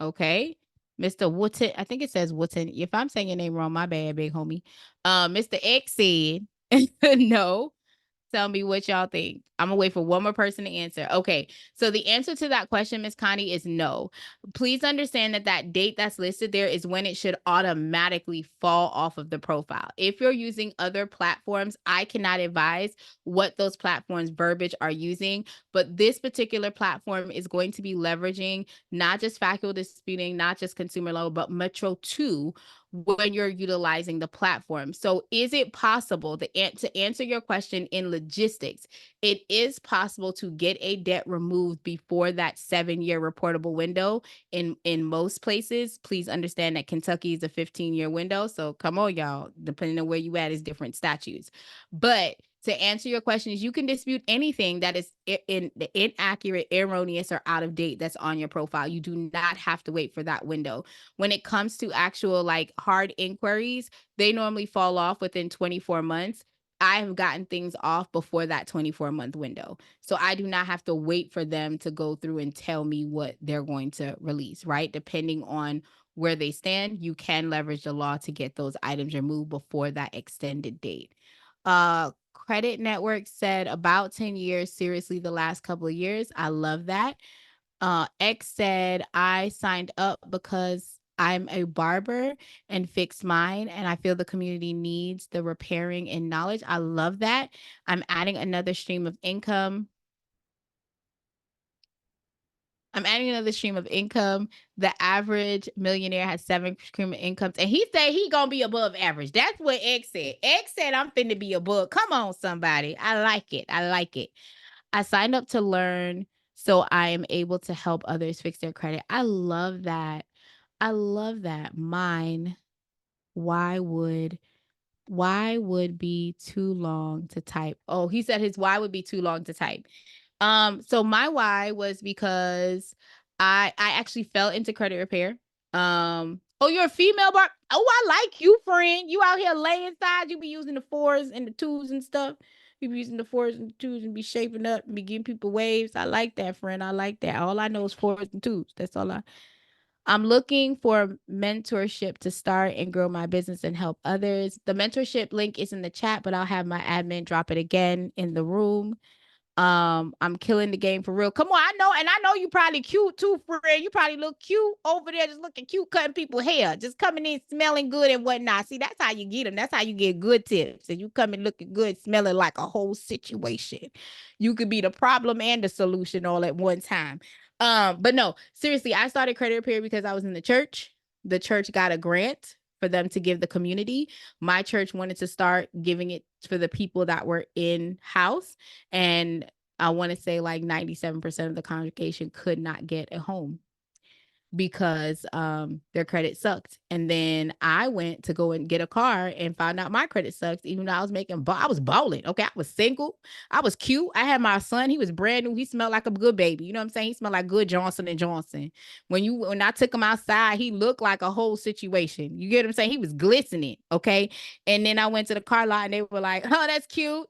Okay. Mr. Wooten, I think it says Wooten. If I'm saying your name wrong, my bad, big homie. Mr. X said No. Tell me what y'all think. I'm gonna wait for one more person to answer. Okay, so the answer to that question, Miss Connie, is no. Please understand that that date that's listed there is when it should automatically fall off of the profile. If you're using other platforms, I cannot advise what those platforms verbiage are using, but this particular platform is going to be leveraging not just factual disputing, not just consumer law, but Metro 2 when you're utilizing the platform. So is it possible to answer your question in logistics, it is possible to get a debt removed before that 7-year reportable window in most places. Please understand that Kentucky is a 15-year window. So come on, y'all, depending on where you at is different statutes. But to answer your questions, you can dispute anything that is inaccurate, erroneous, or out of date that's on your profile. You do not have to wait for that window. When it comes to actual like hard inquiries, they normally fall off within 24 months. I have gotten things off before that 24-month window. So I do not have to wait for them to go through and tell me what they're going to release, right? Depending on where they stand, you can leverage the law to get those items removed before that extended date. Credit Network said about 10 years, seriously, the last couple of years. I love that. X said, I signed up because I'm a barber and fixed mine, and I feel the community needs the repairing and knowledge. I love that. I'm adding another stream of income. The average millionaire has 7 stream of incomes, and he said he gonna be above average. That's what X said. X said I'm finna be above. Come on, somebody. I like it. I signed up to learn so I am able to help others fix their credit. I love that. Mine. Why would be too long to type? Oh, he said his why would be too long to type. So my why was because I actually fell into credit repair. Oh, you're a female bar. Oh, I like you, friend. You out here laying sides. You be using the 4s and the 2s and stuff. You be using the 4s and 2s and be shaping up and be giving people waves. I like that, friend. I like that. All I know is 4s and 2s. That's all I'm looking for mentorship to start and grow my business and help others. The mentorship link is in the chat, but I'll have my admin drop it again in the room. I'm killing the game for real. Come on, I know you probably cute too, friend. You probably look cute over there, just looking cute, cutting people's hair, just coming in smelling good and whatnot. See, that's how you get them. That's how you get good tips. And you come in looking good, smelling like a whole situation. You could be the problem and the solution all at one time. But no, seriously, I started credit repair because I was in the church. The church got a grant for them to give the community. My church wanted to start giving it for the people that were in house. And I want to say like 97% of the congregation could not get a home because their credit sucked. And then I went to go and get a car and found out my credit sucks, even though I was I was balling. Okay, I was single. I was cute. I had my son. He was brand new. He smelled like a good baby. You know what I'm saying? He smelled like good Johnson and Johnson. When I took him outside, he looked like a whole situation. You get what I'm saying? He was glistening. Okay. And then I went to the car lot and they were like, oh, that's cute.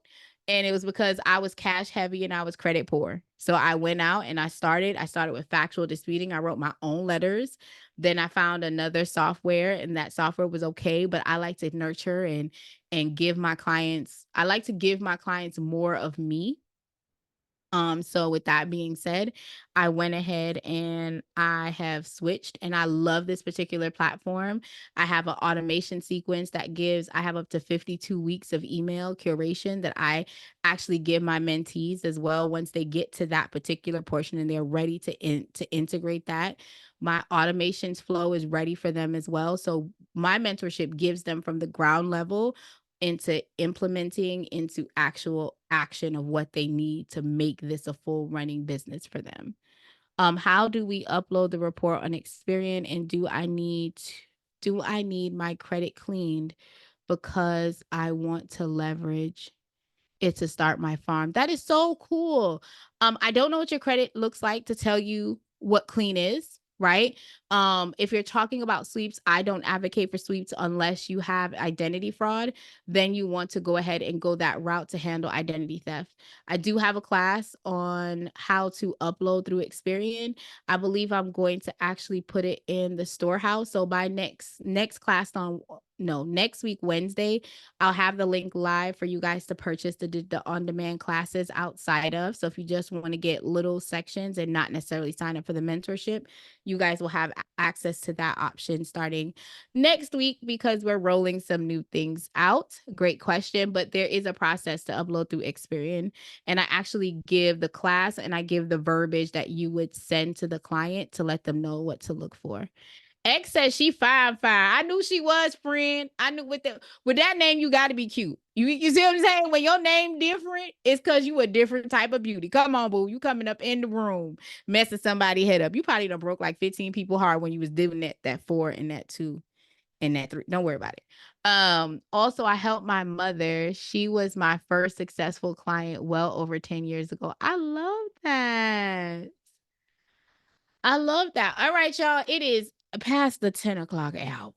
And it was because I was cash heavy and I was credit poor. So I went out and I started with factual disputing. I wrote my own letters. Then I found another software and that software was okay, but I like to nurture and give my clients, I like to give my clients more of me. So with that being said, I went ahead and I have switched and I love this particular platform. I have an automation sequence that I have up to 52 weeks of email curation that I actually give my mentees as well once they get to that particular portion and they're ready to integrate that. My automations flow is ready for them as well. So my mentorship gives them from the ground level into implementing into actual action of what they need to make this a full running business for them. How do we upload the report on Experian, and do I need my credit cleaned because I want to leverage it to start my farm? That is so cool. I don't know what your credit looks like to tell you what clean is, right? If you're talking about sweeps, I don't advocate for sweeps unless you have identity fraud. Then you want to go ahead and go that route to handle identity theft. I do have a class on how to upload through Experian. I believe I'm going to actually put it in the storehouse. So by next class next week, Wednesday, I'll have the link live for you guys to purchase the on-demand classes outside of. So if you just want to get little sections and not necessarily sign up for the mentorship, you guys will have access to that option starting next week because we're rolling some new things out. Great question, but there is a process to upload through Experian. And I actually give the class and I give the verbiage that you would send to the client to let them know what to look for. X says she fine. I knew she was, friend. I knew with that name, you got to be cute. You see what I'm saying? When your name different, it's because you a different type of beauty. Come on, boo. You coming up in the room, messing somebody head up. You probably done broke like 15 people heart when you was doing that 4 and that 2 and that 3. Don't worry about it. Also, I helped my mother. She was my first successful client well over 10 years ago. I love that. I love that. All right, y'all. It is past the 10 o'clock hour,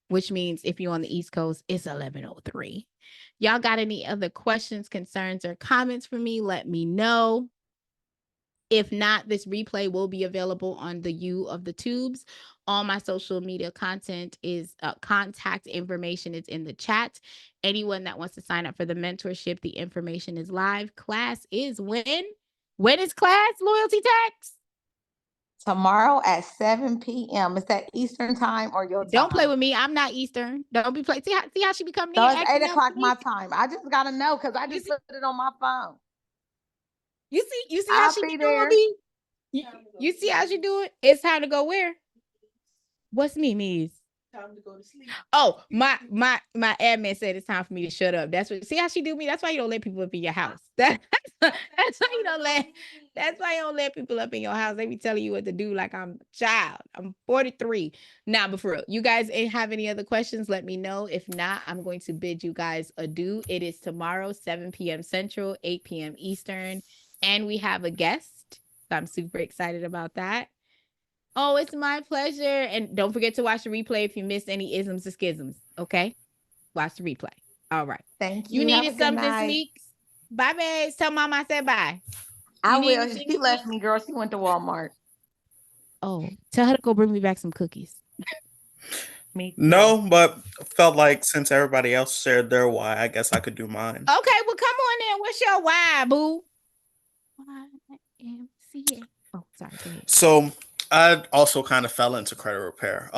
which means if you're on the East Coast, it's 11:03. Y'all got any other questions, concerns, or comments for me? Let me know. If not, this replay will be available on the U of the Tubes. All my social media content is contact information is in the chat. Anyone that wants to sign up for the mentorship, the information is live. Class is when? When is class? Loyalty tax? Tomorrow at 7 p.m. Is that Eastern time or your time? Don't play with me. I'm not Eastern. Don't be playing. See how she be coming No, in it's acting 8 out o'clock for me? my time. I just gotta know because I just see- put it on my phone. You see how I'll she be be there. doing me? You see how she do it? It's time to go where? What's Mimi's? Time to go to sleep. Oh, my admin said it's time for me to shut up. That's what. See how she do me? That's why you don't let people up in your house. That's why you don't let. That's why you don't let people up in your house. They be telling you what to do like I'm a child. I'm 43 now, but for real, you guys have any other questions? Let me know. If not, I'm going to bid you guys adieu. It is tomorrow, 7 p.m. Central, 8 p.m. Eastern, and we have a guest. So I'm super excited about that. Oh, it's my pleasure. And don't forget to watch the replay if you missed any isms or schisms. Okay? Watch the replay. All right. Thank You you. Have a needed good something, night. Sneaks? Bye, babes. Tell mama I said bye. I You need will. anything, She left Sneaks? me, girl. She went to Walmart. Oh, tell her to go bring me back some cookies. Me too. No, but felt like since everybody else shared their why, I guess I could do mine. Okay, well, come on in. What's your why, boo? YMCA. Oh, sorry. Go ahead. So I also kind of fell into credit repair.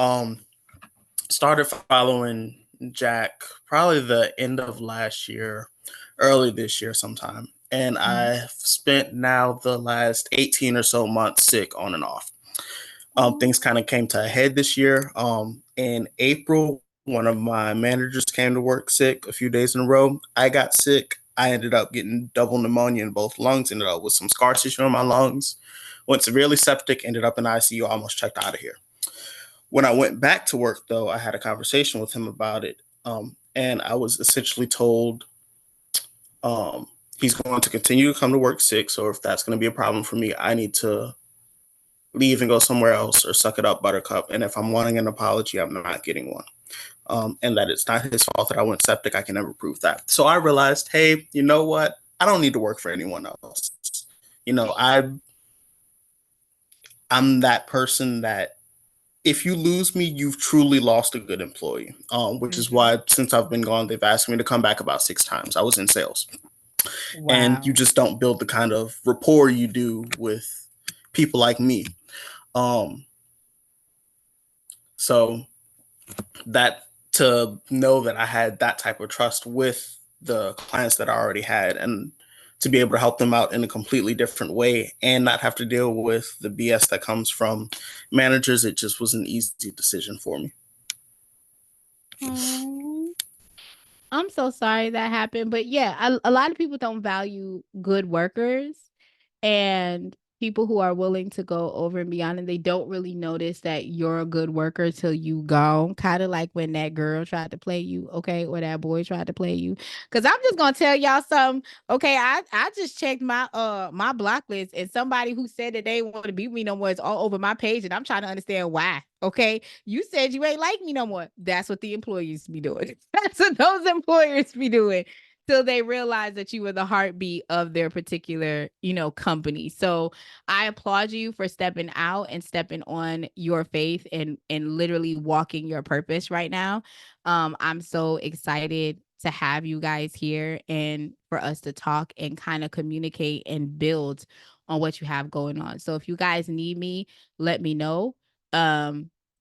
Started following Jack probably the end of last year, early this year sometime. And I've spent now the last 18 or so months sick on and off. Things kind of came to a head this year. In April, one of my managers came to work sick a few days in a row. I got sick. I ended up getting double pneumonia in both lungs, ended up with some scar tissue in my lungs, went severely septic, ended up in ICU, almost checked out of here. When I went back to work, though, I had a conversation with him about it. And I was essentially told he's going to continue to come to work sick. So if that's going to be a problem for me, I need to leave and go somewhere else or suck it up, buttercup. And if I'm wanting an apology, I'm not getting one. And that it's not his fault that I went septic. I can never prove that. So I realized, hey, you know what? I don't need to work for anyone else. You know, I'm that person that if you lose me, you've truly lost a good employee, which is why since I've been gone, they've asked me to come back about 6 times. I was in sales. Wow. And you just don't build the kind of rapport you do with people like me. So that to know that I had that type of trust with the clients that I already had and to be able to help them out in a completely different way and not have to deal with the BS that comes from managers, it just was an easy decision for me. I'm so sorry that happened, but yeah, a lot of people don't value good workers, and people who are willing to go over and beyond, and they don't really notice that you're a good worker till you gone. Kind of like when that girl tried to play you, okay, or that boy tried to play you. Cause I'm just gonna tell y'all something. Okay, I just checked my block list, and somebody who said that they want to be with me no more is all over my page, and I'm trying to understand why. Okay, you said you ain't like me no more. That's what the employees be doing. That's what those employers be doing till they realize that you were the heartbeat of their particular, company. So I applaud you for stepping out and stepping on your faith and literally walking your purpose right now. I'm so excited to have you guys here and for us to talk and kind of communicate and build on what you have going on. So if you guys need me, let me know.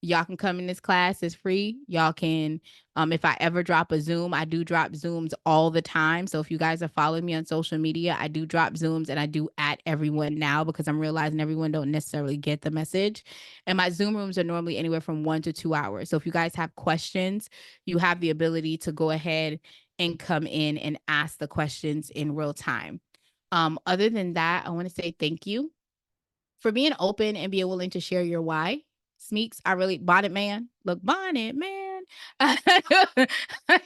Y'all can come in this class. It's free. Y'all can if I ever drop a Zoom, I do drop Zooms all the time. So if you guys are following me on social media, I do drop Zooms, and I do at everyone now because I'm realizing everyone don't necessarily get the message. And my Zoom rooms are normally anywhere from 1 to 2 hours. So if you guys have questions, you have the ability to go ahead and come in and ask the questions in real time. Other than that, I want to say thank you for being open and being willing to share your why. Smeeks, I really, Bonnet Man, look, Bonnet Man. I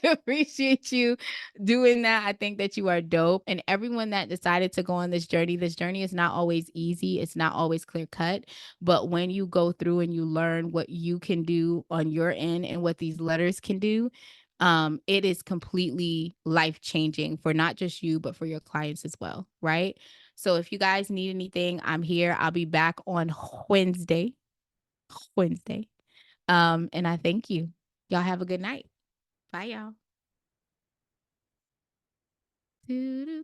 appreciate you doing that. I think that you are dope. And everyone that decided to go on this journey is not always easy. It's not always clear cut. But when you go through and you learn what you can do on your end and what these letters can do, it is completely life changing for not just you, but for your clients as well. Right. So if you guys need anything, I'm here. I'll be back on Wednesday. And I thank you. Y'all have a good night. Bye, y'all.